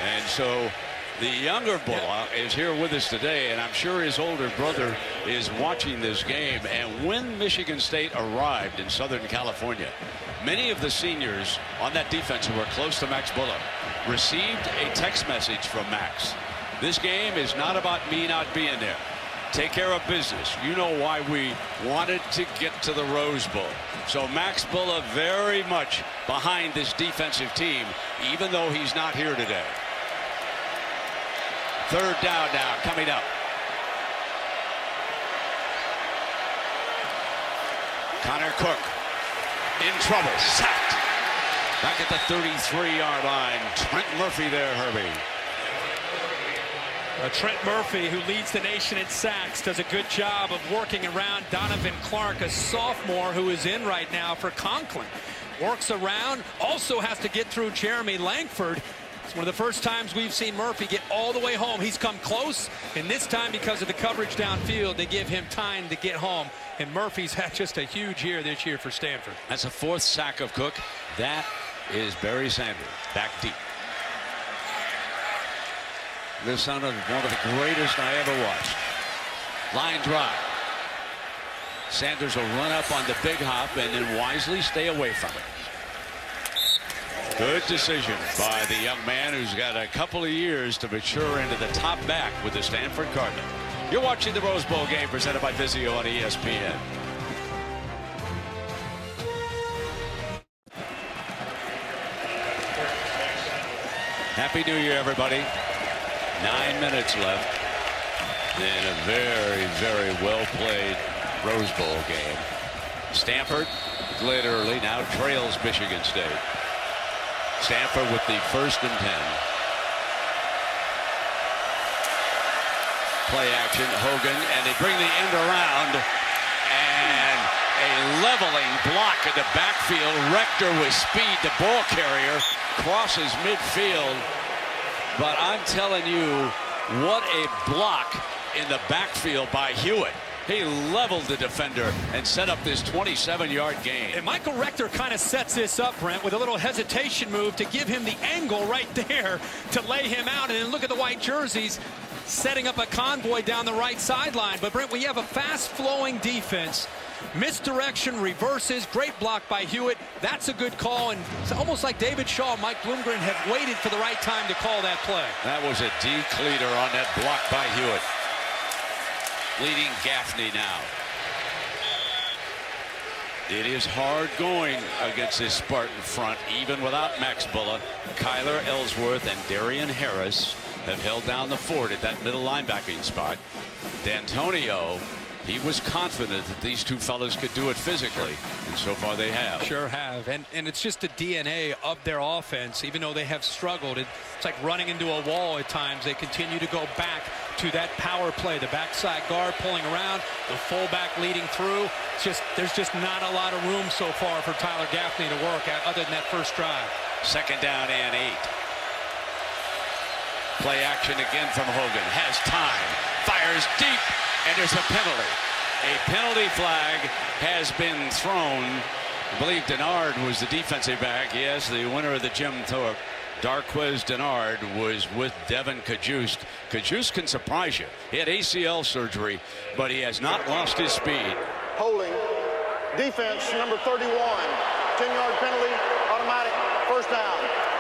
And so the younger Bulla is here with us today, and I'm sure his older brother is watching this game. And when Michigan State arrived in Southern California, many of the seniors on that defense who were close to Max Bulla received a text message from Max. This game is not about me not being there. take care of business. You know why we wanted to get to the Rose Bowl. So Max Bulla very much behind this defensive team, even though he's not here today. Third down now coming up. Connor Cook in trouble, sacked. Back at the 33-yard line. Trent Murphy there, Herbie. Trent Murphy, who leads the nation in sacks, does a good job of working around Donovan Clark, a sophomore who is in right now for Conklin. Works around, also has to get through Jeremy Langford. It's one of the first times we've seen Murphy get all the way home. He's come close, and this time because of the coverage downfield, they give him time to get home. And Murphy's had just a huge year this year for Stanford. That's a 4th sack of Cook. That is Barry Sanders back deep. This sounded one of the greatest I ever watched. Line drive. Sanders will run up on the big hop and then wisely stay away from it. Good decision by the young man who's got a couple of years to mature into the top back with the Stanford Cardinal. You're watching the Rose Bowl game presented by Vizio on ESPN. Happy New Year, everybody. 9 minutes left in a very, very well-played Rose Bowl game. Stanford led early, now trails Michigan State. Stanford with the 1st and 10. Play action, Hogan, and they bring the end around, and a leveling block in the backfield. Rector with speed, the ball carrier crosses midfield. But I'm telling you, what a block in the backfield by Hewitt. He leveled the defender and set up this 27-yard gain. And Michael Rector kind of sets this up, Brent, with a little hesitation move to give him the angle right there to lay him out. And then look at the white jerseys setting up a convoy down the right sideline. But, Brent, we have a fast-flowing defense. Misdirection, reverses, great block by Hewitt. That's a good call, and it's almost like David Shaw and Mike Bloomgren have waited for the right time to call that play. That was a decleater on that block by Hewitt. Leading Gaffney now. It is hard going against this Spartan front, even without Max Bulla. Kyler Ellsworth and Darian Harris have held down the fort at that middle linebacking spot. D'Antonio, he was confident that these two fellas could do it physically, and so far they have. Sure have, and it's just the DNA of their offense. Even though they have struggled, it's like running into a wall at times. They continue to go back to that power play, the backside guard pulling around, the fullback leading through. There's just not a lot of room so far for Tyler Gaffney to work at, other than that first drive. 2nd down and 8. Play action again from Hogan. Has time. Fires deep. And there's a penalty. A penalty flag has been thrown. I believe Denard was the defensive back. Yes, the winner of the Jim Thorpe. Darquez Denard was with Devin Cajuste. Cajuste can surprise you. He had ACL surgery, but he has not lost his speed. Holding. Defense, number 31. 10-yard penalty, automatic, first down.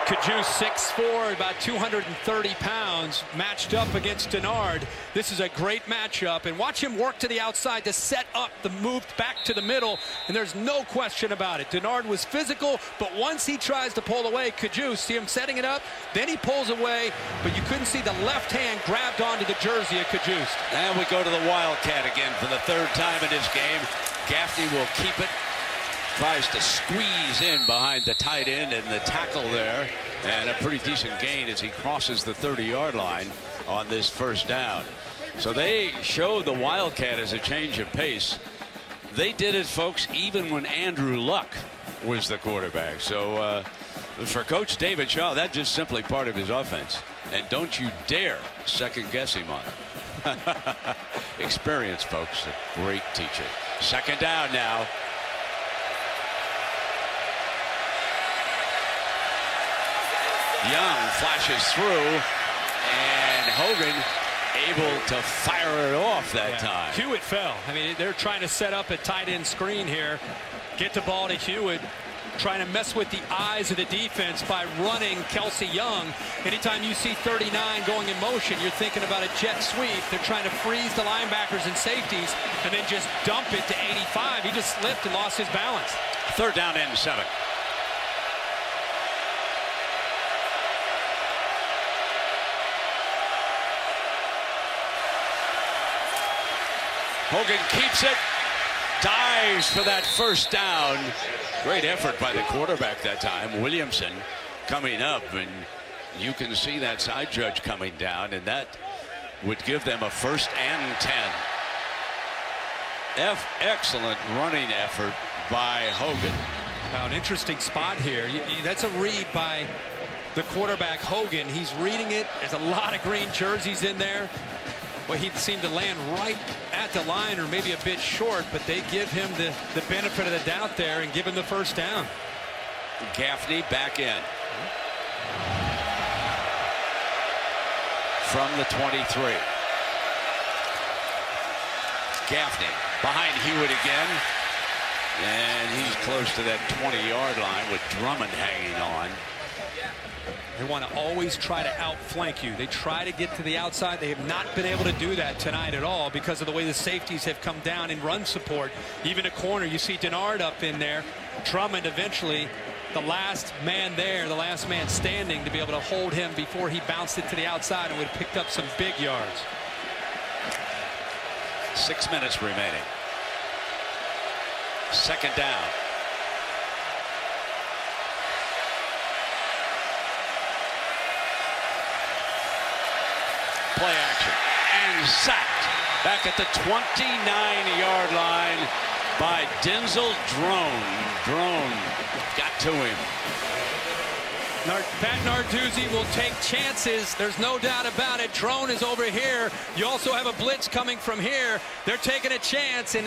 Cajuste 6'4", about 230 pounds, matched up against Denard. This is a great matchup, and watch him work to the outside to set up the move back to the middle, and there's no question about it. Denard was physical, but once he tries to pull away, Cajuste, see him setting it up, then he pulls away, but you couldn't see the left hand grabbed onto the jersey of Cajuste. And we go to the Wildcat again for the 3rd time in this game. Gaffney will keep it. Tries to squeeze in behind the tight end and the tackle there, and a pretty decent gain as he crosses the 30-yard line on this 1st down. So they show the Wildcat as a change of pace. They did it, folks, even when Andrew Luck was the quarterback. So for Coach David Shaw, that's just simply part of his offense. And don't you dare second guess him on it. Experience, folks, a great teacher. 2nd down now. Young flashes through, and Hogan able to fire it off that time. Hewitt fell. I mean, they're trying to set up a tight end screen here. Get the ball to Hewitt. trying to mess with the eyes of the defense by running Kelsey Young. Anytime you see 39 going in motion, you're thinking about a jet sweep. They're trying to freeze the linebackers and safeties and then just dump it to 85. He just slipped and lost his balance. 3rd down and 7. Hogan keeps it, dives for that 1st down. Great effort by the quarterback that time. Williamson coming up, and you can see that side judge coming down, and that would give them a 1st and 10. Excellent running effort by Hogan. Now, an interesting spot here. That's a read by the quarterback, Hogan. He's reading it. There's a lot of green jerseys in there. Well, he seemed to land right at the line, or maybe a bit short, but they give him the benefit of the doubt there and give him the 1st down. Gaffney back in. From the 23. Gaffney behind Hewitt again. And he's close to that 20-yard line with Drummond hanging on. They want to always try to outflank you. They try to get to the outside. They have not been able to do that tonight at all because of the way the safeties have come down in run support. Even a corner, you see Denard up in there. Drummond eventually the last man there, the last man standing to be able to hold him before he bounced it to the outside and would have picked up some big yards. 6 minutes remaining. 2nd down. Play action and sacked back at the 29-yard line by Denzel Drone got to him. Pat Narduzzi will take chances. There's no doubt about it. Drone is over here. You also have a blitz coming from here. They're taking a chance and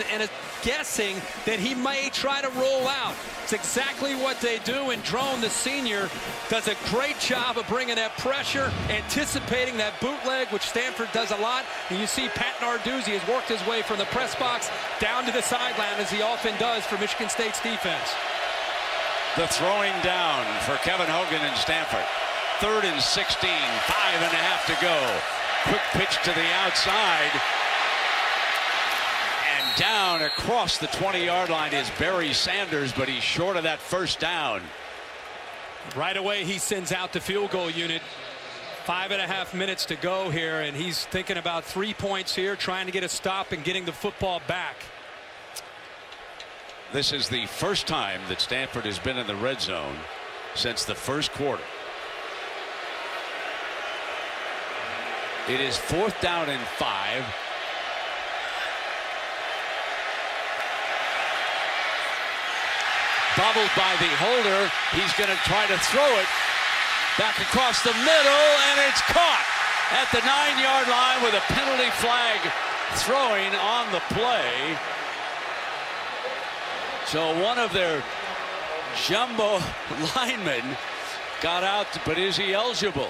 guessing that he may try to roll out. It's exactly what they do, and Drone, the senior, does a great job of bringing that pressure, anticipating that bootleg, which Stanford does a lot. And you see Pat Narduzzi has worked his way from the press box down to the sideline, as he often does for Michigan State's defense. The throwing down for Kevin Hogan and Stanford. 3rd and 16, 5.5 to go. Quick pitch to the outside. And down across the 20-yard line is Barry Sanders, but he's short of that 1st down. Right away, he sends out the field goal unit. 5.5 minutes to go here, and he's thinking about 3 points here, trying to get a stop and getting the football back. This is the first time that Stanford has been in the red zone since the 1st quarter. It is 4th down and 5. Bobbled by the holder. He's going to try to throw it back across the middle, and it's caught at the 9-yard line with a penalty flag throwing on the play. So one of their jumbo linemen got out, but is he eligible?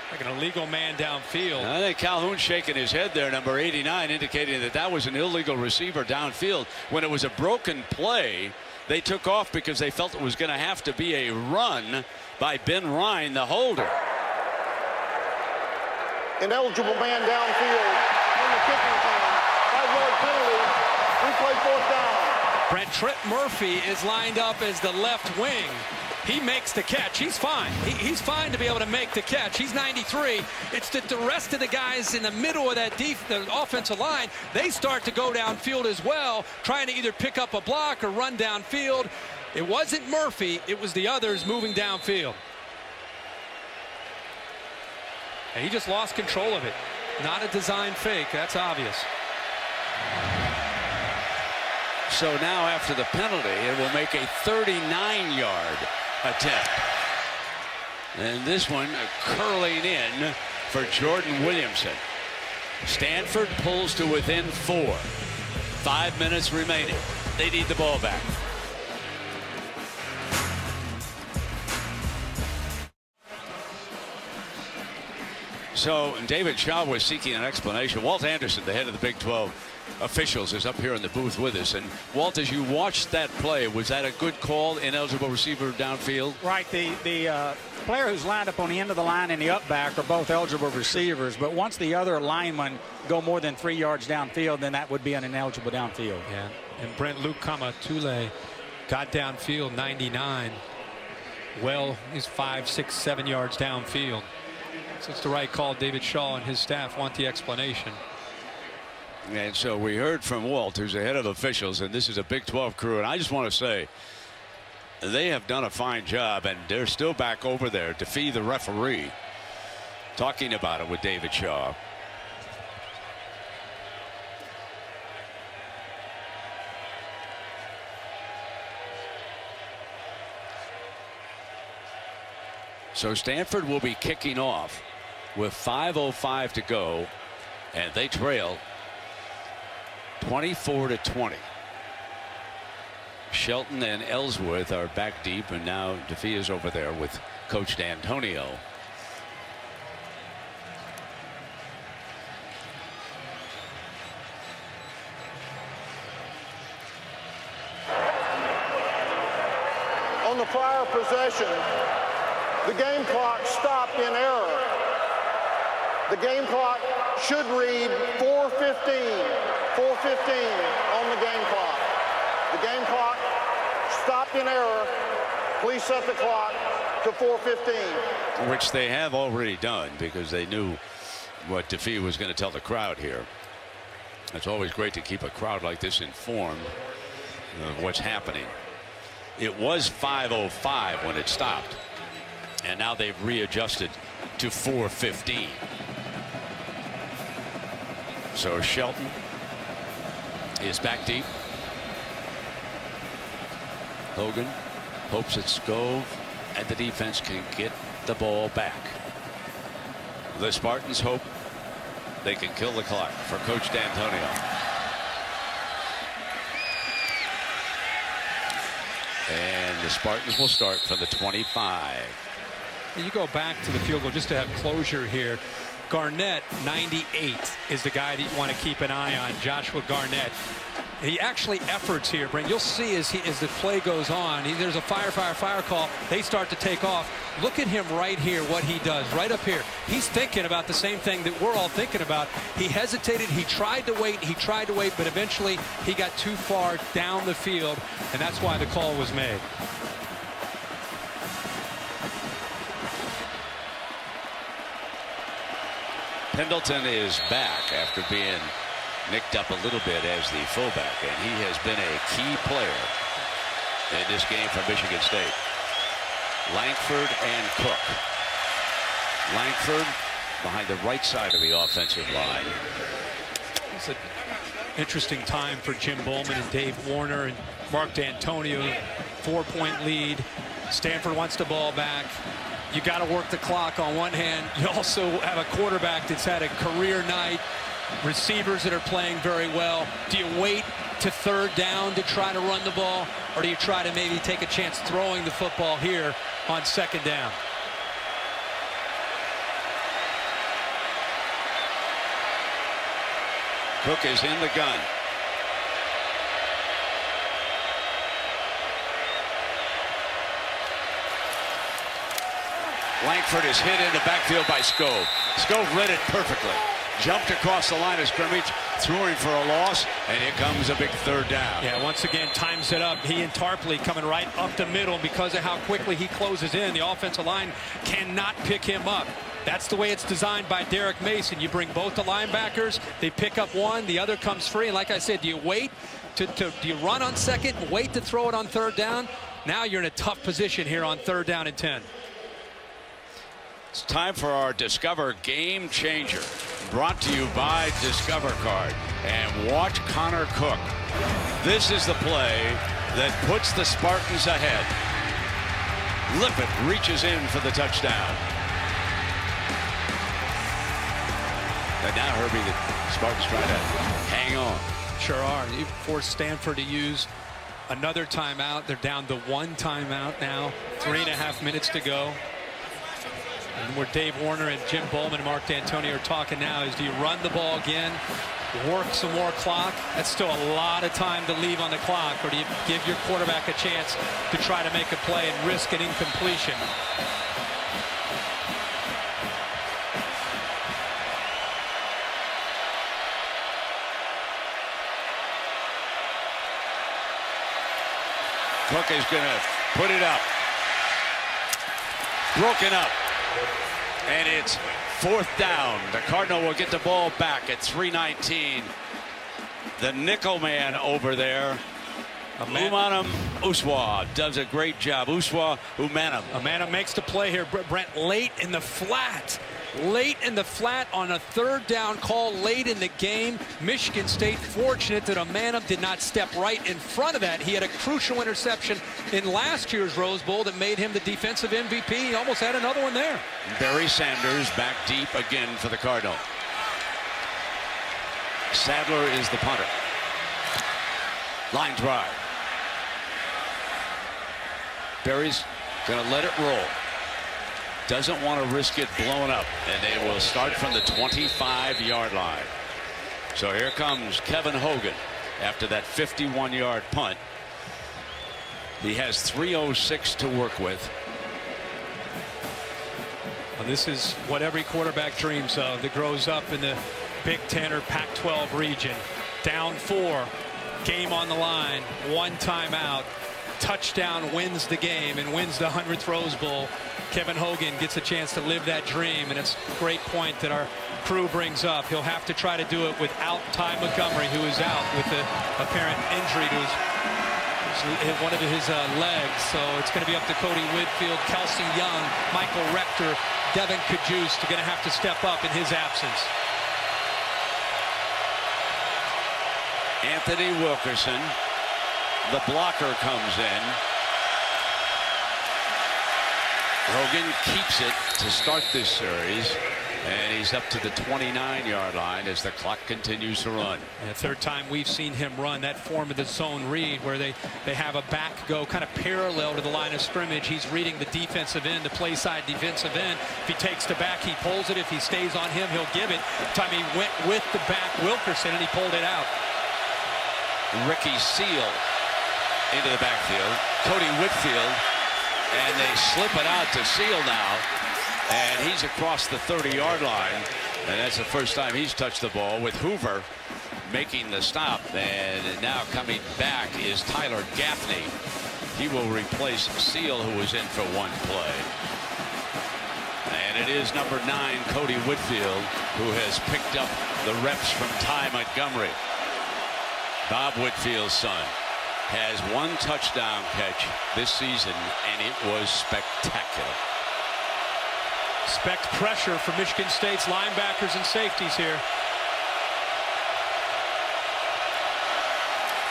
Like an illegal man downfield. I think Calhoun's shaking his head there, number 89, indicating that that was an illegal receiver downfield. When it was a broken play, they took off because they felt it was going to have to be a run by Ben Ryan, the holder. Ineligible man downfield in the kicking team. 5-yard penalty. Replay 4th down. Brent Trent Murphy is lined up as the left wing. He makes the catch. He's fine. He's fine to be able to make the catch. He's 93. It's that the rest of the guys in the middle of that the offensive line, they start to go downfield as well, trying to either pick up a block or run downfield. It wasn't Murphy. It was the others moving downfield. And he just lost control of it. Not a design fake. That's obvious. So now after the penalty, it will make a 39-yard attempt. And this one curling in for Jordan Williamson. Stanford pulls to within 4. 5 minutes remaining. They need the ball back. So David Shaw was seeking an explanation. Walt Anderson, the head of the Big 12, officials is up here in the booth with us. And Walt, as you watched that play, was that a good call, ineligible receiver downfield? Right. The player who's lined up on the end of the line and the up back are both eligible receivers. But once the other linemen go more than 3 yards downfield, then that would be an ineligible downfield. Yeah. And Brent Luke Kamatule got downfield 99. Well, he's 5, 6, 7 yards downfield. So it's the right call. David Shaw and his staff want the explanation. And so we heard from Walt, who's the head of officials, and this is a Big 12 crew. And I just want to say, they have done a fine job, and they're still back over there to feed the referee, talking about it with David Shaw. So Stanford will be kicking off with 5:05 to go, and they trail 24-20. Shelton and Ellsworth are back deep, and now DeFee is over there with Coach D'Antonio. On the prior possession, the game clock stopped in error. The game clock should read 4:15. 4:15 on the game clock. The game clock stopped in error. Please set the clock to 4:15. Which they have already done because they knew what DeFee was going to tell the crowd here. It's always great to keep a crowd like this informed of what's happening. It was 5:05 when it stopped, and now they've readjusted to 4:15. So Shelton is back deep. Hogan hopes that Scove and the defense can get the ball back. The Spartans hope they can kill the clock for Coach D'Antonio. And the Spartans will start from the 25. You go back to the field goal just to have closure here. Garnett, 98, is the guy that you want to keep an eye on. Joshua Garnett. He actually efforts here, Brent. You'll see as the play goes on, there's a fire call. They start to take off. Look at him right here, what he does, right up here. He's thinking about the same thing that we're all thinking about. He hesitated, he tried to wait, but eventually he got too far down the field, and that's why the call was made. Pendleton is back after being nicked up a little bit as the fullback, and he has been a key player in this game for Michigan State. Langford and Cook. Langford behind the right side of the offensive line. It's an interesting time for Jim Bowman and Dave Warner and Mark D'Antonio. 4-point lead. Stanford wants the ball back. You got to work the clock on one hand. You also have a quarterback that's had a career night. Receivers that are playing very well. Do you wait to third down to try to run the ball, or do you try to maybe take a chance throwing the football here on second down? Cook is in the gun. Langford is hit in the backfield by Scove. Scove read it perfectly. Jumped across the line of scrimmage, threw him for a loss, and here comes a big third down. Yeah, once again, times it up. He and Tarpley coming right up the middle because of how quickly he closes in. The offensive line cannot pick him up. That's the way it's designed by Derek Mason. You bring both the linebackers, they pick up one, the other comes free. And like I said, do you wait do you run on second, wait to throw it on third down? Now you're in a tough position here on 3rd down and 10. It's time for our Discover Game Changer, brought to you by Discover Card. And watch Connor Cook. This is the play that puts the Spartans ahead. Lippett reaches in for the touchdown. And now, Herbie, the Spartans try to hang on. Sure are. You force Stanford to use another timeout. They're down to 1 timeout now. 3.5 minutes to go. And where Dave Warner and Jim Bowman and Mark D'Antonio are talking now is, do you run the ball again? work some more clock? That's still a lot of time to leave on the clock. Or do you give your quarterback a chance to try to make a play and risk an incompletion? Cook is going to put it up. Broken up. And it's 4th down. The Cardinal will get the ball back at 3:19. The nickel man over there, Umanum Uswa, does a great job. Uswa Umanum. Umanum makes the play here. Brent, late in the flat. Late in the flat on a 3rd down call late in the game. Michigan State fortunate that Umanum did not step right in front of that. He had a crucial interception in last year's Rose Bowl that made him the defensive MVP. He almost had another one there. Barry Sanders back deep again for the Cardinal. Sadler is the punter. Line drive. Barry's going to let it roll. Doesn't want to risk it blowing up, and they will start from the 25-yard line. So here comes Kevin Hogan after that 51-yard punt. He has 3:06 to work with. Well, this is what every quarterback dreams of that grows up in the Big Ten or Pac-12 region. Down 4, game on the line, 1 timeout, touchdown wins the game and wins the 100th Rose Bowl. Kevin Hogan gets a chance to live that dream, and it's a great point that our crew brings up. He'll have to try to do it without Ty Montgomery, who is out with the apparent injury to one of his legs. So it's going to be up to Cody Whitfield, Kelsey Young, Michael Rector, Devin Kajus are going to have to step up in his absence. Anthony Wilkerson, the blocker, comes in. Hogan keeps it to start this series, and he's up to the 29-yard line as the clock continues to run. The 3rd time we've seen him run that form of the zone read where they have a back go kind of parallel to the line of scrimmage. He's reading the defensive end, the play side defensive end. If he takes the back, he pulls it. If he stays on him, he'll give it. Time he went with the back, Wilkerson, and he pulled it out. Ricky Seal into the backfield. Cody Whitfield. And they slip it out to Seal now. And he's across the 30-yard line. And that's the first time he's touched the ball, with Hoover making the stop. And now coming back is Tyler Gaffney. He will replace Seal, who was in for 1 play. And it is number 9, Cody Whitfield, who has picked up the reps from Ty Montgomery. Bob Whitfield's son has 1 touchdown catch this season, and it was spectacular. Expect pressure from Michigan State's linebackers and safeties here.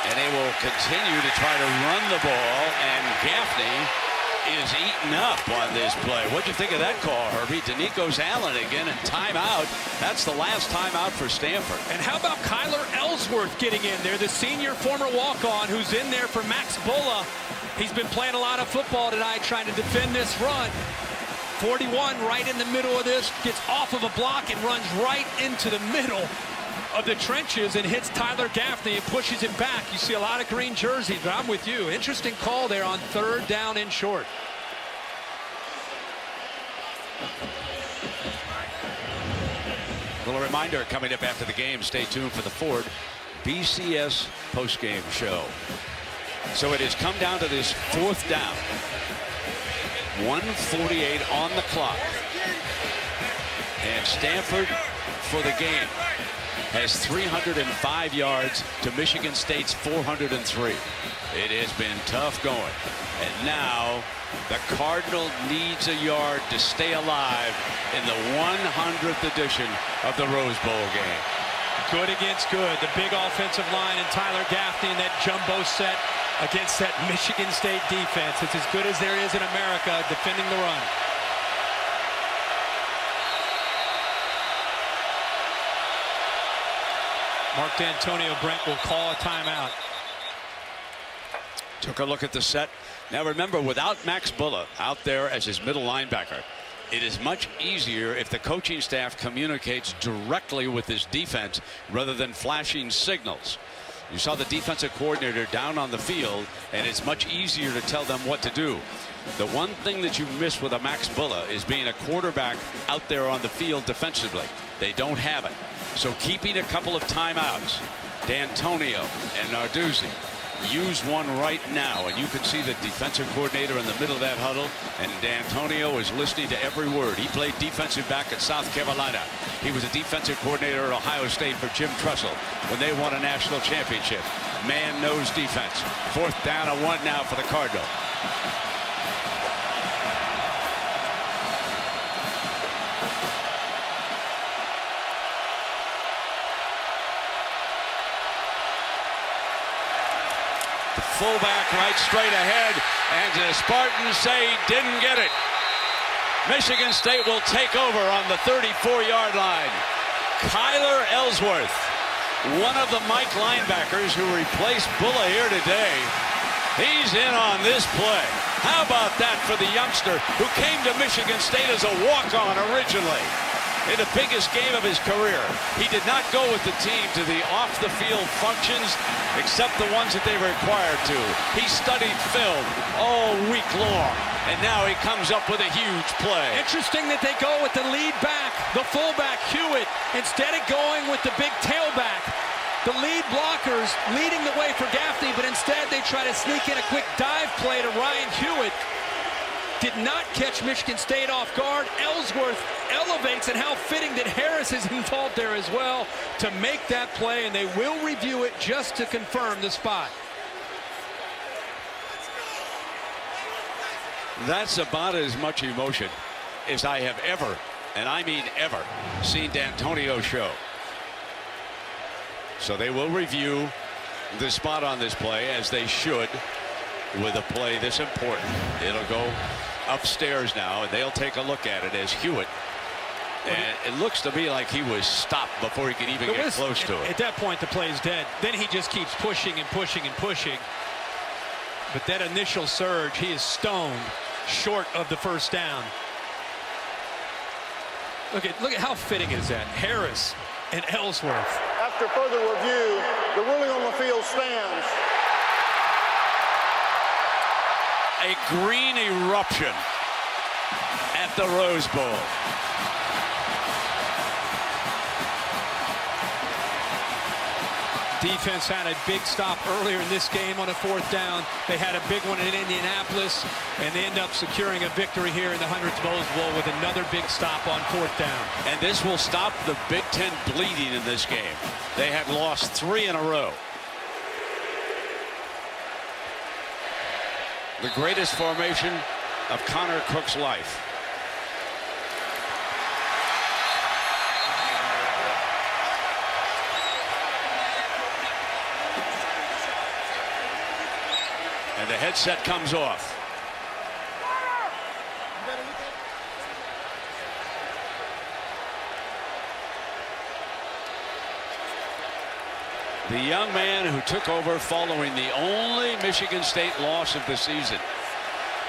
And they will continue to try to run the ball, and Gaffney is eaten up on this play. What'd you think of that call, Herbie? Danico's Allen again, and timeout. That's the last timeout for Stanford. And how about Kyler Ellsworth getting in there, the senior former walk-on who's in there for Max Bulla. He's been playing a lot of football tonight trying to defend this run. 41 right in the middle of this, gets off of a block and runs right into the middle of the trenches and hits Tyler Gaffney and pushes him back. You see a lot of green jerseys, but I'm with you. Interesting call there on 3rd down and short. A little reminder coming up after the game, stay tuned for the Ford BCS postgame show. So it has come down to this 4th down. 1:48 on the clock. And Stanford, for the game, has 305 yards to Michigan State's 403. It has been tough going. And now the Cardinal needs a yard to stay alive in the 100th edition of the Rose Bowl game. Good against good. The big offensive line and Tyler Gaffney in that jumbo set against that Michigan State defense. It's as good as there is in America defending the run. Mark D'Antonio, Brent, will call a timeout. Took a look at the set. Now remember, without Max Bulla out there as his middle linebacker, It is much easier if the coaching staff communicates directly with this defense rather than flashing signals. You saw the defensive coordinator down on the field, and it's much easier to tell them what to do. The one thing that you miss with a Max Bulla is being a quarterback out there on the field defensively. They don't have it. So keeping a couple of timeouts, D'Antonio and Narduzzi use one right now, and you can see the defensive coordinator in the middle of that huddle, and D'Antonio is listening to every word. He played defensive back at South Carolina. He was a defensive coordinator at Ohio State for Jim Tressel when they won a national championship. Man knows defense. 4th down and 1 now for the Cardinal. Fullback right straight ahead, and the Spartans say didn't get it. Michigan State will take over on the 34-yard line. Kyler Ellsworth, one of the Mike linebackers who replaced Bulla here today. He's in on this play. How about that for the youngster who came to Michigan State as a walk-on originally? In the biggest game of his career, he did not go with the team to the off-the-field functions except the ones that they were required to. He studied film all week long, and now he comes up with a huge play. Interesting that they go with the lead back, the fullback Hewitt, instead of going with the big tailback. The lead blockers leading the way for Gaffney, but instead they try to sneak in a quick dive play to Ryan Hewitt. Did not catch Michigan State off guard. Ellsworth elevates, and how fitting that Harris is involved there as well to make that play, and they will review it just to confirm the spot. That's about as much emotion as I have ever, and I mean ever, seen D'Antonio show. So they will review the spot on this play, as they should with a play this important. It'll go upstairs now, and they'll take a look at it as Hewitt. And it looks to me like he was stopped before he could even get close to it. At that point, the play's dead. Then he just keeps pushing and pushing and pushing. But that initial surge, he is stoned short of the first down. Look at how fitting is that. Harris and Ellsworth. After further review, the ruling on the field stands. A green eruption at the Rose Bowl. Defense had a big stop earlier in this game on a 4th down. They had a big one in Indianapolis, and they end up securing a victory here in the 100th Rose Bowl with another big stop on 4th down. And this will stop the Big Ten bleeding in this game. They had lost 3 in a row. The greatest formation of Connor Cook's life. And the headset comes off. The young man who took over following the only Michigan State loss of the season,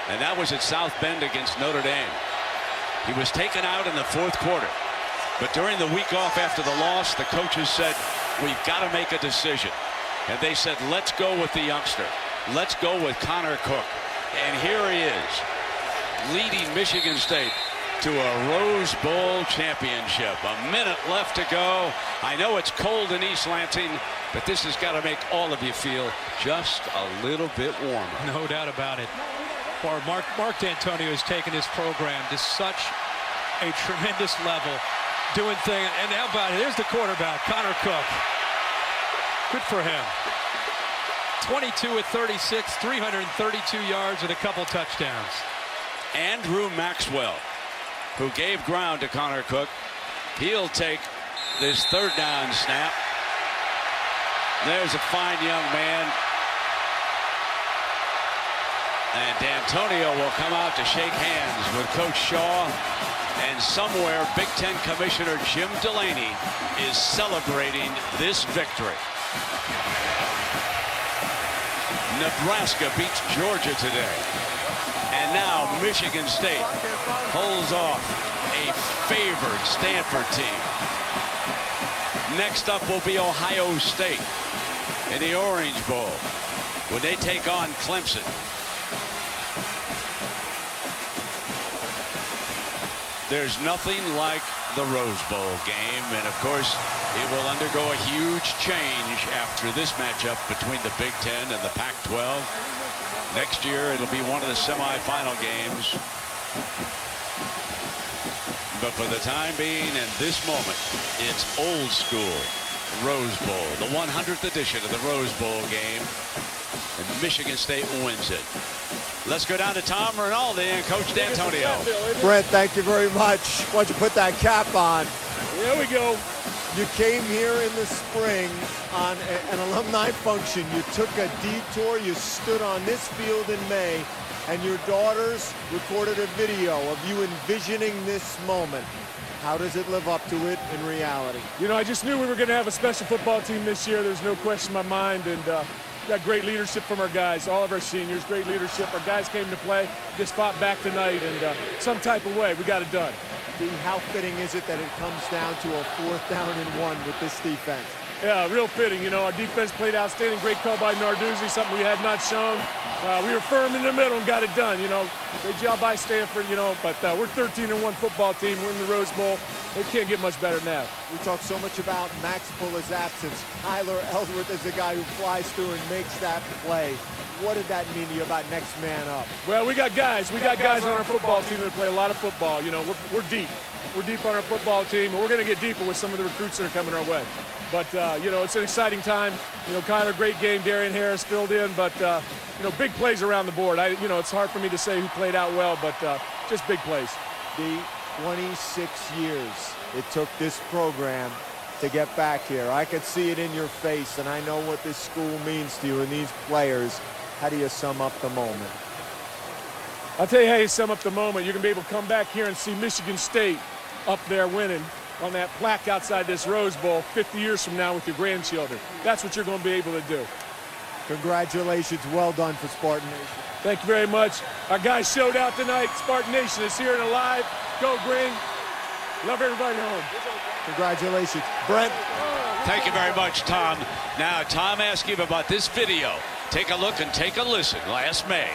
and that was at South Bend against Notre Dame. He was taken out in the 4th quarter, but during the week off after the loss, the coaches said, we've got to make a decision. And they said, let's go with the youngster. Let's go with Connor Cook. And here he is, leading Michigan State to a Rose Bowl championship. A minute left to go. I know it's cold in East Lansing, but this has got to make all of you feel just a little bit warmer. No doubt about it. Mark D'Antonio has taken his program to such a tremendous level, doing things. And how about it? Here's the quarterback, Connor Cook. Good for him. 22 at 36, 332 yards and a couple touchdowns. Andrew Maxwell, who gave ground to Connor Cook. He'll take this 3rd down snap. There's a fine young man. And D'Antonio will come out to shake hands with Coach Shaw. And somewhere, Big Ten Commissioner Jim Delaney is celebrating this victory. Nebraska beats Georgia today. And now Michigan State pulls off a favored Stanford team. Next up will be Ohio State in the Orange Bowl when they take on Clemson. There's nothing like the Rose Bowl game, and of course it will undergo a huge change after this matchup between the Big Ten and the Pac-12. Next year it'll be one of the semifinal games. But for the time being and this moment, it's old school Rose Bowl, the 100th edition of the Rose Bowl game, and Michigan State wins it. Let's go down to Tom Rinaldi and Coach D'Antonio. Brent, thank you very much. Why don't you put that cap on? There we go. You came here in the spring on an alumni function. You took a detour. You stood on this field in May, and your daughters recorded a video of you envisioning this moment. How does it live up to it in reality? You know, I just knew we were going to have a special football team this year. There's no question in my mind, and got great leadership from our guys, all of our seniors, great leadership. Our guys came to play, just fought back tonight, and some type of way, we got it done. How fitting is it that it comes down to a 4th down and 1 with this defense? Yeah, real fitting. You know, our defense played outstanding. Great call by Narduzzi, something we had not shown. We were firm in the middle and got it done. You know, great job by Stanford, you know, but we're 13-1 football team. We're in the Rose Bowl. It can't get much better than that. We talk so much about Max Buller's absence. Tyler Ellsworth is the guy who flies through and makes that play. What did that mean to you about next man up? Well, we got guys. We got guys on our football team that play a lot of football. You know, we're deep. We're deep on our football team, and we're going to get deeper with some of the recruits that are coming our way. But, you know, it's an exciting time. You know, Kyler, great game. Darian Harris filled in, but, you know, big plays around the board. You know, it's hard for me to say who played out well, but just big plays. The 26 years it took this program to get back here. I could see it in your face, and I know what this school means to you and these players. How do you sum up the moment? I'll tell you how you sum up the moment. You're going to be able to come back here and see Michigan State up there winning on that plaque outside this Rose Bowl 50 years from now with your grandchildren. That's what you're going to be able to do. Congratulations. Well done for Spartan Nation. Thank you very much. Our guys showed out tonight. Spartan Nation is here and alive. Go Green. Love everybody home. Congratulations. Brent. Thank you very much, Tom. Now, Tom asked you about this video. Take a look and take a listen. Last May.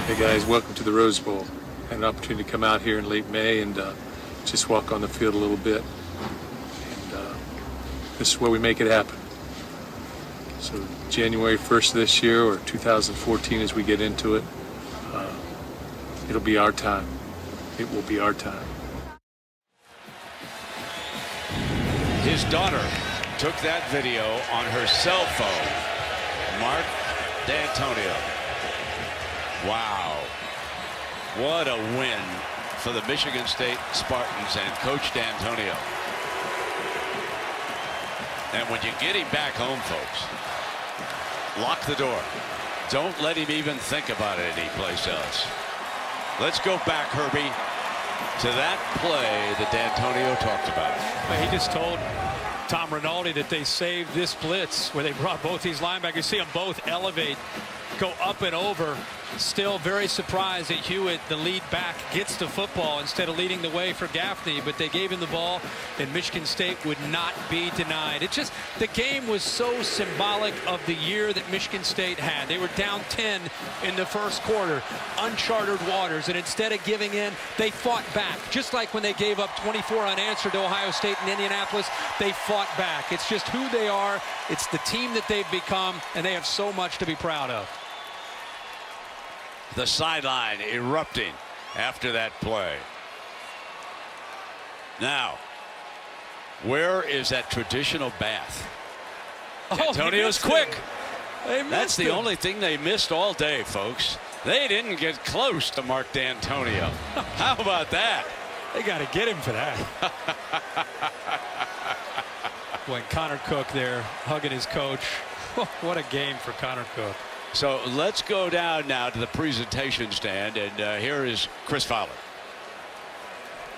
Hey guys, welcome to the Rose Bowl. Had an opportunity to come out here in late May and just walk on the field a little bit. And this is where we make it happen. So January 1st of this year, or 2014 as we get into it, it'll be our time. It will be our time. His daughter took that video on her cell phone. Mark D'Antonio. Wow. What a win for the Michigan State Spartans and Coach D'Antonio. And when you get him back home, folks, lock the door. Don't let him even think about it anyplace else. Let's go back, Herbie, to that play that D'Antonio talked about. He just told Tom Rinaldi that they saved this blitz where they brought both these linebackers. You see them both elevate, go up and over. Still very surprised that Hewitt, the lead back, gets the football instead of leading the way for Gaffney, but they gave him the ball, and Michigan State would not be denied. It just, the game was so symbolic of the year that Michigan State had. They were down 10 in the first quarter, uncharted waters, and instead of giving in, they fought back. Just like when they gave up 24 unanswered to Ohio State and Indianapolis, they fought back. It's just who they are. It's the team that they've become, and they have so much to be proud of. The sideline erupting after that play. Now, where is that traditional bath? D'Antonio's quick. That's the only thing they missed all day, folks. They didn't get close to Mark D'Antonio. How about that? They got to get him for that. When Connor Cook there hugging his coach. What a game for Connor Cook. So let's go down now to the presentation stand, and here is Chris Fowler.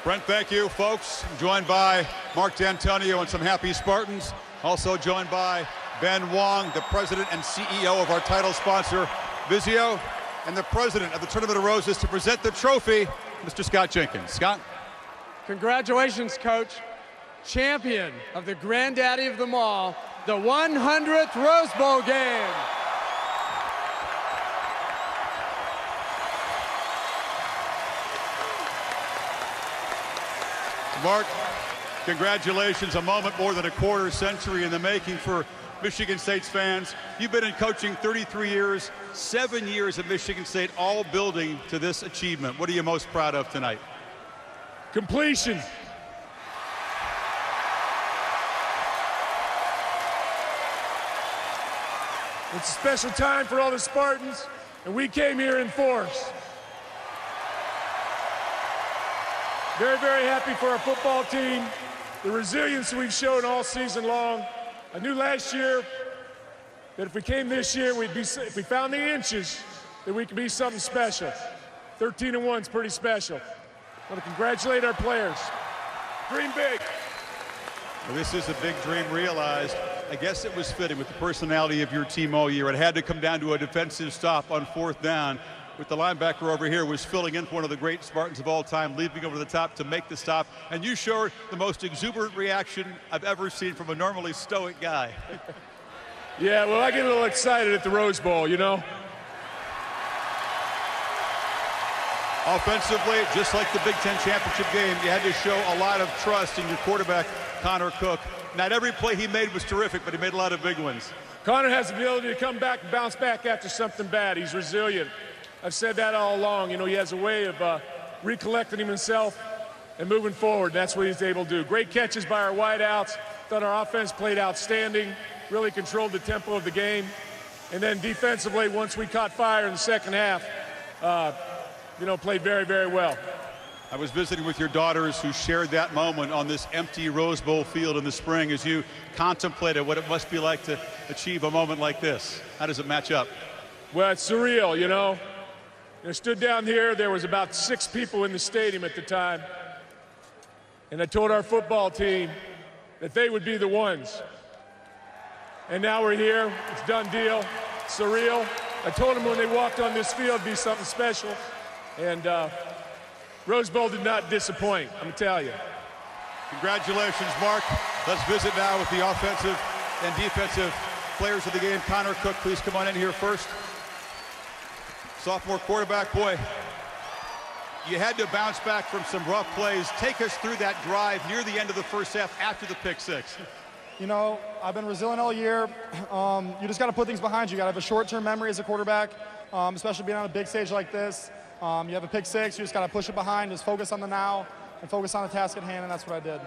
Brent, thank you, folks. I'm joined by Mark D'Antonio and some happy Spartans. Also joined by Ben Wong, the president and CEO of our title sponsor, Vizio. and the president of the Tournament of Roses to present the trophy, Mr. Scott Jenkins. Scott? Congratulations, Coach. Champion of the granddaddy of them all, the 100th Rose Bowl game. Mark, congratulations. A moment more than a quarter century in the making for Michigan State's fans. You've been in coaching 33 years, 7 years at Michigan State, all building to this achievement. What are you most proud of tonight? Completion. It's a special time for all the Spartans, and we came here in force. Very, very happy for our football team, the resilience we've shown all season long. I knew last year that if we came this year, if we found the inches, that we could be something special. 13-1 is pretty special. I want to congratulate our players. Dream big. Well, this is a big dream realized. I guess it was fitting with the personality of your team all year. It had to come down to a defensive stop on 4th down. With the linebacker over here was filling in for one of the great Spartans of all time, leaping over the top to make the stop. And you showed the most exuberant reaction I've ever seen from a normally stoic guy. Yeah, well, I get a little excited at the Rose Bowl, you know. Offensively, just like the Big Ten championship game, you had to show a lot of trust in your quarterback, Connor Cook. Not every play he made was terrific, but he made a lot of big ones. Connor has the ability to come back and bounce back after something bad. He's resilient. I've said that all along. You know, he has a way of recollecting himself and moving forward. That's what he's able to do. Great catches by our wideouts. Thought our offense played outstanding, really controlled the tempo of the game. And then defensively, once we caught fire in the second half, played very, very well. I was visiting with your daughters who shared that moment on this empty Rose Bowl field in the spring as you contemplated what it must be like to achieve a moment like this. How does it match up? Well, it's surreal, you know. I stood down here, there was about 6 people in the stadium at the time. And I told our football team that they would be the ones. And now we're here, it's a done deal, it's surreal. I told them when they walked on this field it'd be something special. And Rose Bowl did not disappoint, I'm gonna tell you. Congratulations, Mark. Let's visit now with the offensive and defensive players of the game. Connor Cook, please come on in here first. Sophomore quarterback, boy, you had to bounce back from some rough plays. Take us through that drive near the end of the first half after the pick six. You know, I've been resilient all year. You just got to put things behind you. You got to have a short-term memory as a quarterback, especially being on a big stage like this. You have a pick six, you just got to push it behind, just focus on the now and focus on the task at hand, and that's what I did.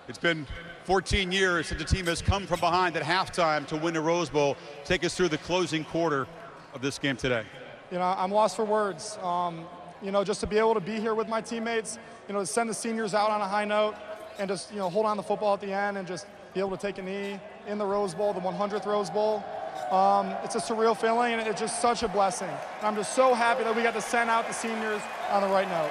It's been 14 years since the team has come from behind at halftime to win a Rose Bowl. Take us through the closing quarter of this game today. You know, I'm lost for words. You know, just to be able to be here with my teammates, you know, to send the seniors out on a high note and just, you know, hold on the football at the end and just be able to take a knee in the Rose Bowl, the 100th Rose Bowl. It's a surreal feeling, and it's just such a blessing. And I'm just so happy that we got to send out the seniors on the right note.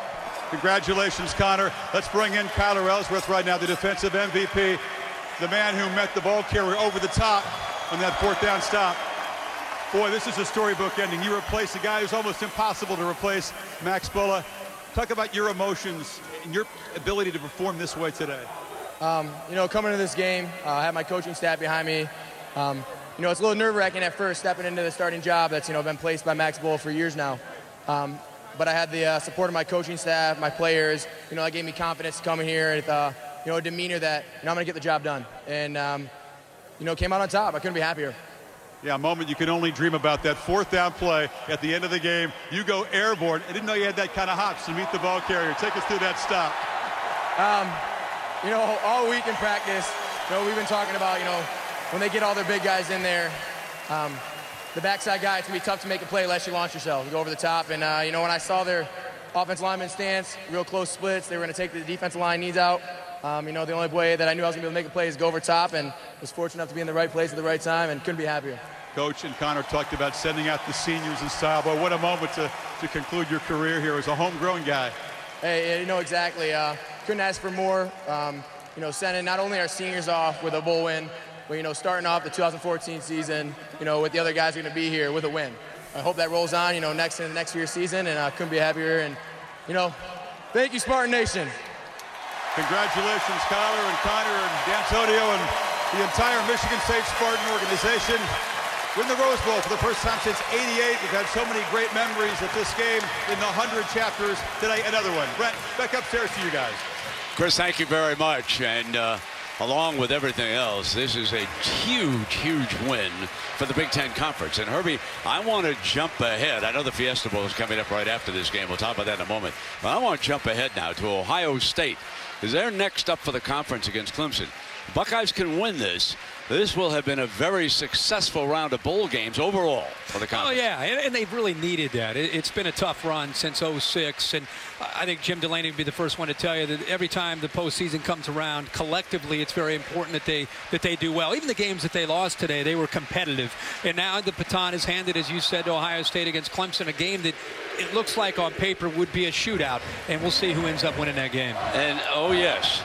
Congratulations, Connor. Let's bring in Kyler Ellsworth right now, the defensive MVP, the man who met the ball carrier over the top on that 4th down stop. Boy, this is a storybook ending. You replace a guy who's almost impossible to replace, Max Bulla. Talk about your emotions and your ability to perform this way today. You know, coming into this game, I have my coaching staff behind me. You know, it's a little nerve-wracking at first, stepping into the starting job that's, you know, been placed by Max Bulla for years now. But I had the support of my coaching staff, my players. You know, that gave me confidence to come in here with, you know, a demeanor that, you know, I'm going to get the job done. And, you know, came out on top. I couldn't be happier. Yeah, a moment you can only dream about. That 4th down play at the end of the game. You go airborne. I didn't know you had that kind of hops to meet the ball carrier. Take us through that stop. You know, all week in practice, you know, we've been talking about, you know, when they get all their big guys in there, the backside guy, it's going to be tough to make a play unless you launch yourself. You go over the top. And, you know, when I saw their offensive lineman stance, real close splits, they were going to take the defensive line needs out. You know, the only way that I knew I was going to be able to make a play is go over top, and was fortunate enough to be in the right place at the right time and couldn't be happier. Coach and Connor talked about sending out the seniors in style, but what a moment to conclude your career here as a homegrown guy. Hey, you know, exactly. Couldn't ask for more. You know, sending not only our seniors off with a bowl win, but, you know, starting off the 2014 season, you know, with the other guys going to be here with a win. I hope that rolls on, next year's season, and I couldn't be happier. And, thank you, Spartan Nation. Congratulations, Kyler and Connor and D'Antonio and the entire Michigan State Spartan organization. Win the Rose Bowl for the first time since '88. We've had so many great memories at this game in the 100 chapters. Today, another one. Brent, back upstairs to you guys. Chris, thank you very much. And along with everything else, this is a huge, huge win for the Big Ten Conference. And Herbie, I want to jump ahead. I know the Fiesta Bowl is coming up right after this game. We'll talk about that in a moment. But I want to jump ahead now to Ohio State, because they're next up for the conference against Clemson. The Buckeyes can win this. This will have been a very successful round of bowl games overall for the conference. Oh, yeah, and they've really needed that. It's been a tough run since '06, and I think Jim Delaney would be the first one to tell you that every time the postseason comes around, collectively, it's very important that they do well. Even the games that they lost today, they were competitive. And now the baton is handed, as you said, to Ohio State against Clemson, a game that it looks like on paper would be a shootout, and we'll see who ends up winning that game. And, oh, yes,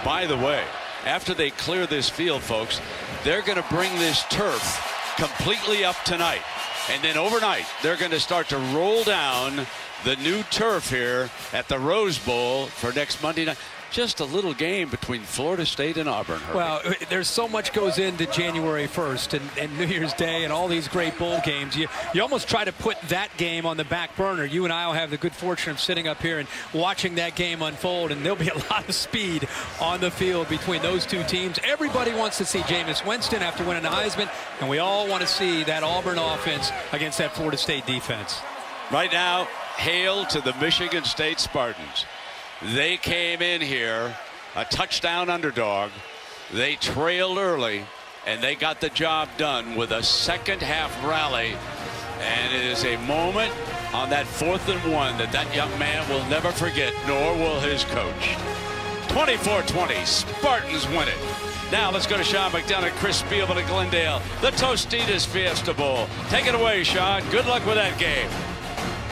by the way, after they clear this field, folks, they're going to bring this turf completely up tonight. And then overnight, they're going to start to roll down the new turf here at the Rose Bowl for next Monday night. Just a little game between Florida State and Auburn. Herbie. Well, there's so much goes into January 1st and New Year's Day and all these great bowl games. You almost try to put that game on the back burner. You and I will have the good fortune of sitting up here and watching that game unfold, and there'll be a lot of speed on the field between those two teams. Everybody wants to see Jameis Winston after winning the Heisman, and we all want to see that Auburn offense against that Florida State defense. Right now, hail to the Michigan State Spartans. They came in here a touchdown underdog. They trailed early, and they got the job done with a second half rally. And it is a moment on that 4th and 1 that young man will never forget, nor will his coach. 24-20, Spartans win it. Now let's go to Sean McDonough, Chris Spielman at Glendale, the Tostitos Fiesta Bowl. Take it away, Sean. Good luck with that game.